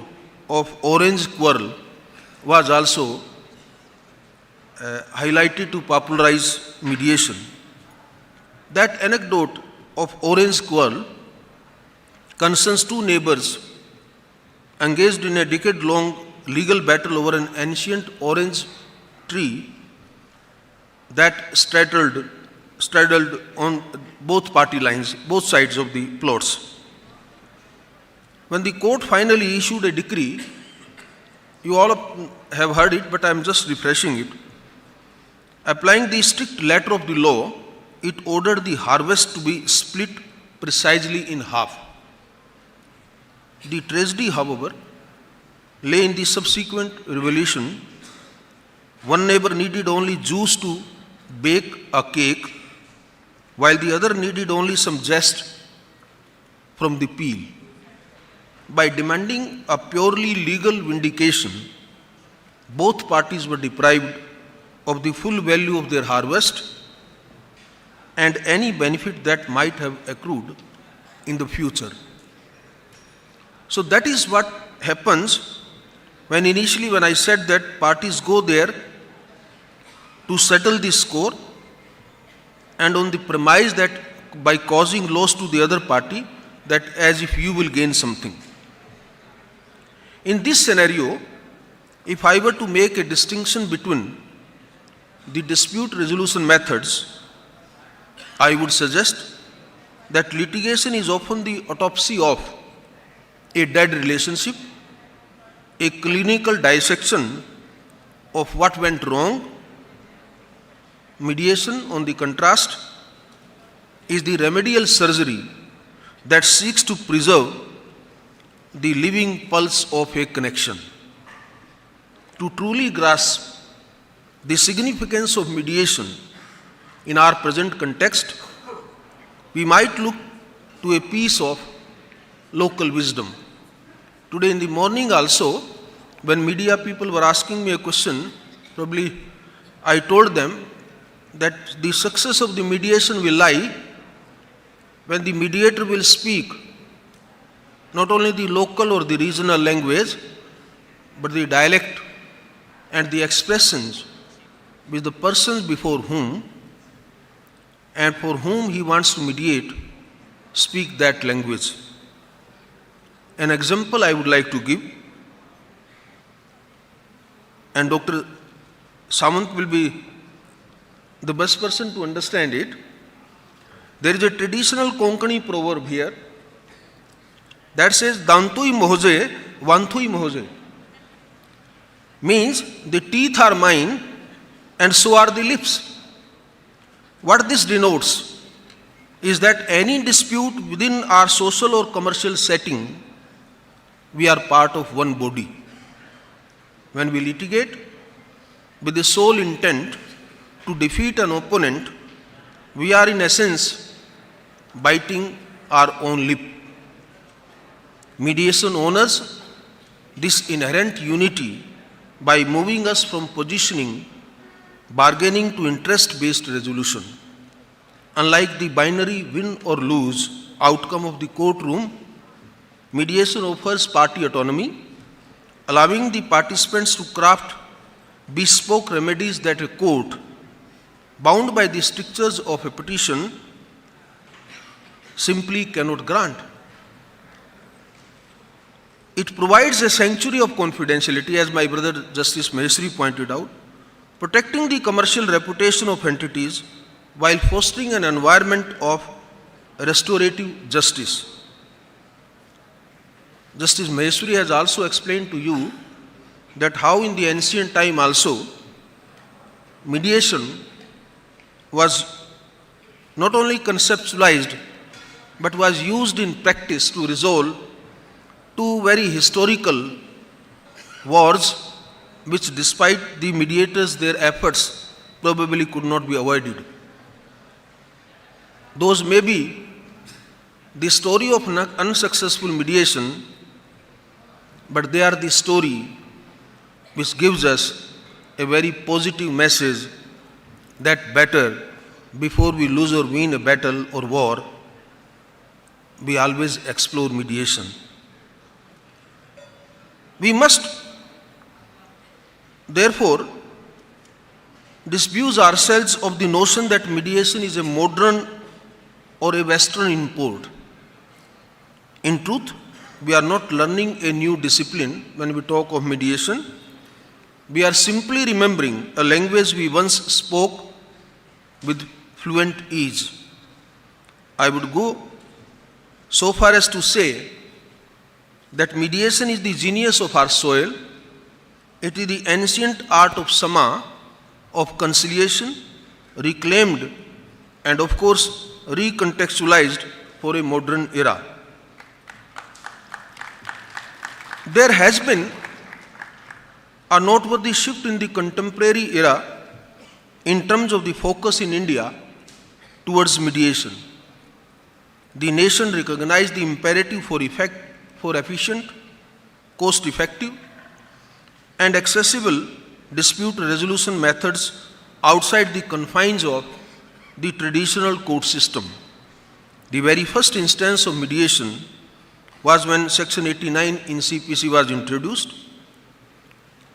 of orange quarrel was also highlighted to popularize mediation. That anecdote of orange quarrel concerns two neighbors engaged in a decade-long legal battle over an ancient orange tree that straddled on both party lines, both sides of the plots. When the court finally issued a decree, you all have heard it, but I am just refreshing it. Applying the strict letter of the law, it ordered the harvest to be split precisely in half. The tragedy, however, lay in the subsequent revolution. One neighbor needed only juice to bake a cake, while the other needed only some zest from the peel. By demanding a purely legal vindication, both parties were deprived of the full value of their harvest and any benefit that might have accrued in the future. So that is what happens when I said that parties go there to settle the score, and on the premise that by causing loss to the other party, that as if you will gain something. In this scenario, if I were to make a distinction between the dispute resolution methods, I would suggest that litigation is often the autopsy of a dead relationship, a clinical dissection of what went wrong. Mediation, on the contrast, is the remedial surgery that seeks to preserve the living pulse of a connection. To truly grasp the significance of mediation in our present context, we might look to a piece of local wisdom. Today in the morning also, when media people were asking me a question, probably I told them that the success of the mediation will lie when the mediator will speak not only the local or the regional language, but the dialect and the expressions which the persons before whom and for whom he wants to mediate speak that language. An example I would like to give, and Dr. Samant will be the best person to understand it. There is a traditional Konkani proverb here that says, Dantui mohoje, vanthui mohoje. Means the teeth are mine and so are the lips. What this denotes is that any dispute within our social or commercial setting, we are part of one body. When we litigate with the sole intent to defeat an opponent, we are in essence biting our own lip. Mediation honors this inherent unity by moving us from positioning bargaining to interest-based resolution. Unlike the binary win or lose outcome of the courtroom, mediation offers party autonomy, allowing the participants to craft bespoke remedies that a court, bound by the strictures of a petition, simply cannot grant. It provides a sanctuary of confidentiality, as my brother Justice Maheshwari pointed out, protecting the commercial reputation of entities while fostering an environment of restorative justice. Justice Maheshwari has also explained to you that how in the ancient time also mediation was not only conceptualized but was used in practice to resolve two very historical wars which, despite the mediators, their efforts probably could not be avoided. Those may be the story of unsuccessful mediation, but they are the story which gives us a very positive message that better, before we lose or win a battle or war, we always explore mediation. We must, therefore, disabuse ourselves of the notion that mediation is a modern or a Western import. In truth, we are not learning a new discipline when we talk of mediation. We are simply remembering a language we once spoke with fluent ease. I would go so far as to say that mediation is the genius of our soil. It is the ancient art of Sama, of conciliation, reclaimed and of course recontextualized for a modern era. There has been a noteworthy shift in the contemporary era in terms of the focus in India towards mediation. The nation recognized the imperative for efficient, cost-effective, and accessible dispute resolution methods outside the confines of the traditional court system. The very first instance of mediation was when Section 89 in CPC was introduced.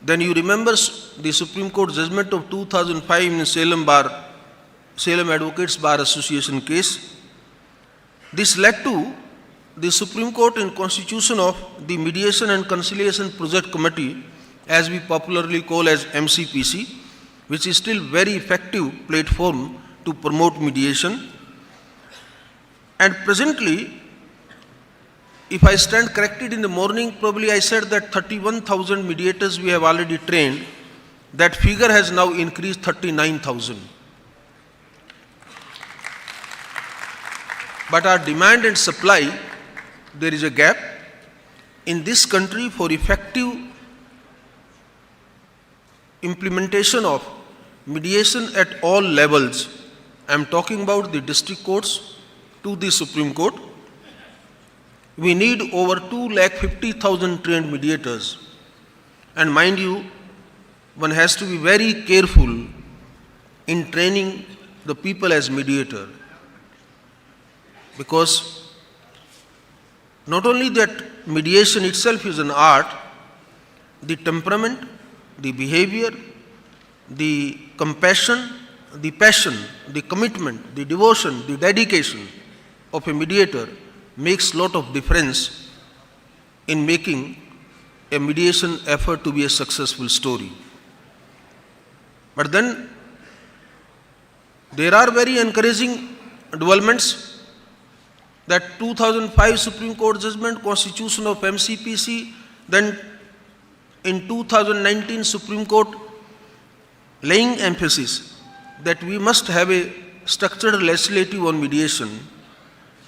Then you remember the Supreme Court judgment of 2005 in Salem Advocates Bar Association case. This led to the Supreme Court in constitution of the Mediation and Conciliation Project Committee, as we popularly call as MCPC, which is still very effective platform to promote mediation. And presently, if I stand corrected in the morning, probably I said that 31,000 mediators we have already trained. That figure has now increased 39,000. But our demand and supply, there is a gap. In this country, for effective implementation of mediation at all levels, I am talking about the district courts to the Supreme Court, we need over 250,000 trained mediators. And mind you, one has to be very careful in training the people as mediator, because not only that mediation itself is an art, the temperament, the behavior, the compassion, the passion, the commitment, the devotion, the dedication of a mediator makes a lot of difference in making a mediation effort to be a successful story. But then there are very encouraging developments. That 2005 Supreme Court judgment, constitution of MCPC, then in 2019 Supreme Court laying emphasis that we must have a structured legislative on mediation,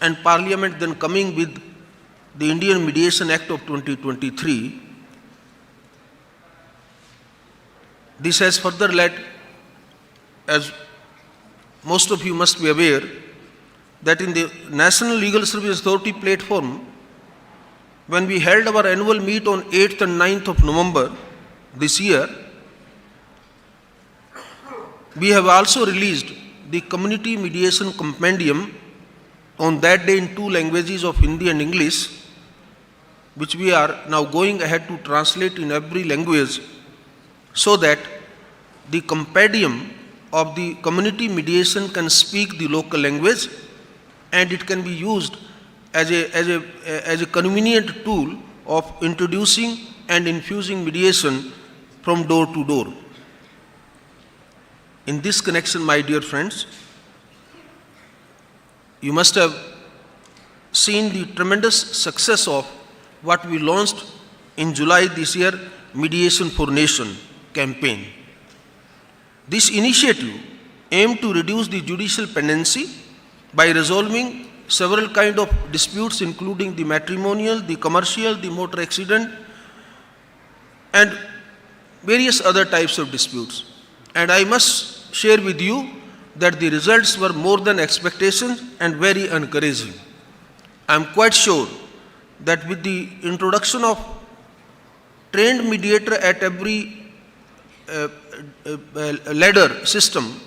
and Parliament then coming with the Indian Mediation Act of 2023. This has further led, as most of you must be aware, that in the National Legal Service Authority platform, when we held our annual meet on 8th and 9th of November this year, we have also released the Community Mediation Compendium on that day in 2 languages of Hindi and English, which we are now going ahead to translate in every language, so that the compendium of the community mediation can speak the local language, and it can be used as a convenient tool of introducing and infusing mediation from door to door. In this connection, my dear friends, you must have seen the tremendous success of what we launched in July this year, Mediation for Nation campaign. This initiative aimed to reduce the judicial pendency by resolving several kinds of disputes, including the matrimonial, the commercial, the motor accident, and various other types of disputes. And I must share with you that the results were more than expectations and very encouraging. I am quite sure that with the introduction of trained mediator at every ladder system,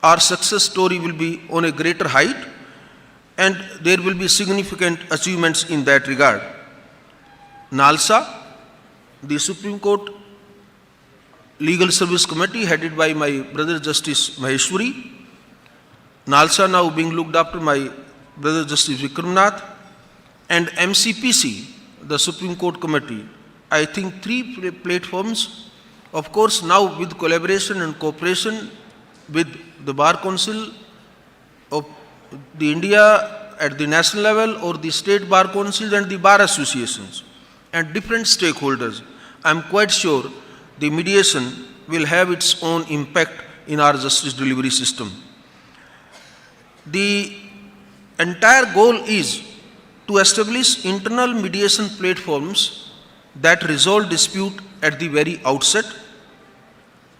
our success story will be on a greater height, and there will be significant achievements in that regard. NALSA, the Supreme Court Legal Service Committee headed by my brother Justice Maheshwari, NALSA now being looked after my brother Justice Vikramnath, and MCPC, the Supreme Court Committee. I think three platforms, of course now with collaboration and cooperation with the Bar Council of the India at the national level or the state bar councils and the bar associations and different stakeholders. I am quite sure the mediation will have its own impact in our justice delivery system. The entire goal is to establish internal mediation platforms that resolve dispute at the very outset.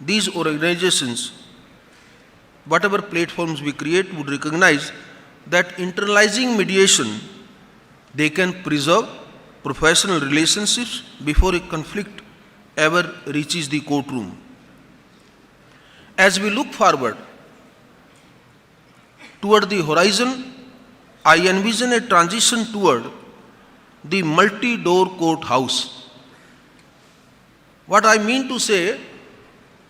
These organizations, whatever platforms we create, would recognize that internalizing mediation, they can preserve professional relationships before a conflict ever reaches the courtroom. As we look forward toward the horizon, I envision a transition toward the multi-door courthouse. What I mean to say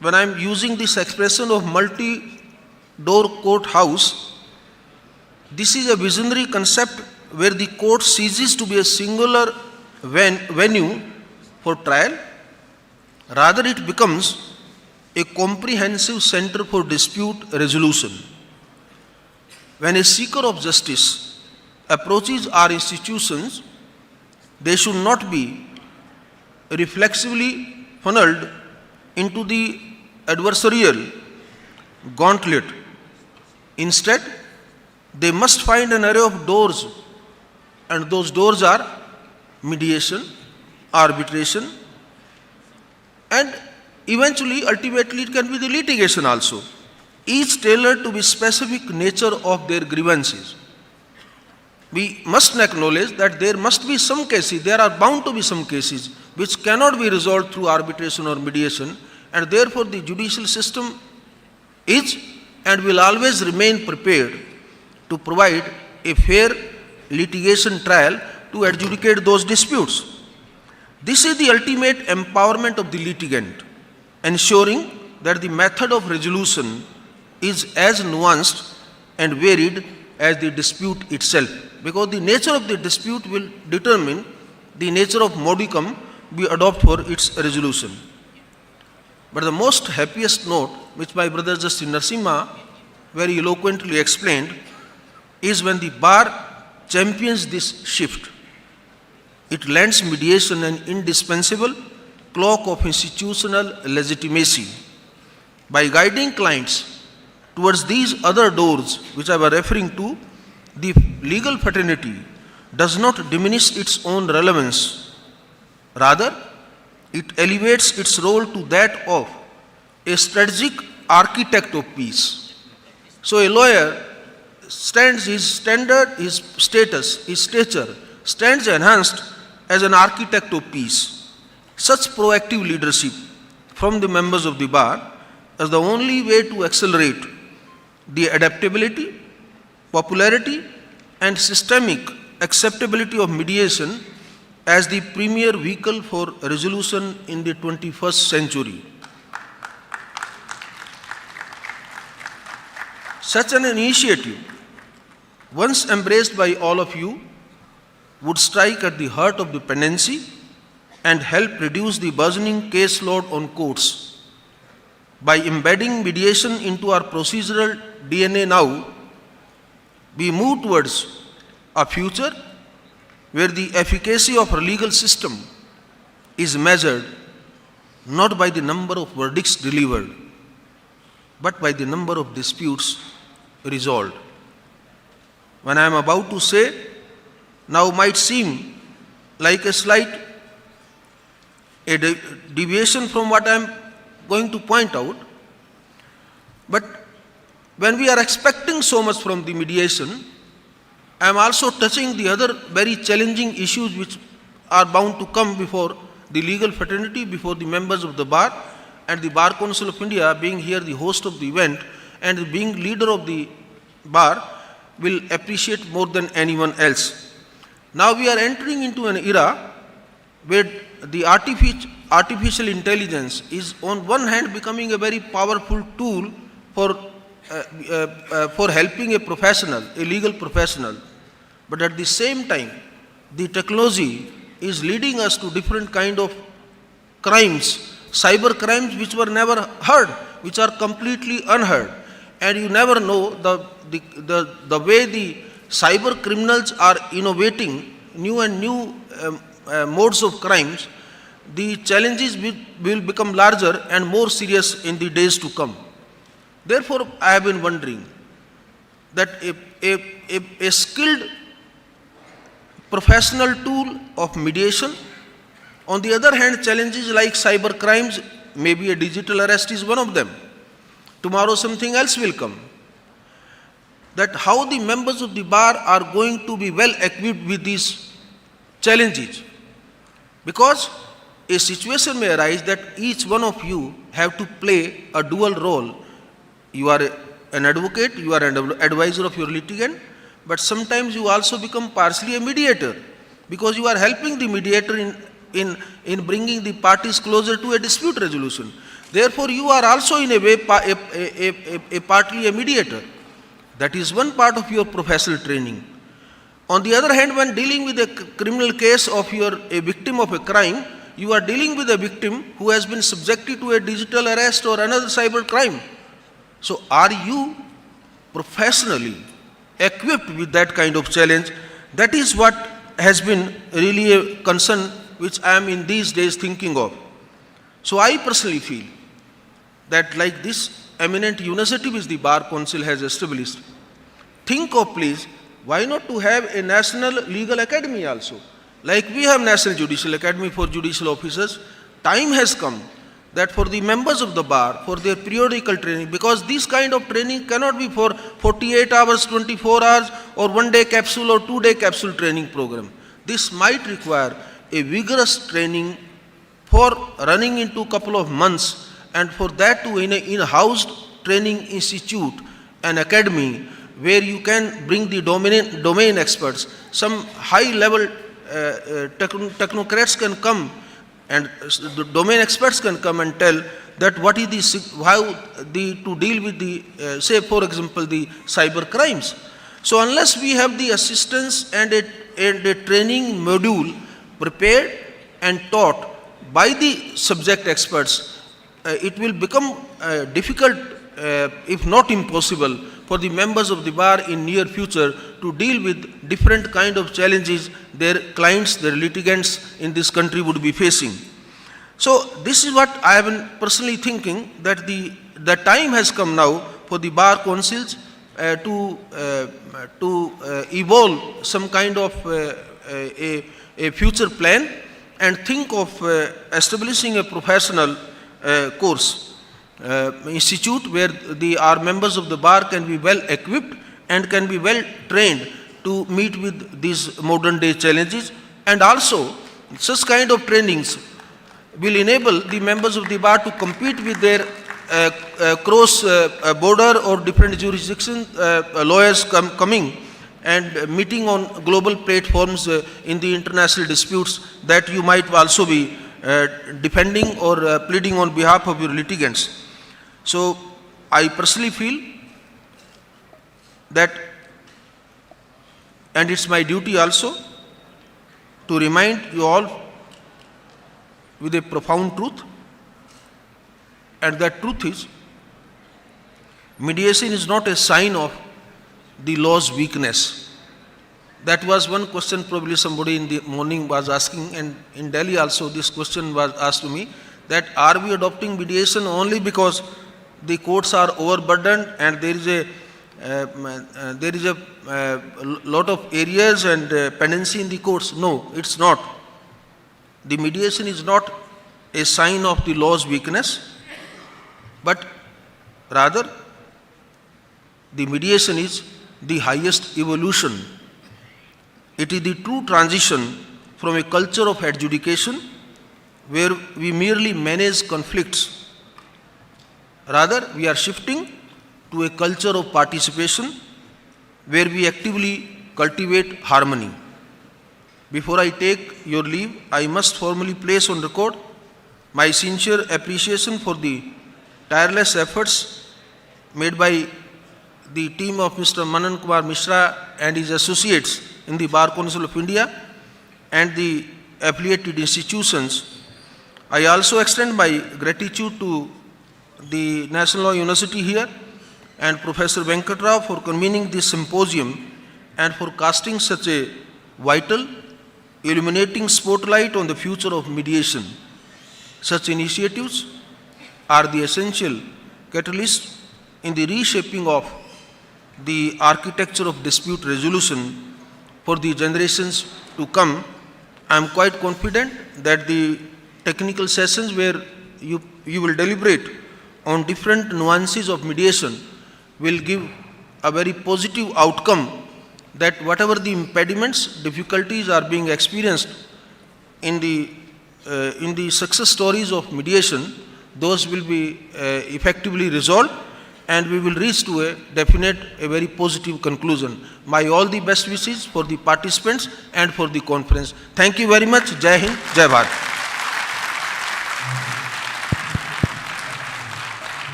when I am using this expression of multi-door courthouse, this is a visionary concept where the court ceases to be a singular venue for trial. Rather, it becomes a comprehensive center for dispute resolution. When a seeker of justice approaches our institutions, they should not be reflexively funneled into the adversarial gauntlet. Instead, they must find an array of doors, and those doors are mediation, arbitration, and eventually, ultimately, it can be the litigation also, each tailored to the specific nature of their grievances. We must acknowledge that there must be some cases, there are bound to be some cases which cannot be resolved through arbitration or mediation, and therefore the judicial system is and will always remain prepared to provide a fair litigation trial to adjudicate those disputes. This is the ultimate empowerment of the litigant, ensuring that the method of resolution is as nuanced and varied as the dispute itself, because the nature of the dispute will determine the nature of modicum we adopt for its resolution. But the most happiest note, which my brother Justice Narasimha very eloquently explained, is when the bar champions this shift. It lends mediation an indispensable cloak of institutional legitimacy. By guiding clients towards these other doors which I was referring to, the legal fraternity does not diminish its own relevance. Rather, it elevates its role to that of a strategic architect of peace. So a lawyer stands his standard, his status, his stature stands enhanced as an architect of peace. Such proactive leadership from the members of the bar is the only way to accelerate the adaptability, popularity, and systemic acceptability of mediation as the premier vehicle for resolution in the 21st century. Such an initiative, once embraced by all of you, would strike at the heart of the pendency and help reduce the burgeoning caseload on courts. By embedding mediation into our procedural DNA now, we move towards a future where the efficacy of our legal system is measured not by the number of verdicts delivered, but by the number of disputes resolved. When I am about to say, now might seem like a slight deviation from what I am going to point out, but when we are expecting so much from the mediation, I am also touching the other very challenging issues which are bound to come before the legal fraternity, before the members of the bar, and the Bar Council of India, being here the host of the event and being leader of the bar, will appreciate more than anyone else. Now we are entering into an era where the artificial intelligence is on one hand becoming a very powerful tool for helping a professional, a legal professional, but at the same time, the technology is leading us to different kind of crimes, cyber crimes which were never heard, which are completely unheard, and you never know the way the cyber criminals are innovating new and new modes of crimes. The challenges will become larger and more serious in the days to come. Therefore, I have been wondering that a skilled professional tool of mediation, on the other hand, challenges like cyber crimes, maybe a digital arrest is one of them. Tomorrow something else will come. That how the members of the bar are going to be well equipped with these challenges. Because a situation may arise that each one of you have to play a dual role. You are an advocate, you are an advisor of your litigant, but sometimes you also become partially a mediator because you are helping the mediator in bringing the parties closer to a dispute resolution. Therefore, you are also in a way partly a mediator. That is one part of your professional training. On the other hand, when dealing with a criminal case of a victim of a crime, you are dealing with a victim who has been subjected to a digital arrest or another cyber crime. So are you professionally equipped with that kind of challenge? That is what has been really a concern which I am in these days thinking of. So I personally feel that like this eminent university which the Bar Council has established, think of please, why not to have a national legal academy also? Like we have National Judicial Academy for judicial officers, time has come that for the members of the bar, for their periodical training, because this kind of training cannot be for 48 hours, 24 hours, or 1-day capsule or 2-day capsule training program. This might require a vigorous training for running into a couple of months, and for that to in-housed training institute, an academy, where you can bring the domain experts, some high-level technocrats can come, and the domain experts can come and tell that what is to deal with the, say for example, the cyber crimes. So unless we have the assistance and a training module prepared and taught by the subject experts, it will become difficult, if not impossible, for the members of the bar in near future to deal with different kind of challenges their clients, their litigants in this country would be facing. So this is what I have been personally thinking, that the time has come now for the bar councils to evolve some kind of a future plan and think of establishing a professional course institute where our members of the bar can be well equipped and can be well trained to meet with these modern day challenges, and also such kind of trainings will enable the members of the bar to compete with their cross border or different jurisdiction lawyers coming and meeting on global platforms in the international disputes that you might also be defending or pleading on behalf of your litigants. So I personally feel that, and it's my duty also to remind you all with a profound truth, and that truth is mediation is not a sign of the law's weakness. That was one question probably somebody in the morning was asking, and in Delhi also this question was asked to me, that are we adopting mediation only because the courts are overburdened and there is a lot of areas and pendency in the courts? No, it's not. The mediation is not a sign of the law's weakness, but rather the mediation is the highest evolution. It is the true transition from a culture of adjudication where we merely manage conflicts. Rather, we are shifting to a culture of participation where we actively cultivate harmony. Before I take your leave, I must formally place on record my sincere appreciation for the tireless efforts made by the team of Mr. Manan Kumar Mishra and his associates in the Bar Council of India and the affiliated institutions. I also extend my gratitude to the National Law University here and Professor Venkatrao for convening this symposium and for casting such a vital, illuminating spotlight on the future of mediation. Such initiatives are the essential catalyst in the reshaping of the architecture of dispute resolution for the generations to come. I am quite confident that the technical sessions where you will deliberate on different nuances of mediation will give a very positive outcome, that whatever the impediments, difficulties are being experienced in the success stories of mediation, those will be effectively resolved and we will reach to a very positive conclusion. My all the best wishes for the participants and for the conference. Thank you very much. Jai Hind, Jai Bharat.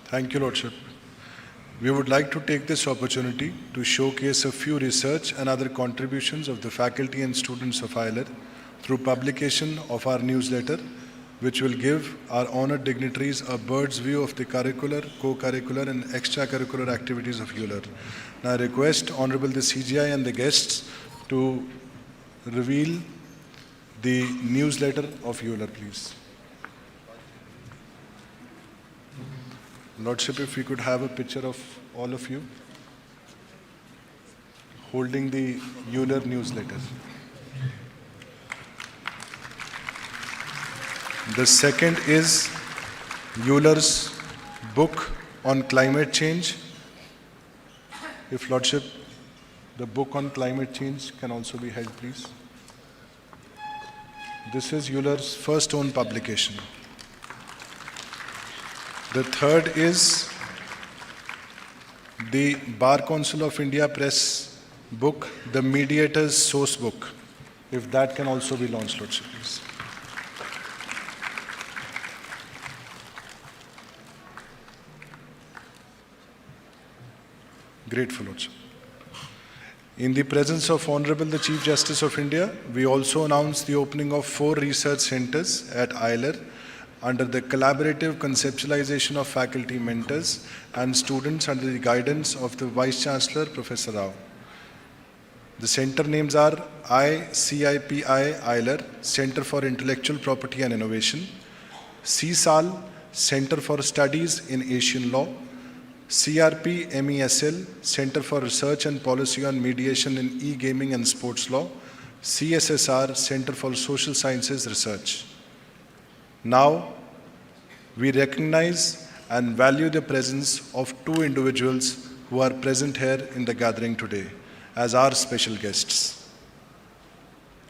Thank you, Lordship. We would like to take this opportunity to showcase a few research and other contributions of the faculty and students of IILER through publication of our newsletter, which will give our honored dignitaries a bird's view of the curricular, co-curricular and extracurricular activities of IILER. Now I request Honorable the CGI and the guests to reveal the newsletter of IILER, please. Lordship, if we could have a picture of all of you holding the IILER newsletter. The second is IILER's book on climate change. If Lordship, the book on climate change can also be held, please. This is IILER's first own publication. The third is the Bar Council of India Press book, The Mediator's Source Book. If that can also be launched, Lordship, please. Grateful, Lordship. In the presence of Honorable the Chief Justice of India, we also announced the opening of 4 research centers at IILER under the collaborative conceptualization of faculty mentors and students under the guidance of the Vice Chancellor, Professor Rao. The center names are ICIPI IILER, Center for Intellectual Property and Innovation, CSAL, Center for Studies in Asian Law, CRP MESL, Center for Research and Policy on Mediation in E-Gaming and Sports Law, CSSR, Center for Social Sciences Research. Now, we recognize and value the presence of 2 individuals who are present here in the gathering today as our special guests.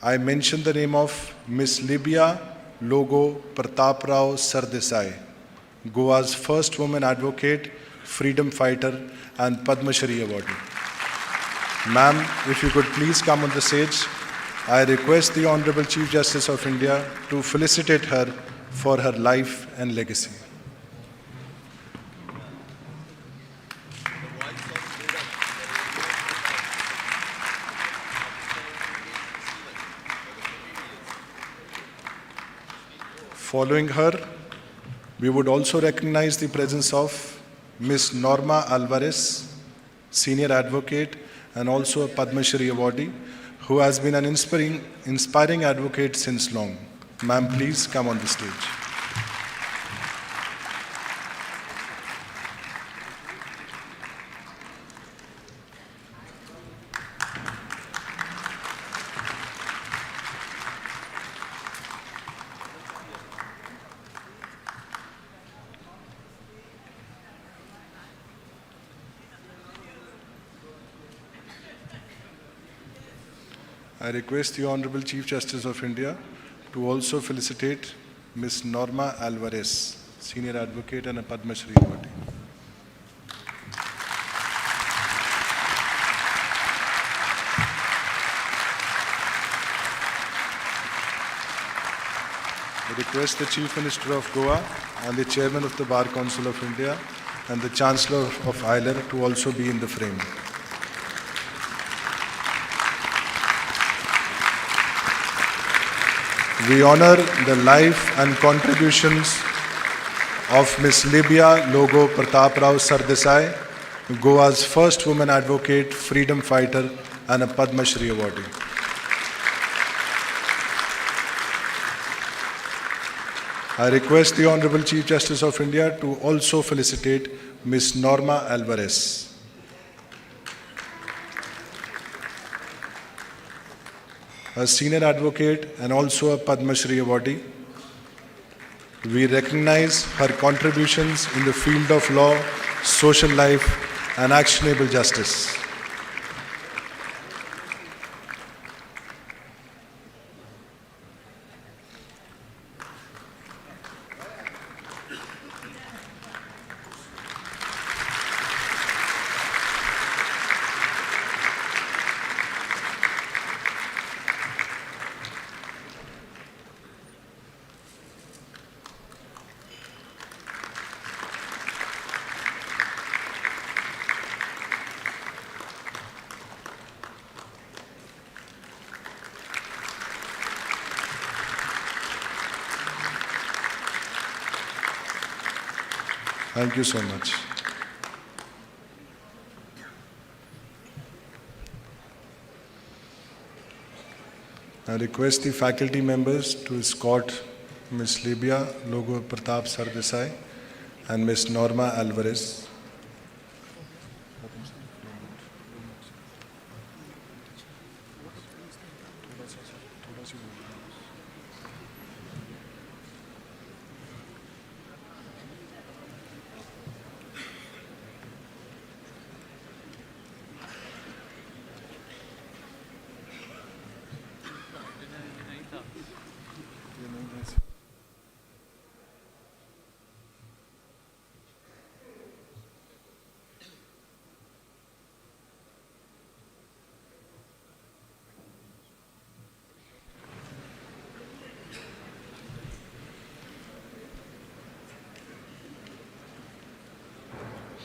I mention the name of Miss Libya Logo Pratap Rao Sardesai, Goa's first woman advocate, freedom fighter and Padma Shri awardee. Ma'am, if you could please come on the stage, I request the Honorable Chief Justice of India to felicitate her for her life and legacy. Following her, we would also recognize the presence of Ms. Norma Alvarez, Senior Advocate and also a Padma Shri awardee, who has been an inspiring advocate since long. Ma'am, please come on the stage. I request the Honorable Chief Justice of India to also felicitate Ms. Norma Alvarez, Senior Advocate and a Padma Shri awardee. I request the Chief Minister of Goa and the Chairman of the Bar Council of India and the Chancellor of IIULER to also be in the frame. We honor the life and contributions of Ms. Libya Logo Pratap Rao Sardesai, Goa's first woman advocate, freedom fighter, and a Padma Shri awardee. I request the Honorable Chief Justice of India to also felicitate Ms. Norma Alvarez. A senior advocate and also a Padma Shri awardee. We recognize her contributions in the field of law, social life, and actionable justice. Thank you so much. I request the faculty members to escort Ms. Libya Logo Pratap Sardesai and Ms. Norma Alvarez.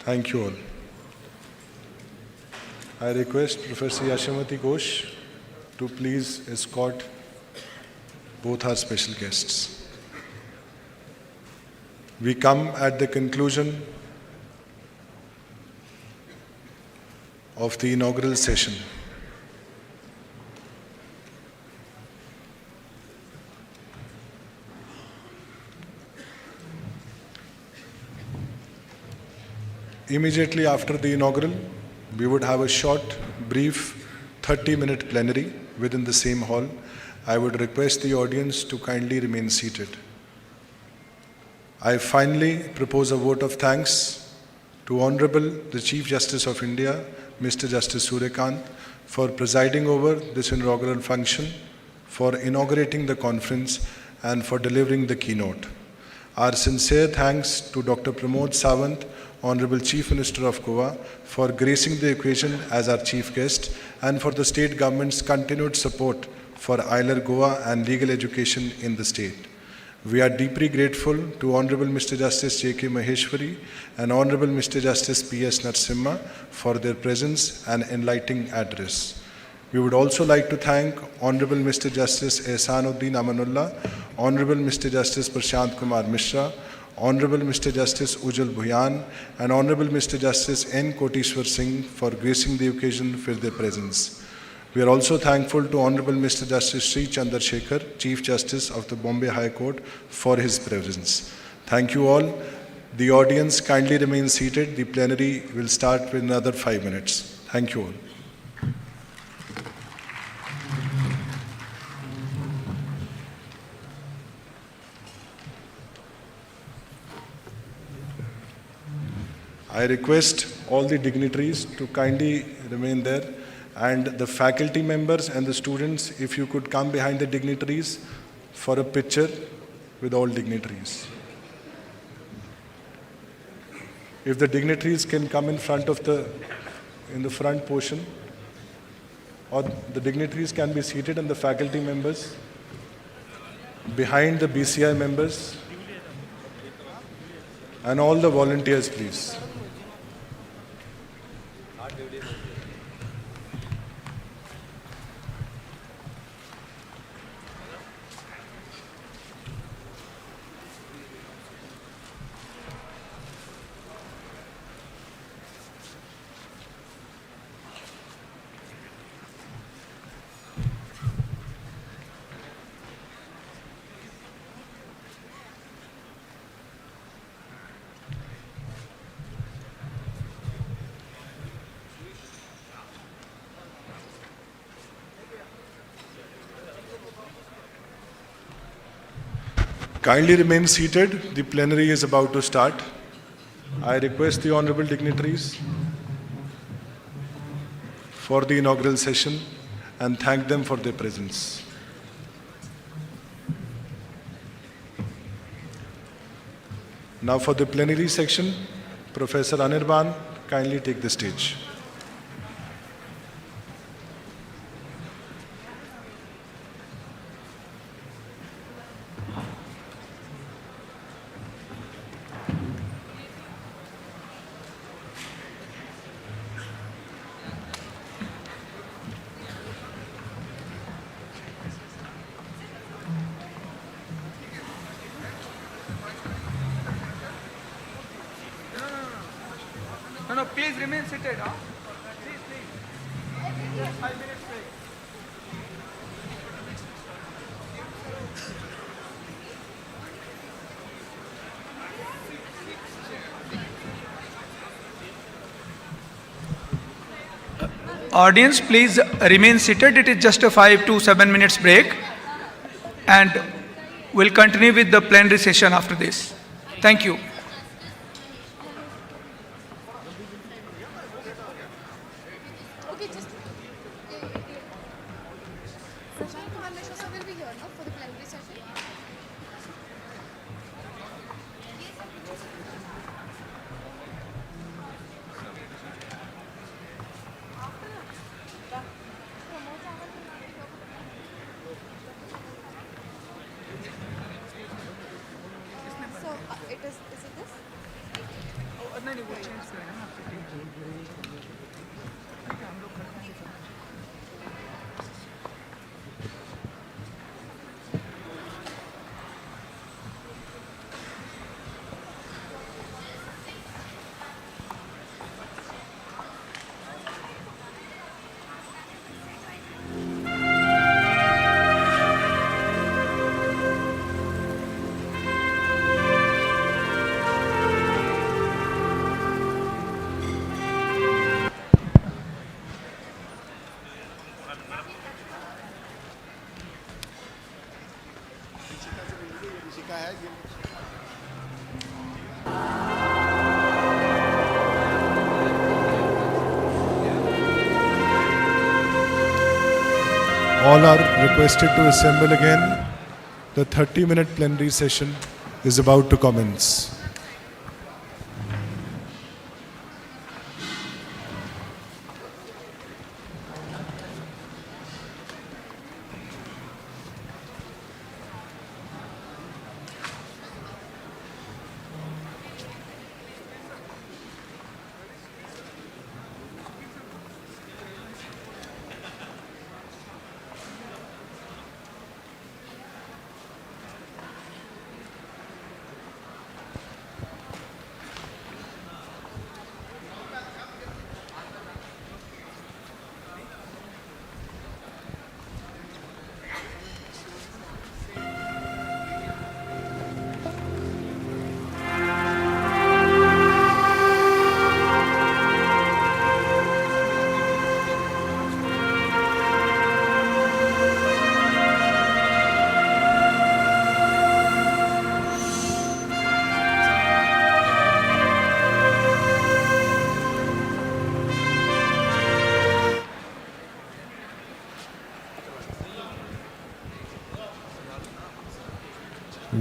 Thank you all. I request Professor Yashimati Ghosh to please escort both our special guests. We come at the conclusion of the inaugural session. Immediately after the inaugural, we would have a short, brief 30-minute plenary within the same hall. I would request the audience to kindly remain seated. I finally propose a vote of thanks to Honorable the Chief Justice of India, Mr. Justice Suryakant, for presiding over this inaugural function, for inaugurating the conference, and for delivering the keynote. Our sincere thanks to Dr. Pramod Sawant, Honorable Chief Minister of Goa, for gracing the occasion as our chief guest, and for the state government's continued support for IIULER Goa and legal education in the state. We are deeply grateful to Honorable Mr. Justice J.K. Maheshwari and Honorable Mr. Justice P.S. Narasimha for their presence and enlightening address. We would also like to thank Honorable Mr. Justice Ehsanuddin Amanullah, Honorable Mr. Justice Prashant Kumar Mishra, Honorable Mr. Justice Ujjwal Bhuyan, and Honorable Mr. Justice N. Koteshwar Singh for gracing the occasion with their presence. We are also thankful to Honorable Mr. Justice Sri Chandrasekhar, Chief Justice of the Bombay High Court, for his presence. Thank you all. The audience kindly remain seated. The plenary will start with another 5 minutes. Thank you all. I request all the dignitaries to kindly remain there, and the faculty members and the students, if you could come behind the dignitaries for a picture with all dignitaries. If the dignitaries can come in front of in the front portion, or the dignitaries can be seated and the faculty members. behind the BCI members, and all the volunteers, please. Kindly remain seated. The plenary is about to start. I request the honorable dignitaries for the inaugural session and thank them for their presence. Now for the plenary section, Professor Anirban, kindly take the stage. No, please remain seated. Huh? Please. Just 5 minutes break. Audience, please remain seated. It is just a 5 to 7 minutes break. And we'll continue with the plenary session after this. Thank you. All are requested to assemble again. The 30-minute plenary session is about to commence.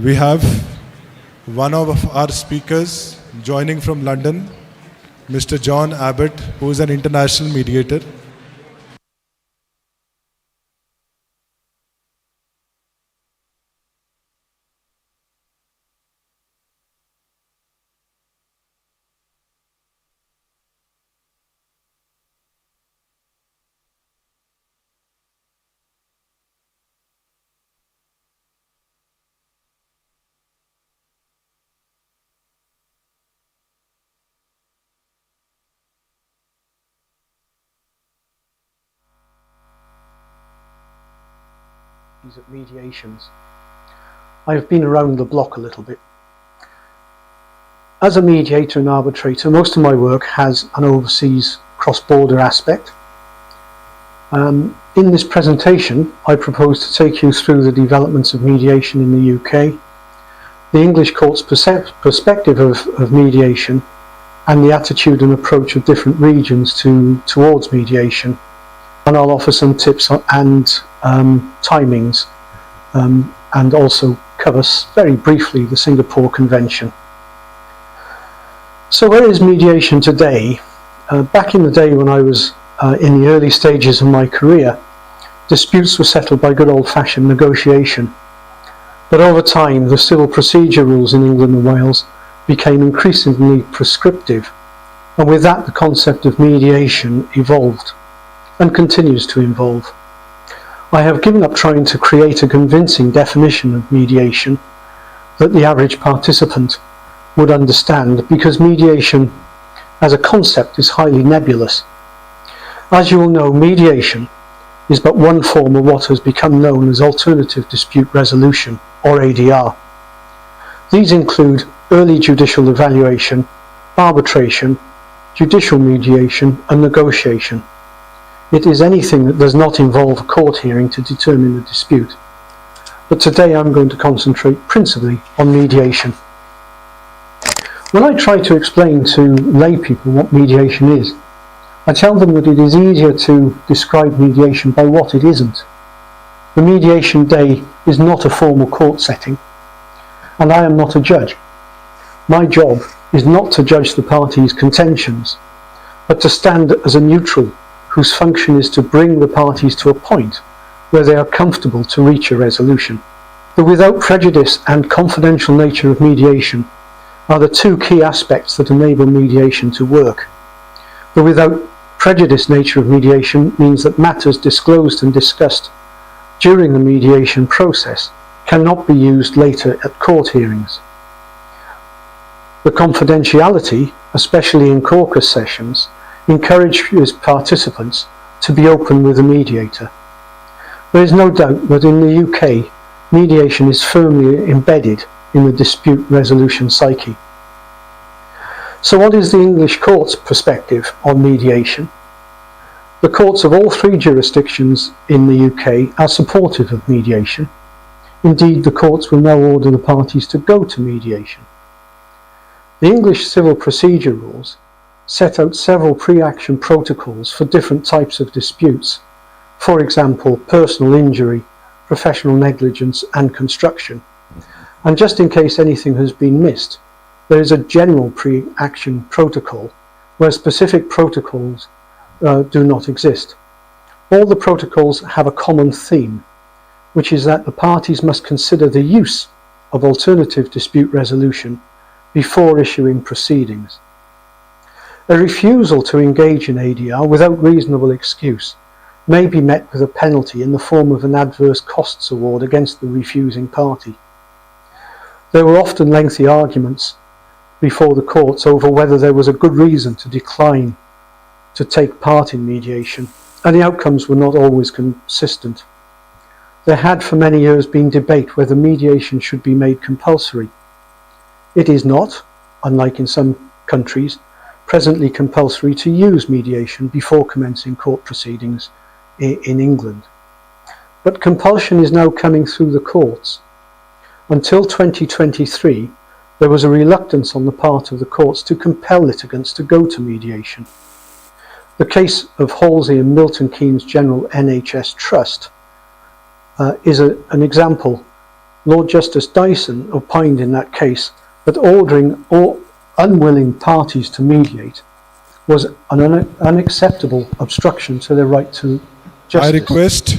We have one of our speakers joining from London, Mr. John Abbott, who is an international mediator. difficulties at mediations. I've been around the block a little bit. As a mediator and arbitrator, most of my work has an overseas cross-border aspect. In this presentation, I propose to take you through the developments of mediation in the UK, the English court's perspective of mediation, and the attitude and approach of different regions towards mediation. And I'll offer some tips and timings, and also cover very briefly the Singapore Convention. So where is mediation today? Back in the day when I was in the early stages of my career, disputes were settled by good old-fashioned negotiation. But over time, the civil procedure rules in England and Wales became increasingly prescriptive, and with that the concept of mediation evolved and continues to evolve. I have given up trying to create a convincing definition of mediation that the average participant would understand, because mediation as a concept is highly nebulous. As you will know, mediation is but one form of what has become known as alternative dispute resolution, or ADR. These include early judicial evaluation, arbitration, judicial mediation, and negotiation. It is anything that does not involve a court hearing to determine the dispute. But today I'm going to concentrate principally on mediation. When I try to explain to lay people what mediation is, I tell them that it is easier to describe mediation by what it isn't. The mediation day is not a formal court setting, and I am not a judge. My job is not to judge the parties' contentions, but to stand as a neutral whose function is to bring the parties to a point where they are comfortable to reach a resolution. The without prejudice and confidential nature of mediation are the two key aspects that enable mediation to work. The without prejudice nature of mediation means that matters disclosed and discussed during the mediation process cannot be used later at court hearings. The confidentiality, especially in caucus sessions, encourages participants to be open with the mediator. There is no doubt that in the UK, mediation is firmly embedded in the dispute resolution psyche. So what is the English court's perspective on mediation? The courts of all three jurisdictions in the UK are supportive of mediation. Indeed, the courts will now order the parties to go to mediation. The English civil procedure rules set out several pre-action protocols for different types of disputes. For example, personal injury, professional negligence, and construction. And just in case anything has been missed, there is a general pre-action protocol where specific protocols do not exist. All the protocols have a common theme, which is that the parties must consider the use of alternative dispute resolution before issuing proceedings. A refusal to engage in ADR without reasonable excuse may be met with a penalty in the form of an adverse costs award against the refusing party. There were often lengthy arguments before the courts over whether there was a good reason to decline to take part in mediation, and the outcomes were not always consistent. There had for many years been debate whether mediation should be made compulsory. It is not, unlike in some countries, presently compulsory to use mediation before commencing court proceedings in England. But compulsion is now coming through the courts. Until 2023, there was a reluctance on the part of the courts to compel litigants to go to mediation. The case of Halsey and Milton Keynes General NHS Trust is an example. Lord Justice Dyson opined in that case that ordering all unwilling parties to mediate was an unacceptable obstruction to their right to justice. I request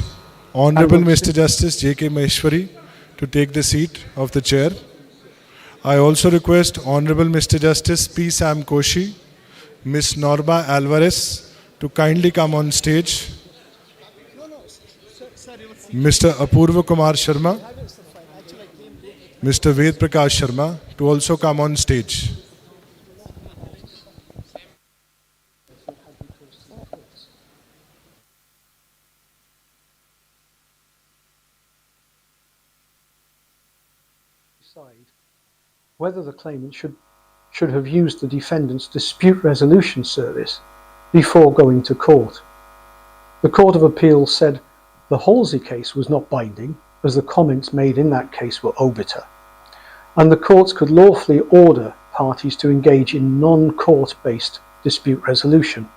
Honorable Mr. Justice J.K. Maheshwari to take the seat of the chair. I also request Honorable Mr. Justice P. Sam Koshi, Ms. Norma Alvarez to kindly come on stage. Mr. Apurva Kumar Sharma, Mr. Ved Prakash Sharma to also come on stage. decide whether the claimant should have used the defendant's dispute resolution service before going to court. The Court of Appeal said the Halsey case was not binding, as the comments made in that case were obiter, and the courts could lawfully order parties to engage in non-court-based dispute resolution.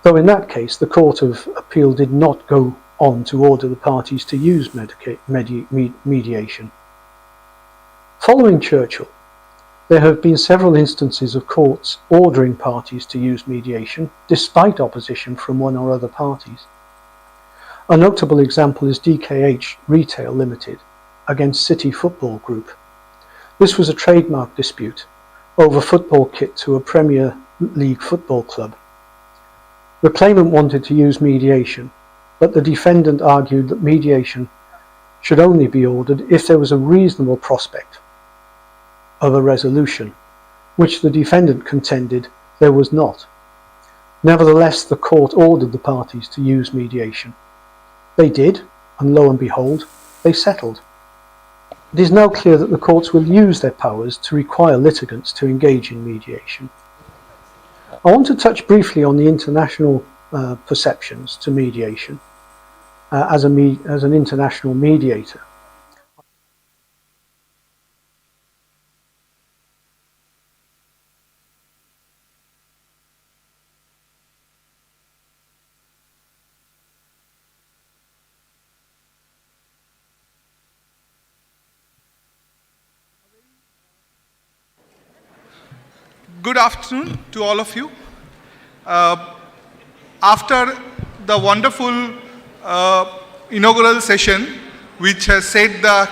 Though in that case, the Court of Appeal did not go on to order the parties to use mediation. Following Churchill, there have been several instances of courts ordering parties to use mediation despite opposition from one or other parties. A notable example is DKH Retail Limited against City Football Group. This was a trademark dispute over football kit to a Premier League football club. The claimant wanted to use mediation, but the defendant argued that mediation should only be ordered if there was a reasonable prospect of a resolution, which the defendant contended there was not. Nevertheless, the court ordered the parties to use mediation. They did, and lo and behold, they settled. It is now clear that the courts will use their powers to require litigants to engage in mediation. I want to touch briefly on the international perceptions to mediation as an international mediator. Good afternoon to all of you. After the wonderful inaugural session, which has set the